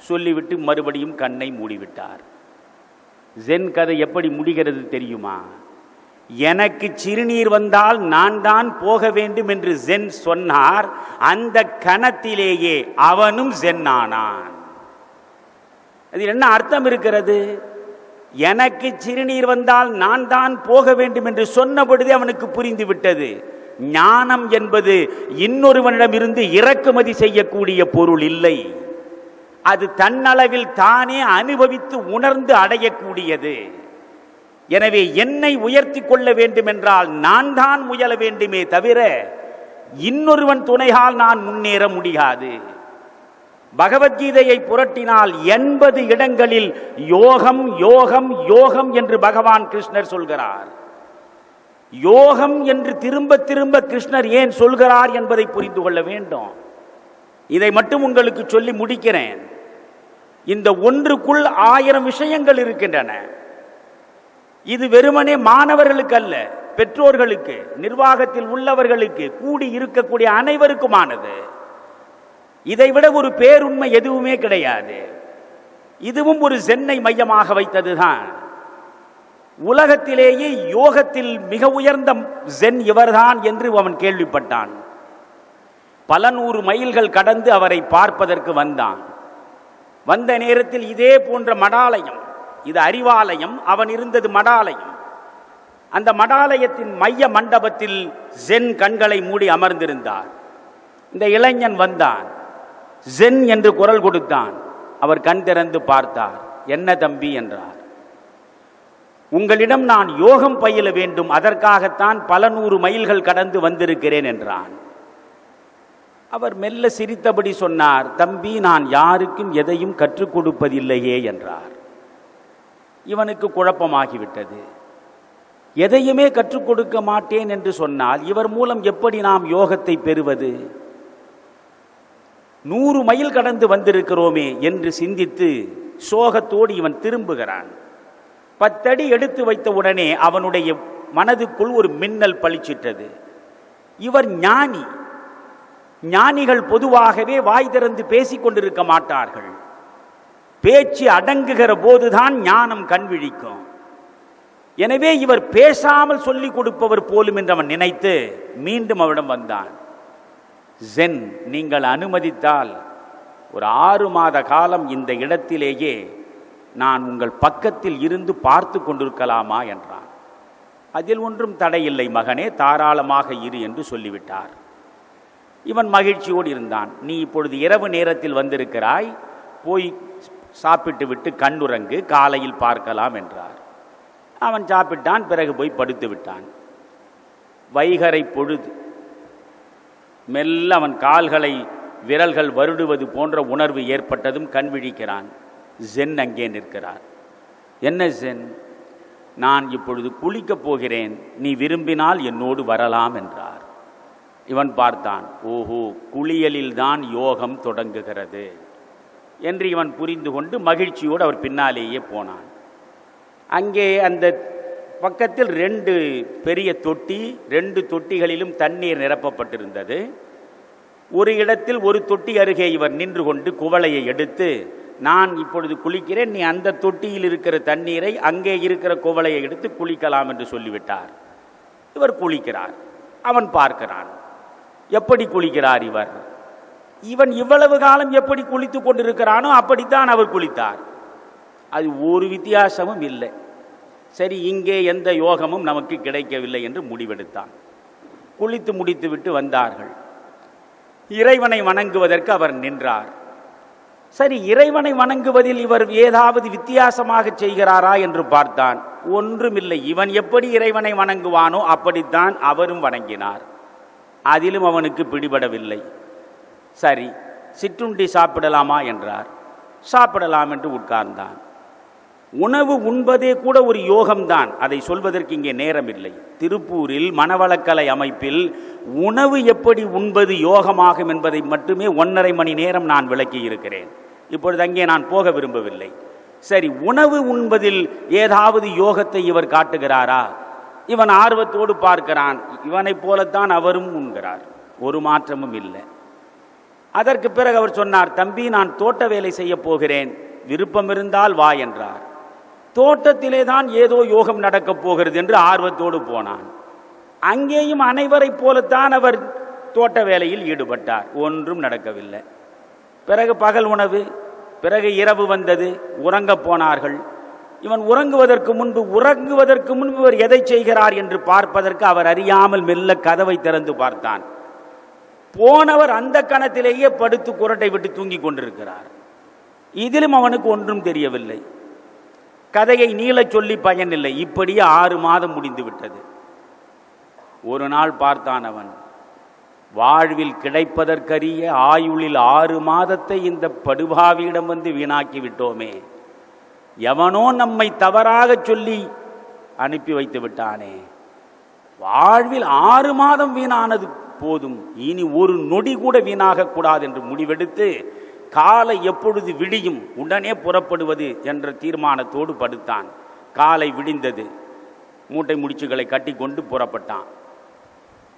சொல்லிவிட்டு மறுபடியும் கண்ணை மூடிவிட்டார். ஜென் கதை எப்படி முடிகிறது தெரியுமா? எனக்கு சிறுநீர் வந்தால் நான் தான் போக வேண்டும் என்று ஜென் சொன்னார். அந்த கணத்திலேயே அவனும் ஜென் ஆனான். அதில் என்ன அர்த்தம் இருக்கிறது? எனக்கு சிறுநீர் வந்தால் நான் தான் போக வேண்டும் என்று சொன்னபொழுதே அவனுக்கு புரிந்து விட்டது, ஞானம் என்பது இன்னொருவனிடமிருந்து இறக்குமதி செய்யக்கூடிய பொருள் இல்லை, அது தன்னளவில் தானே அனுபவித்து உணர்ந்து அடையக்கூடியது. எனவே என்னை உயர்த்தி கொள்ள வேண்டும் என்றால் நான் தான் முயல வேண்டுமே தவிர இன்னொருவன் துணையால் நான் முன்னேற முடியாது. பகவத்கீதையை புரட்டினால் 80 இடங்களில் யோகம் யோகம் யோகம் என்று பகவான் கிருஷ்ணர் சொல்கிறார். யோகம் என்று திரும்ப திரும்ப கிருஷ்ணர் ஏன் சொல்கிறார் என்பதை புரிந்து கொள்ள வேண்டும். இதை மட்டும் உங்களுக்கு சொல்லி முடிக்கிறேன். இந்த ஒன்றுக்குள் 1000 விஷயங்கள் இருக்கின்றன. இது வெறுமனே மாணவர்களுக்கு அல்ல, பெற்றோர்களுக்கு, நிர்வாகத்தில் உள்ளவர்களுக்கு, கூடி இருக்கக்கூடிய அனைவருக்குமானது. இதைவிட ஒரு பேருண்மை எதுவுமே கிடையாது. இதுவும் ஒரு ஜென்னை மையமாக வைத்ததுதான். உலகத்திலேயே யோகத்தில் மிக உயர்ந்த ஜென் இவர்தான் என்று அவன் கேள்விப்பட்டான். பல 100 மைல்கள் கடந்து அவரை பார்ப்பதற்கு வந்தான். வந்த நேரத்தில் இதே போன்ற மடாலயம், இது அறிவாலயம், அவன் இருந்தது மடாலயம். அந்த மடாலயத்தின் மைய மண்டபத்தில் ஜென் கண்களை மூடி அமர்ந்திருந்தார். இந்த இளைஞன் வந்தான், ஜென் என்று குரல் கொடுத்தான். அவர் கண் திறந்து பார்த்தார். என்ன தம்பி என்றார். உங்களிடம் நான் யோகம் பயில வேண்டும், அதற்காகத்தான் பல 100 மைல்கள் கடந்து வந்திருக்கிறேன் என்றான். அவர் மெல்ல சிரித்தபடி சொன்னார், தம்பி, நான் யாருக்கும் எதையும் கற்றுக் கொடுப்பதில்லையே என்றார். இவனுக்கு குழப்பமாகிவிட்டது. எதையுமே கற்றுக் கொடுக்க மாட்டேன் என்று சொன்னால் இவர் மூலம் எப்படி நாம் யோகத்தை பெறுவது? 100 மைல் கடந்து வந்திருக்கிறோமே என்று சிந்தித்து சோகத்தோடு இவன் திரும்புகிறான். 10 அடி எடுத்து வைத்த உடனே அவனுடைய மனதுக்குள் ஒரு மின்னல் பளிச்சிட்டது. இவர் ஞானி. ஞானிகள் பொதுவாகவே வாய் திறந்து பேசிக் கொண்டிருக்க மாட்டார்கள். பேச்சு அடங்குகிற போதுதான் ஞானம் கண்விழிக்கும். எனவே இவர் பேசாமல் சொல்லிக் கொடுப்பவர் போலும் என்று அவன் நினைத்து மீண்டும் அவரிடம் வந்தான். ஜென், நீங்கள் அனுமதித்தால் ஒரு 6 மாத காலம் இந்த இடத்திலேயே நான் உங்கள் பக்கத்தில் இருந்து பார்த்து கொண்டிருக்கலாமா என்றான். அதில் ஒன்றும் தடையில்லை மகனே, தாராளமாக இரு என்று சொல்லிவிட்டார். இவன் மகிழ்ச்சியோடு இருந்தான். நீ இப்பொழுது இரவு நேரத்தில் வந்திருக்கிறாய், போய் சாப்பிட்டு விட்டு கண்ணுறங்கு, காலையில் பார்க்கலாம் என்றார். அவன் சாப்பிட்டான். பிறகு போய் படுத்து விட்டான். வைகரை பொழுது. மெல்ல அவன் கால்களை விரல்கள் வருடுவது போன்ற உணர்வு ஏற்பட்டதும் கண் விழிக்கிறான். ஜென் அங்கே நிற்கிறார். என்ன ஜென்? நான் இப்பொழுது குளிக்கப் போகிறேன், நீ விரும்பினால் என்னோடு வரலாம் என்றார். இவன் பார்த்தான். ஓஹோ, குளியலில்தான் யோகம் தொடங்குகிறது என்று இவன் புரிந்து கொண்டு மகிழ்ச்சியோடு அவர் பின்னாலேயே போனான். அங்கே அந்த பக்கத்தில் 2 பெரிய தொட்டி, 2 தொட்டிகளிலும் தண்ணீர் நிரப்பப்பட்டிருந்தது. ஒரு இடத்தில் ஒரு தொட்டி அருகே இவர் நின்று கொண்டு குவளையை எடுத்து, நான் இப்பொழுது குளிக்கிறேன், நீ அந்த தொட்டியில் இருக்கிற தண்ணீரை அங்கே இருக்கிற குவளையை எடுத்து குளிக்கலாம் என்று சொல்லிவிட்டார். இவர் குளிக்கிறார். அவன் பார்க்கிறான், எப்படி குளிக்கிறார் இவர். இவன் இவ்வளவு காலம் எப்படி குளித்து கொண்டிருக்கிறானோ அப்படித்தான் அவர் குளித்தார். அது ஒரு வித்தியாசமும் இல்லை. சரி, இங்கே எந்த யோகமும் நமக்கு கிடைக்கவில்லை என்று முடிவெடுத்தான். குளித்து முடித்து விட்டு வந்தார்கள். இறைவனை வணங்குவதற்கு அவர் நின்றார். சரி, இறைவனை வணங்குவதில் இவர் ஏதாவது வித்தியாசமாக செய்கிறாரா என்று பார்த்தான். ஒன்றுமில்லை. இவன் எப்படி இறைவனை வணங்குவானோ அப்படித்தான் அவரும் வணங்கினார். அதிலும் அவனுக்கு பிடிபடவில்லை. சரி, சிற்றுண்டி சாப்பிடலாமா என்றார். சாப்பிடலாம் என்று உட்கார்ந்தான். உணவு உண்பதே கூட ஒரு யோகம்தான். அதை சொல்வதற்கு இங்கே நேரம் இல்லை. திருப்பூரில் மனவளக்கலை அமைப்பில் உணவு எப்படி உண்பது யோகமாகும் என்பதை மட்டுமே 1.5 மணி நேரம் நான் விளக்கி இருக்கிறேன். இப்பொழுது அங்கே நான் போக விரும்பவில்லை. சரி, உணவு உண்பதில் ஏதாவது யோகத்தை இவர் காட்டுகிறாரா? இவன் ஆர்வத்தோடு பார்க்கிறான். இவனைப் போலத்தான் அவரும் உண்கிறார். ஒரு மாற்றமும் இல்லை. அதற்கு பிறகு அவர் சொன்னார், தம்பி, நான் தோட்ட வேலை செய்ய போகிறேன், விருப்பம் இருந்தால் வா என்றார். தோட்டத்திலே தான் ஏதோ யோகம் நடக்கப் போகிறது என்று ஆர்வத்தோடு போனான். அங்கேயும் அனைவரைப் போலத்தான் அவர் தோட்ட வேலையில் ஈடுபட்டார். ஒன்றும் நடக்கவில்லை. பிறகு பகல் உணவு, பிறகு இரவு வந்தது, உறங்கப் போனார்கள். இவன் உறங்குவதற்கு முன்பு இவர் எதை செய்கிறார் என்று பார்ப்பதற்கு அவர் அறியாமல் மெல்ல கதவை திறந்து பார்த்தான். போனவர் அந்த கணத்திலேயே படுத்து குரட்டை விட்டு தூங்கி கொண்டிருக்கிறார். இதிலும் அவனுக்கு ஒன்றும் தெரியவில்லை. கதையை நீளச் சொல்லி பயனில்லை. இப்படியே 6 மாதம் முடிந்து விட்டது. ஒரு நாள் பார்த்தான் அவன், வாழ்வில் கிடைப்பதற்கரிய ஆயுளில் 6 மாதத்தை இந்த படுபாவியிடம் வந்து வீணாக்கி விட்டோமே, எவனோ நம்மை தவறாக சொல்லி அனுப்பி வைத்து விட்டானே, வாழ்வில் 6 மாதம் வீணானது போதும், இனி ஒரு நொடி கூட வீணாக கூடாது என்று முடிவெடுத்து காலை எப்பொழுது விடியும் உடனே புறப்படுவது என்ற தீர்மானத்தோடு படுத்தான். காலை விடிந்தது. மூட்டை முடிச்சுகளை கட்டி கொண்டு புறப்பட்டான்.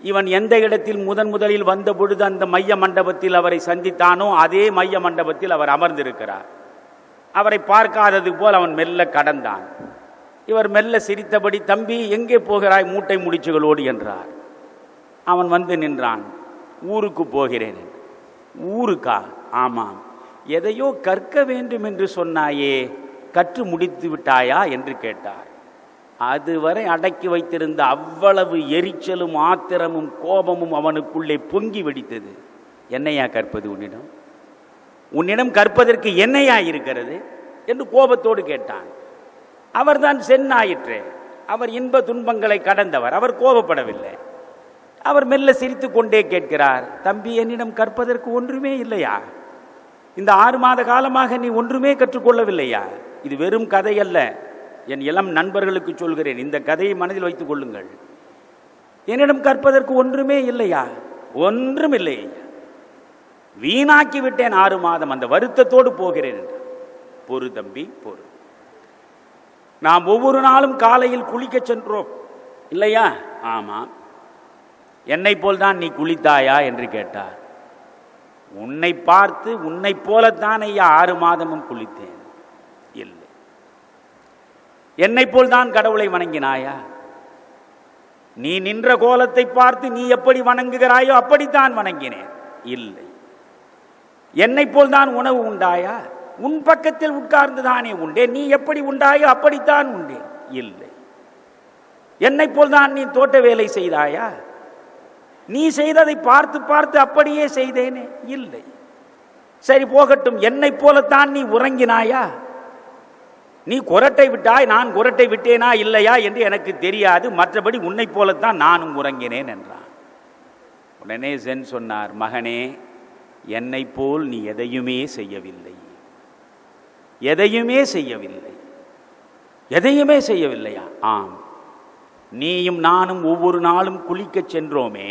இவன் எந்த இடத்தில் முதலில் வந்த பொழுது அந்த மைய மண்டபத்தில் அவரை சந்தித்தானோ அதே மைய மண்டபத்தில் அவர் அமர்ந்திருக்கிறார். அவரை பார்க்காதது போல் அவன் மெல்ல கடந்தான். இவர் மெல்ல சிரித்தபடி, தம்பி எங்கே போகிறாய் மூட்டை முடிச்சுகளோடு என்றார். அவன் வந்து நின்றான். ஊருக்கு போகிறேன். ஊருக்கா? ஆமாம். எதையோ கற்க வேண்டும் என்று சொன்னாயே, கற்று முடித்து விட்டாயா என்று கேட்டார். அதுவரை அடக்கி வைத்திருந்த அவ்வளவு எரிச்சலும் ஆத்திரமும் கோபமும் அவனுக்குள்ளே பொங்கி வெடித்தது. என்னையா கற்பது உன்னிடம்? உன்னிடம் கற்பதற்கு என்னையா இருக்கிறது என்று கோபத்தோடு கேட்டான். அவர்தான் சென்னாயிற்றே. அவர் இன்ப துன்பங்களை கடந்தவர். அவர் கோபப்படவில்லை. அவர் மெல்ல சிரித்து கொண்டே கேட்கிறார், தம்பி என்னிடம் கற்பதற்கு ஒன்றுமே இல்லையா? இந்த 6 மாத காலமாக நீ ஒன்றுமே கற்றுக்கொள்ளவில்லையா? இது வெறும் கதை அல்ல. என் இளம் நண்பர்களுக்கு சொல்கிறேன், இந்த கதையை மனதில் வைத்துக் கொள்ளுங்கள். என்னிடம் கற்பதற்கு ஒன்றுமே இல்லையா? ஒன்றும் இல்லை. வீணாக்கி விட்டேன் 6 மாதம், அந்த வருத்தத்தோடு போகிறேன் என்றார். பொறு தம்பி பொறு. நாம் ஒவ்வொரு நாளும் காலையில் குளிக்க சென்றோம் இல்லையா? ஆமாம். என்னை போல்தான் நீ குளித்தாயா என்று கேட்டார். உன்னை பார்த்து உன்னை போலத்தான் ஐயா 6 மாதமும் குளித்தேன். இல்லை. என்னை போல்தான் கடவுளை வணங்கினாயா? நீ நின்ற கோலத்தை பார்த்து நீ எப்படி வணங்குகிறாயோ அப்படித்தான் வணங்கினேன். இல்லை. என்னை போல்தான் உணவு உண்டாயா? உன் பக்கத்தில் உட்கார்ந்துதானே உண்டேன். நீ எப்படி உண்டாயோ அப்படித்தான் உண்டேன். இல்லை. என்னை போல்தான் நீ தோட்ட வேலை செய்தாயா? நீ செய்ததை பார்த்து பார்த்து அப்படியே செய்தேனே. இல்லை. சரி போகட்டும், என்னை போலத்தான் நீ உறங்கினாயா? நீ குரட்டை விட்டாய், நான் குரட்டை விட்டேனா இல்லையா என்று எனக்கு தெரியாது. மற்றபடி உன்னை போலத்தான் நானும் உறங்கினேன் என்றான். உடனே சென் சொன்னார், மகனே, என்னை போல் நீ எதையுமே செய்யவில்லை. எதையுமே செய்யவில்லை. எதையுமே செய்யவில்லையா? ஆம். நீயும் நானும் ஒவ்வொரு நாளும் குளிக்கச் சென்றோமே,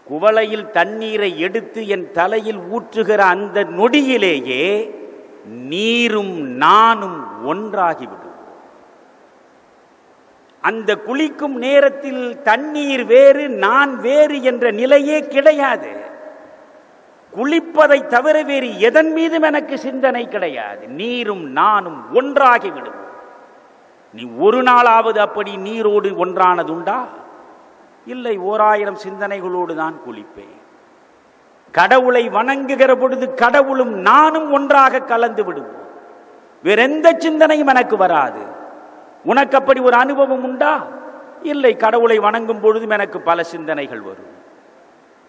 குவளையில் தண்ணீரை எடுத்து என் தலையில் ஊற்றுகிற அந்த நொடியிலேயே நீரும் நானும் ஒன்றாகிவிடும். அந்த குளிக்கும் நேரத்தில் தண்ணீர் வேறு நான் வேறு என்ற நிலையே கிடையாது. குளிப்பதை தவிர வேறு எதன் மீதும் எனக்கு சிந்தனை கிடையாது. நீரும் நானும் ஒன்றாகிவிடும். நீ ஒரு நாளாவது அப்படி நீரோடு ஒன்றானதுண்டா? இல்லை. 1000 சிந்தனைகளோடு தான் குளிப்பேன். கடவுளை வணங்குகிற பொழுது கடவுளும் நானும் ஒன்றாக கலந்து விடுவோம். வேறெந்த சிந்தனையும் எனக்கு வராது. உனக்கு அப்படி ஒரு அனுபவம் உண்டா? இல்லை. கடவுளை வணங்கும் பொழுதும் எனக்கு பல சிந்தனைகள் வரும்.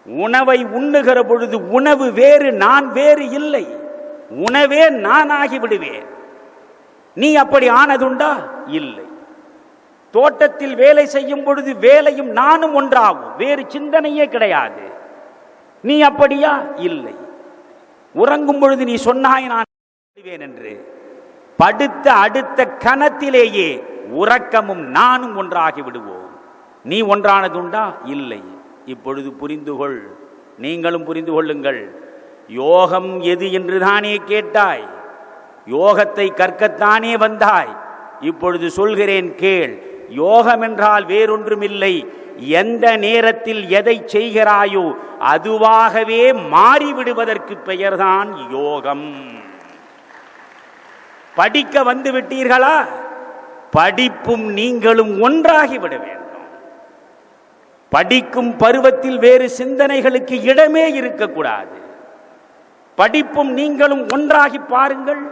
உணவை உண்ணுகிற பொழுது உணவு வேறு நான் வேறு இல்லை. உணவே நானாகி விடுவேன். நீ அப்படி ஆனதுண்டா? இல்லை. தோட்டத்தில் வேலை செய்யும் பொழுது வேலையும் நானும் ஒன்றாகும். வேறு சிந்தனையே கிடையாது. நீ அப்படியா? இல்லை. உறங்கும் பொழுது நீ சொன்னாய் நான் விடுவேன் என்று. படுத்த அடுத்த கணத்திலேயே உறக்கமும் நானும் ஒன்றாகி விடுவோம். நீ ஒன்றானதுண்டா? இல்லை. இப்பொழுது புரிந்துகொள், நீங்களும் புரிந்து கொள்ளுங்கள். யோகம் எது என்று தானே கேட்டாய். யோகத்தை கற்கத்தானே வந்தாய். இப்பொழுது சொல்கிறேன் கேள். யோகம் என்றால் வேறொன்றுமில்லை. எந்த நேரத்தில் எதை செய்கிறாயோ அதுவாகவே மாறிவிடுவதற்கு பெயர்தான் யோகம். படிக்க வந்து விட்டீர்களா, படிப்பும் நீங்களும் ஒன்றாகிவிட வேண்டும். படிக்கும் பருவத்தில் வேறு சிந்தனைகளுக்கு இடமே இருக்கக்கூடாது. படிப்பும் நீங்களும் ஒன்றாகி பாருங்கள்,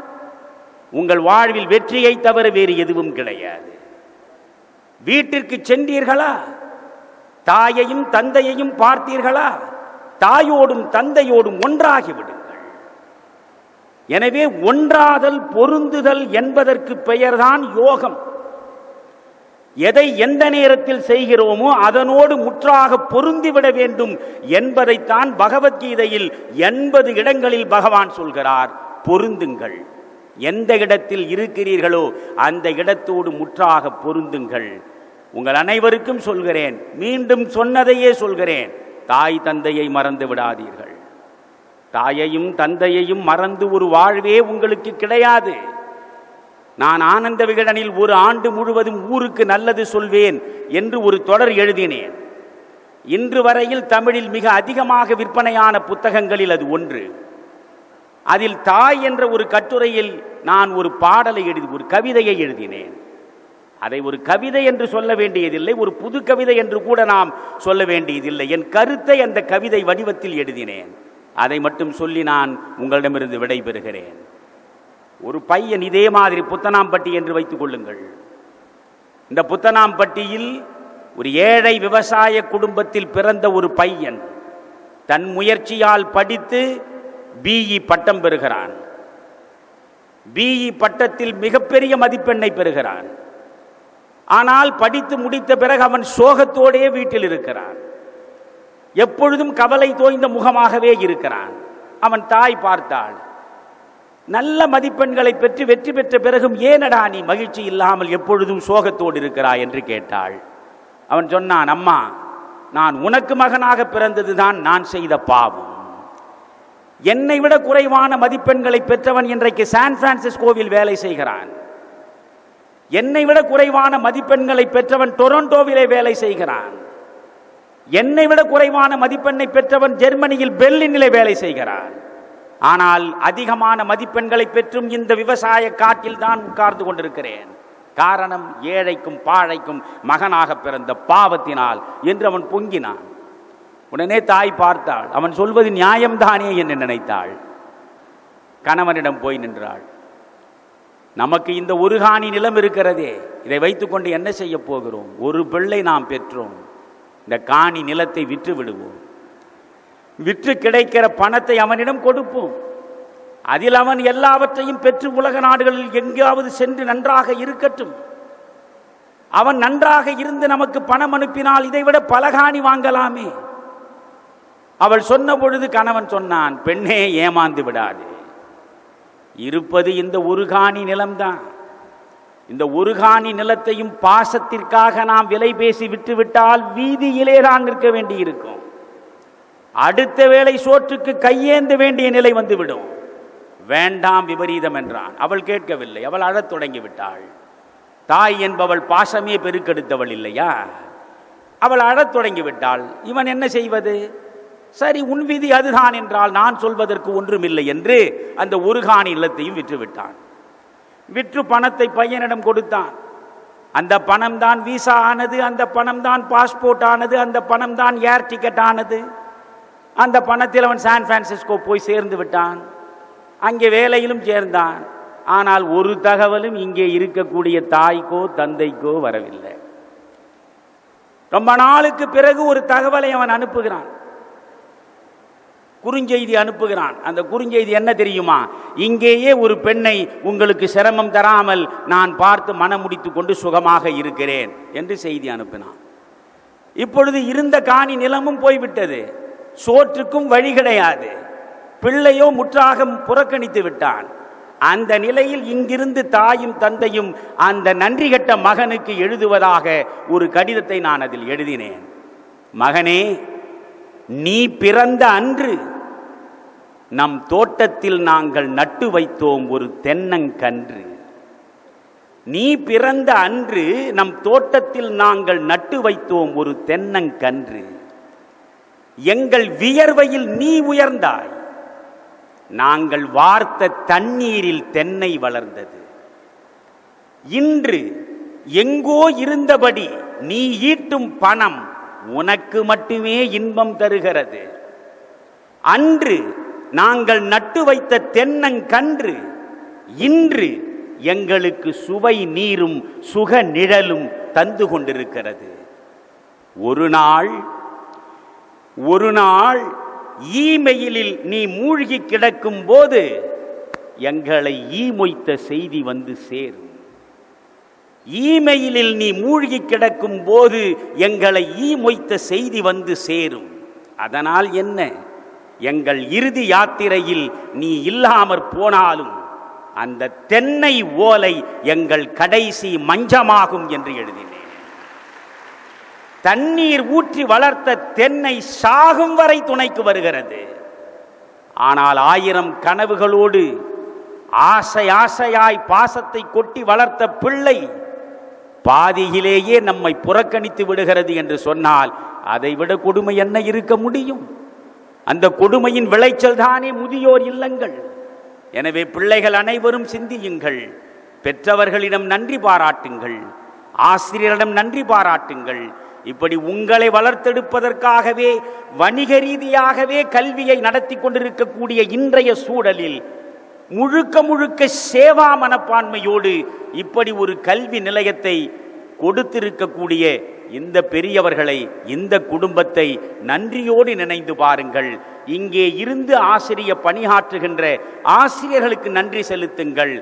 உங்கள் வாழ்வில் வெற்றியை தவிர வேறு எதுவும் கிடையாது. வீட்டிற்கு சென்றீர்களா, தாயையும் தந்தையையும் பார்த்தீர்களா, தாயோடும் தந்தையோடும் ஒன்றாகி விடுங்கள். எனவே ஒன்றாதல் பொருந்துதல் என்பதற்கு பெயர்தான் யோகம். எதை எந்த நேரத்தில் செய்கிறோமோ அதனோடு முற்றாக பொருந்திவிட வேண்டும் என்பதைத்தான் பகவத்கீதையில் 80 இடங்களில் பகவான் சொல்கிறார். பொருந்துங்கள், எந்த இடத்தில் இருக்கிறீர்களோ அந்த இடத்தோடு முற்றாக பொருந்துங்கள். உங்கள் அனைவருக்கும் சொல்கிறேன், மீண்டும் சொன்னதையே சொல்கிறேன், தாய் தந்தையை மறந்து விடாதீர்கள். தாயையும் தந்தையையும் மறந்து ஒரு வாழ்வே உங்களுக்கு கிடையாது. நான் ஆனந்த விகடனில் ஒரு ஆண்டு முழுவதும் ஊருக்கு நல்லது சொல்வேன் என்று ஒரு தொடர் எழுதினேன். இன்று வரையில் தமிழில் மிக அதிகமாக விற்பனையான புத்தகங்களில் அது ஒன்று. அதில் தாய் என்ற ஒரு கட்டுரையில் நான் ஒரு பாடலை ஒரு கவிதையை எழுதினேன். அதை ஒரு கவிதை என்று சொல்ல வேண்டியதில்லை, ஒரு புது கவிதை என்று கூட நாம் சொல்ல வேண்டியதில்லை. என் கருத்தை அந்த கவிதை வடிவத்தில் எழுதினேன். அதை மட்டும் சொல்லி நான் உங்களிடமிருந்து விடைபெறுகிறேன். ஒரு பையன், இதே மாதிரி புத்தனாம்பட்டி என்று வைத்துக் கொள்ளுங்கள். இந்த புத்தனாம்பட்டியில் ஒரு ஏழை விவசாய குடும்பத்தில் பிறந்த ஒரு பையன் தன் முயற்சியால் படித்து பிஇ பட்டம் பெறுகிறான். பிஇ பட்டத்தில் மிகப்பெரிய மதிப்பெண்ணை பெறுகிறான். ஆனால் படித்து முடித்த பிறகு அவன் சோகத்தோடே வீட்டில் இருக்கிறான். எப்பொழுதும் கவலை தோய்ந்த முகமாகவே இருக்கிறான். அவன் தாய் பார்த்தாள், நல்ல மதிப்பெண்களை பெற்று வெற்றி பெற்ற பிறகும் ஏனடா நீ மகிழ்ச்சி இல்லாமல் எப்பொழுதும் சோகத்தோடு இருக்கிறாய் என்று கேட்டாள். அவன் சொன்னான், அம்மா, நான் உனக்கு மகனாக பிறந்ததுதான் நான் செய்த பாவம். என்னை விட குறைவான மதிப்பெண்களை பெற்றவன் இன்றைக்கு சான் பிரான்சிஸ்கோவில் வேலை செய்கிறான். என்னை விட குறைவான மதிப்பெண்களை பெற்றவன் டொரண்டோவிலே வேலை செய்கிறான். என்னை விட குறைவான மதிப்பெண்ணை பெற்றவன் ஜெர்மனியில் பெர்லினிலே வேலை செய்கிறான். ஆனால் அதிகமான மதிப்பெண்களை பெற்றும் இந்த விவசாய காட்டில் தான் உட்கார்ந்து கொண்டிருக்கிறேன். காரணம், ஏழைக்கும் பாழைக்கும் மகனாக பிறந்த பாவத்தினால் என்று அவன் பொங்கினான். உடனே தாய் பார்த்தாள், அவன் சொல்வது நியாயம்தானே என்று நினைத்தாள். கணவனிடம் போய் நின்றாள். நமக்கு இந்த ஒரு காணி நிலம் இருக்கிறதே, இதை வைத்துக்கொண்டு என்ன செய்ய போகிறோம்? ஒரு பிள்ளை நாம் பெற்றோம், இந்த காணி நிலத்தை விற்று விடுவோம். விற்று கிடைக்கிற பணத்தை அவனிடம் கொடுப்போம். அதில் அவன் எல்லாவற்றையும் பெற்று உலக நாடுகளில் எங்காவது சென்று நன்றாக இருக்கட்டும். அவன் நன்றாக இருந்து நமக்கு பணம் அனுப்பினால் இதைவிட பல காணி வாங்கலாமே. அவள் சொன்ன பொழுது கணவன் சொன்னான், பெண்ணே, ஏமாந்து விடாது. இருப்பது இந்த ஒரு காணி நிலம்தான். இந்த ஒரு காணி நிலத்தையும் பாசத்திற்காக நாம் விலை பேசி விட்டுவிட்டால் வீதியிலே தான் நிற்க வேண்டி இருக்கும். அடுத்த வேளை சோற்றுக்கு கையேந்த வேண்டிய நிலை வந்துவிடும். வேண்டாம், விபரீதம் என்றான். அவள் கேட்கவில்லை. அவள் அழத் தொடங்கிவிட்டாள். தாய் என்பவள் பாசமே பெருக்கெடுத்தவள் இல்லையா? அவள் அழத் தொடங்கிவிட்டாள். இவன் என்ன செய்வது? சரி, உன் விதி அதுதான் என்றால் நான் சொல்வதற்கு ஒன்றுமில்லை என்று அந்த ஒரு காணி நிலத்தையும் விற்றுவிட்டான். விற்று பணத்தை பையனிடம் கொடுத்தான். அந்த பணம் தான் விசா ஆனது, அந்த பணம் தான் பாஸ்போர்ட் ஆனது, அந்த பணம் தான் ஏர் டிக்கெட் ஆனது. அந்த பணத்தில் அவன் சான் பிரான்சிஸ்கோ போய் சேர்ந்து விட்டான். அங்கே வேலையிலும் சேர்ந்தான். ஆனால் ஒரு தகவலும் இங்கே இருக்கக்கூடிய தாய்க்கோ தந்தைக்கோ வரவில்லை. ரொம்ப நாளுக்கு பிறகு ஒரு தகவலை அவன் அனுப்புகிறான், குறுஞ்செய்தி அனுப்புகிறான். அந்த குறுஞ்செய்தி என்ன தெரியுமா? இங்கேயே ஒரு பெண்ணை உங்களுக்கு சிரமம் தராமல் நான் பார்த்து மனம் முடித்து கொண்டு சுகமாக இருக்கிறேன் என்று செய்தி அனுப்பினான். இப்பொழுது இருந்த காணி நிலமும் போய்விட்டது, சோற்றுக்கும் வழி கிடையாது. பிள்ளையோ முற்றாக புறக்கணித்து விட்டான். அந்த நிலையில் இங்கிருந்து தாயும் தந்தையும் அந்த நன்றி கெட்ட மகனுக்கு எழுதுவதாக ஒரு கடிதத்தை நான் அதில் எழுதினேன். மகனே, நீ பிறந்த அன்று நம் தோட்டத்தில் நாங்கள் நட்டு வைத்தோம் ஒரு தென்னங்கன்று. நீ பிறந்த அன்று நம் தோட்டத்தில் நாங்கள் நட்டு வைத்தோம் ஒரு தென்னங்கன்று. எங்கள் வியர்வையில் நீ உயர்ந்தாய். நாங்கள் வார்த்த தண்ணீரில் தென்னை வளர்ந்தது. இன்று எங்கோ இருந்தபடி நீ ஈட்டும் பணம் உனக்கு மட்டுமே இன்பம் தருகிறது. அன்று நாங்கள் நட்டு வைத்த தென்னங்கன்று இன்று எங்களுக்கு சுவை நீரும் சுக நிழலும் தந்து கொண்டிருக்கிறது. ஒரு நாள் ஈமெயிலில் நீ மூழ்கி கிடக்கும் போது எங்களை ஈமொய்த்த செய்தி வந்து சேரும். ஈமெயிலில் நீ மூழ்கி கிடக்கும் போது எங்களை ஈமொய்த்த செய்தி வந்து சேரும். அதனால் என்ன, எங்கள் இறுதி யாத்திரையில் நீ இல்லாமற் போனாலும் அந்த தென்னை ஓலை எங்கள் கடைசி மஞ்சமாகும் என்று எழுதினேன். தண்ணீர் ஊற்றி வளர்த்த தென்னை சாகும் வரை துணைக்கு வருகிறது. ஆனால் 1000 கனவுகளோடு ஆசையாய் பாசத்தை கொட்டி வளர்த்த பிள்ளை பாதியிலேயே நம்மை புறக்கணித்து விடுகிறது என்று சொன்னால் அதைவிட கொடுமை என்ன இருக்க முடியும்? அந்த கொடுமையின் விளைச்சல் தானே முதியோர் இல்லங்கள். எனவே பிள்ளைகள் அனைவரும் சிந்தியுங்கள், பெற்றவர்களிடம் நன்றி பாராட்டுங்கள், ஆசிரியரிடம் நன்றி பாராட்டுங்கள். இப்படி உங்களை வளர்த்தெடுப்பதற்காகவே வணிக ரீதியாகவே கல்வியை நடத்தி கொண்டிருக்கக்கூடிய இன்றைய சூழலில் முழுக்க சேவா மனப்பான்மையோடு இப்படி ஒரு கல்வி நிலையத்தை கொடுத்திருக்கக்கூடிய இந்த பெரியவர்களை, இந்த குடும்பத்தை நன்றியோடு நினைந்து பாருங்கள். இங்கே இருந்து ஆசிரிய பணியாற்றுகின்ற ஆசிரியர்களுக்கு நன்றி செலுத்துங்கள்.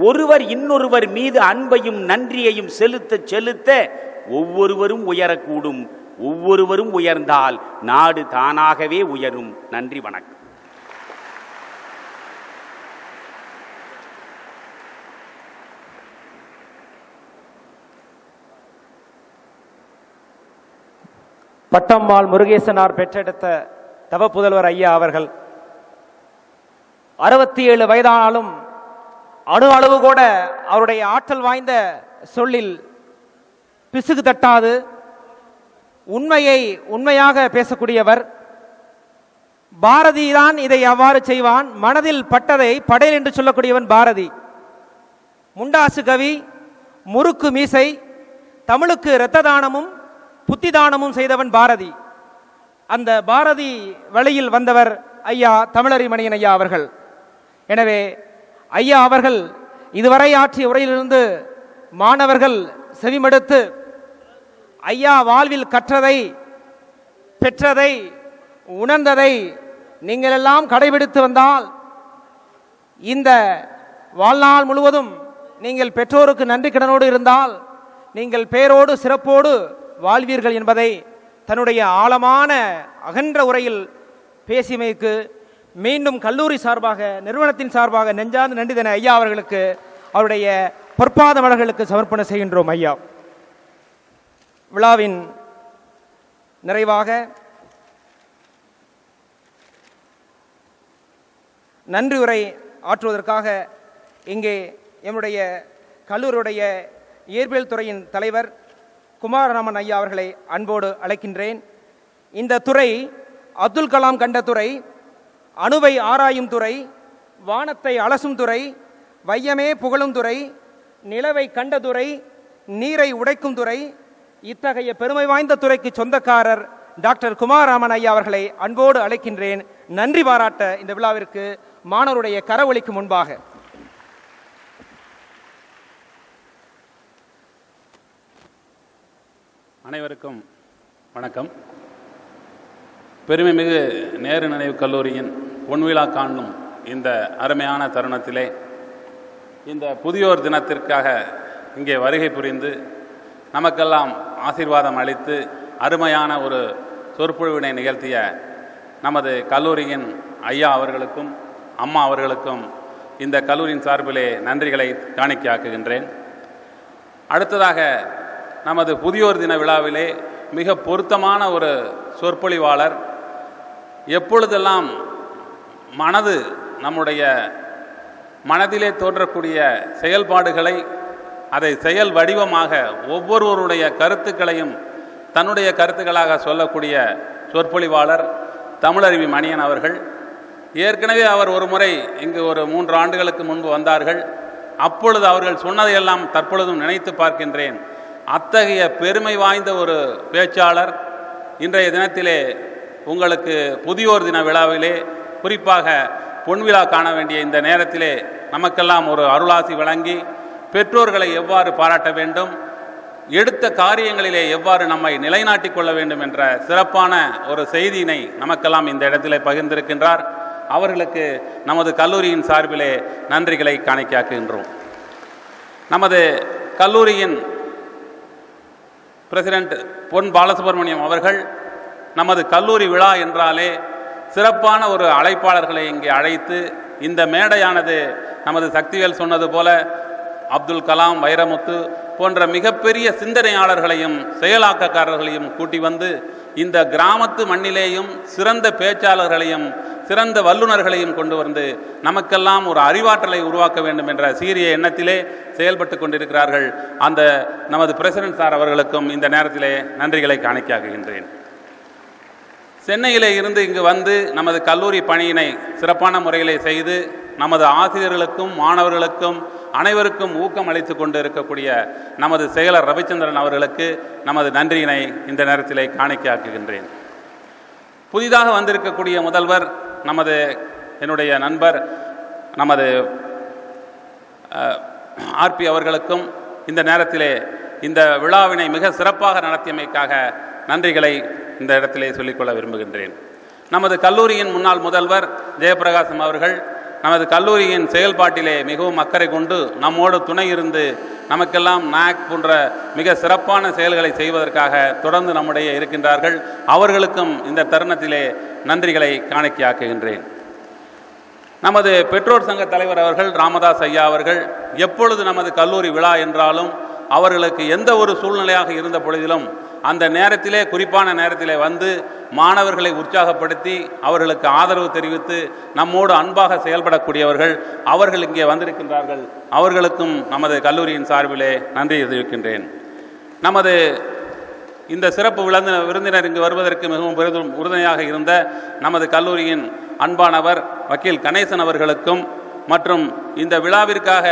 ஒருவர் இன்னொருவர் மீது அன்பையும் நன்றியையும் செலுத்த ஒவ்வொருவரும் உயரக்கூடும். ஒவ்வொருவரும் உயர்ந்தால் நாடு தானாகவே உயரும். நன்றி, வணக்கம். பட்டம்மாள் முருகேசனார் பெற்றெடுத்த தவ புதல்வர் ஐயா அவர்கள் 67 வயதானாலும் அணு அளவு கூட அவருடைய ஆற்றல் வாய்ந்த சொல்லில் பிசுகு தட்டாது உண்மையை உண்மையாக பேசக்கூடியவர். பாரதி தான் இதை அவ்வாறு செய்வான், மனதில் பட்டதை படையல் என்று சொல்லக்கூடியவன் பாரதி. முண்டாசு கவி, முறுக்கு மீசை, தமிழுக்கு இரத்த தானமும் புத்தி தானமும் செய்தவன் பாரதி. அந்த பாரதி வழியில் வந்தவர் ஐயா தமிழறிமணியன் ஐயா அவர்கள். எனவே ஐயா அவர்கள் இதுவரை ஆற்றிய உரையிலிருந்து மாணவர்கள் செவிமடுத்து ஐயா வாழ்வில் கற்றதை, பெற்றதை, உணர்ந்ததை நீங்கள் எல்லாம் கடைபிடித்து வந்தால் இந்த வாழ்நாள் முழுவதும் நீங்கள் பெற்றோருக்கு நன்றி கடனோடு இருந்தால் நீங்கள் பேரோடு சிறப்போடு வாழ்வீர்கள் என்பதை தன்னுடைய ஆழமான அகன்ற உரையில் பேசியமைக்கு மீண்டும் கல்லூரி சார்பாக, நிறுவனத்தின் சார்பாக நெஞ்சார்ந்த நன்றி தன ஐயா அவர்களுக்கு, அவருடைய பொற்பாத மலர்களுக்கு சமர்ப்பணம் செய்கின்றோம். ஐயா விழாவின் நிறைவாக நன்றி உரை ஆற்றுவதற்காக இங்கே எம்முடைய கல்லூரியுடைய இயற்பியல் துறையின் தலைவர் குமாரராமன் ஐயா அவர்களை அன்போடு அழைக்கின்றேன். இந்த துறை அப்துல் கலாம் கண்ட துறை, அணுவை ஆராயும் துறை, வானத்தை அலசும் துறை, வையமே புகழும் துறை, நிலவை கண்ட துறை, நீரை உடைக்கும் துறை. இத்தகைய பெருமை வாய்ந்த துறைக்கு சொந்தக்காரர் டாக்டர் குமாரராமன் ஐயா அவர்களை அன்போடு அழைக்கின்றேன். நன்றி பாராட்ட இந்த விழாவிற்கு மாணவருடைய கரவொலிக்கு முன்பாக அனைவருக்கும் வணக்கம். பெருமைமிகு நேரு நினைவு கல்லூரியின் பொன்விழா காணும் இந்த அருமையான தருணத்திலே இந்த புதியோர் தினத்திற்காக இங்கே வருகை புரிந்து நமக்கெல்லாம் ஆசீர்வாதம் அளித்து அருமையான ஒரு சொற்பொழிவினை நிகழ்த்திய நமது கல்லூரியின் ஐயா அவர்களுக்கும் அம்மா அவர்களுக்கும் இந்த கல்லூரியின் சார்பிலே நன்றிகளை காணிக்கையாக்குகின்றேன். அடுத்ததாக நமது புதியோர் தின விழாவிலே மிக பொருத்தமான ஒரு சொற்பொழிவாளர், எப்பொழுதெல்லாம் நம்முடைய மனதிலே தோன்றக்கூடிய செயல்பாடுகளை அதை செயல் வடிவமாக ஒவ்வொருவருடைய கருத்துக்களையும் தன்னுடைய கருத்துக்களாக சொல்லக்கூடிய சொற்பொழிவாளர் தமிழறிவி மணியன் அவர்கள். ஏற்கனவே அவர் ஒரு முறை இங்கு ஒரு 3 ஆண்டுகளுக்கு முன்பு வந்தார்கள். அப்பொழுது அவர்கள் சொன்னதையெல்லாம் தற்பொழுதும் நினைத்து பார்க்கின்றேன். அத்தகைய பெருமை வாய்ந்த ஒரு பேச்சாளர் இன்றைய தினத்திலே உங்களுக்கு புதியோர் தின விழாவிலே, குறிப்பாக பொன்விழா காண வேண்டிய இந்த நேரத்திலே நமக்கெல்லாம் ஒரு அருளாசி வழங்கி பெற்றோர்களை எவ்வாறு பாராட்ட வேண்டும், எடுத்த காரியங்களிலே எவ்வாறு நம்மை நிலைநாட்டிக் கொள்ள வேண்டும் என்ற சிறப்பான ஒரு செய்தியினை நமக்கெல்லாம் இந்த இடத்திலே பகிர்ந்திருக்கின்றார். அவர்களுக்கு நமது கல்லூரியின் சார்பிலே நன்றிகளை காணிக்கையாக்குகின்றோம். நமது கல்லூரியின் பிரசிடென்ட் பொன் பாலசுப்ரமணியம் அவர்கள் நமது கல்லூரி விழா என்றாலே சிறப்பான ஒரு அழைப்பாளர்களை இங்கே அழைத்து, இந்த மேடையானது நமது சக்திவேல் சொன்னது போல அப்துல் கலாம், வைரமுத்து போன்ற மிகப்பெரிய சிந்தனையாளர்களையும் செயலாக்கக்காரர்களையும் கூட்டி வந்து இந்த கிராமத்து மண்ணிலேயும் சிறந்த பேச்சாளர்களையும் சிறந்த வல்லுநர்களையும் கொண்டு வந்து நமக்கெல்லாம் ஒரு அறிவாற்றலை உருவாக்க வேண்டும் என்ற சீரிய எண்ணத்திலே செயல்பட்டு கொண்டிருக்கிறார்கள். அந்த நமது பிரசிடென்ட் சார் அவர்களுக்கும் இந்த நேரத்திலே நன்றிகளை காணிக்கையாக்குகின்றேன். சென்னையிலே இருந்து இங்கு வந்து நமது கல்லூரி பணியினை சிறப்பான முறையிலே செய்து நமது ஆசிரியர்களுக்கும் மாணவர்களுக்கும் அனைவருக்கும் ஊக்கம் அளித்து கொண்டு இருக்கக்கூடிய நமது செயலர் ரவிச்சந்திரன் அவர்களுக்கு நமது நன்றியினை இந்த நேரத்திலே காணிக்கையாக்குகின்றேன். புதிதாக வந்திருக்கக்கூடிய முதல்வர் என்னுடைய நண்பர் நமது ஆர்பி அவர்களுக்கும் இந்த நேரத்திலே இந்த விழாவினை மிக சிறப்பாக நடத்தியமைக்காக நன்றிகளை இந்த இடத்திலே சொல்லிக்கொள்ள விரும்புகின்றேன். நமது கல்லூரியின் முன்னாள் முதல்வர் ஜெயபிரகாசம் அவர்கள் நமது கல்லூரியின் செயல்பாட்டிலே மிகவும் அக்கறை கொண்டு நம்மோடு துணை இருந்து நமக்கெல்லாம் நாக் போன்ற மிக சிறப்பான செயல்களை செய்வதற்காக தொடர்ந்து நம்முடைய இருக்கின்றார்கள். அவர்களுக்கும் இந்த தருணத்திலே நன்றிகளை காணிக்கையாக்குகின்றேன். நமது பெற்றோர் சங்க தலைவர் அவர்கள் ராமதாஸ் ஐயா அவர்கள் எப்பொழுது நமது கல்லூரி விழா என்றாலும் அவர்களுக்கு எந்த ஒரு சூழ்நிலையாக இருந்த பொழுதிலும் அந்த நேரத்திலே, குறிப்பான நேரத்திலே வந்து மாணவர்களை உற்சாகப்படுத்தி அவர்களுக்கு ஆதரவு தெரிவித்து நம்மோடு அன்பாக செயல்படக்கூடியவர்கள் அவர்கள் இங்கே வந்திருக்கின்றார்கள். அவர்களுக்கும் நமது கல்லூரியின் சார்பிலே நன்றி தெரிவிக்கின்றேன். நமது இந்த சிறப்பு விருந்தினர் இங்கு வருவதற்கு மிகவும் பெரிதும் உறுதுணையாக இருந்த நமது கல்லூரியின் அன்பானவர் வக்கீல் கணேசன் அவர்களுக்கும் மற்றும் இந்த விழாவிற்காக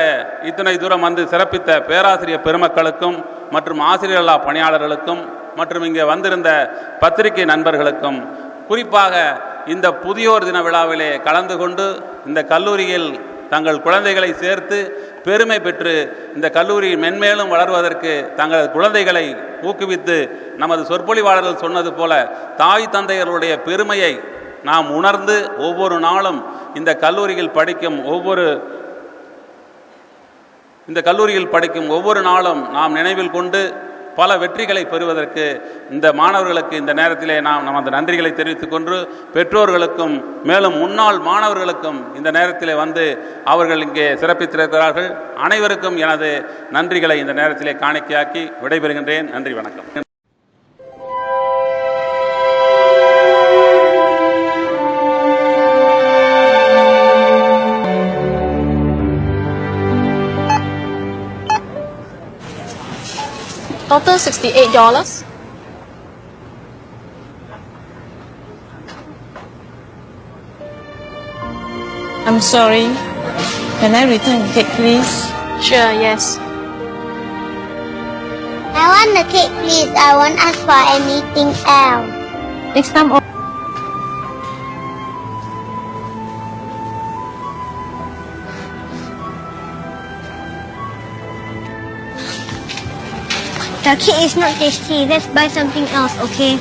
இத்தனை தூரம் வந்து சிறப்பித்த பேராசிரியர் பெருமக்களுக்கும் மற்றும் ஆசிரியர்களா பணியாளர்களுக்கும் மற்றும் இங்கே வந்திருந்த பத்திரிகை நண்பர்களுக்கும், குறிப்பாக இந்த புதியோர் தின விழாவிலே கலந்து கொண்டு இந்த கல்லூரியில் தங்கள் குழந்தைகளை சேர்த்து பெருமை பெற்று இந்த கல்லூரி மென்மேலும் வளர்வதற்கு தங்கள் குழந்தைகளை ஊக்குவித்து நமது சொற்பொழிவாளர்கள் சொன்னது போல தாய் தந்தையர்களுடைய பெருமையை நாம் உணர்ந்து ஒவ்வொரு நாளும் இந்த கல்லூரியில் படிக்கும் ஒவ்வொரு நாளும் நாம் நினைவில் கொண்டு பல வெற்றிகளை பெறுவதற்கு இந்த மாணவர்களுக்கு இந்த நேரத்திலே நாம் நமது நன்றிகளை தெரிவித்துக் கொண்டு, பெற்றோர்களுக்கும் மேலும் முன்னாள் மாணவர்களுக்கும் இந்த நேரத்திலே வந்து அவர்கள் இங்கே சிறப்பித்திருக்கிறார்கள். அனைவருக்கும் எனது நன்றிகளை இந்த நேரத்திலே காணிக்கையாக்கி விடைபெறுகின்றேன். நன்றி, வணக்கம். Total $68. I'm sorry. Can I return the cake, please? Sure, yes. I want the cake, please. I won't ask for anything else. Next time. The cake is not tasty. Let's buy something else, okay?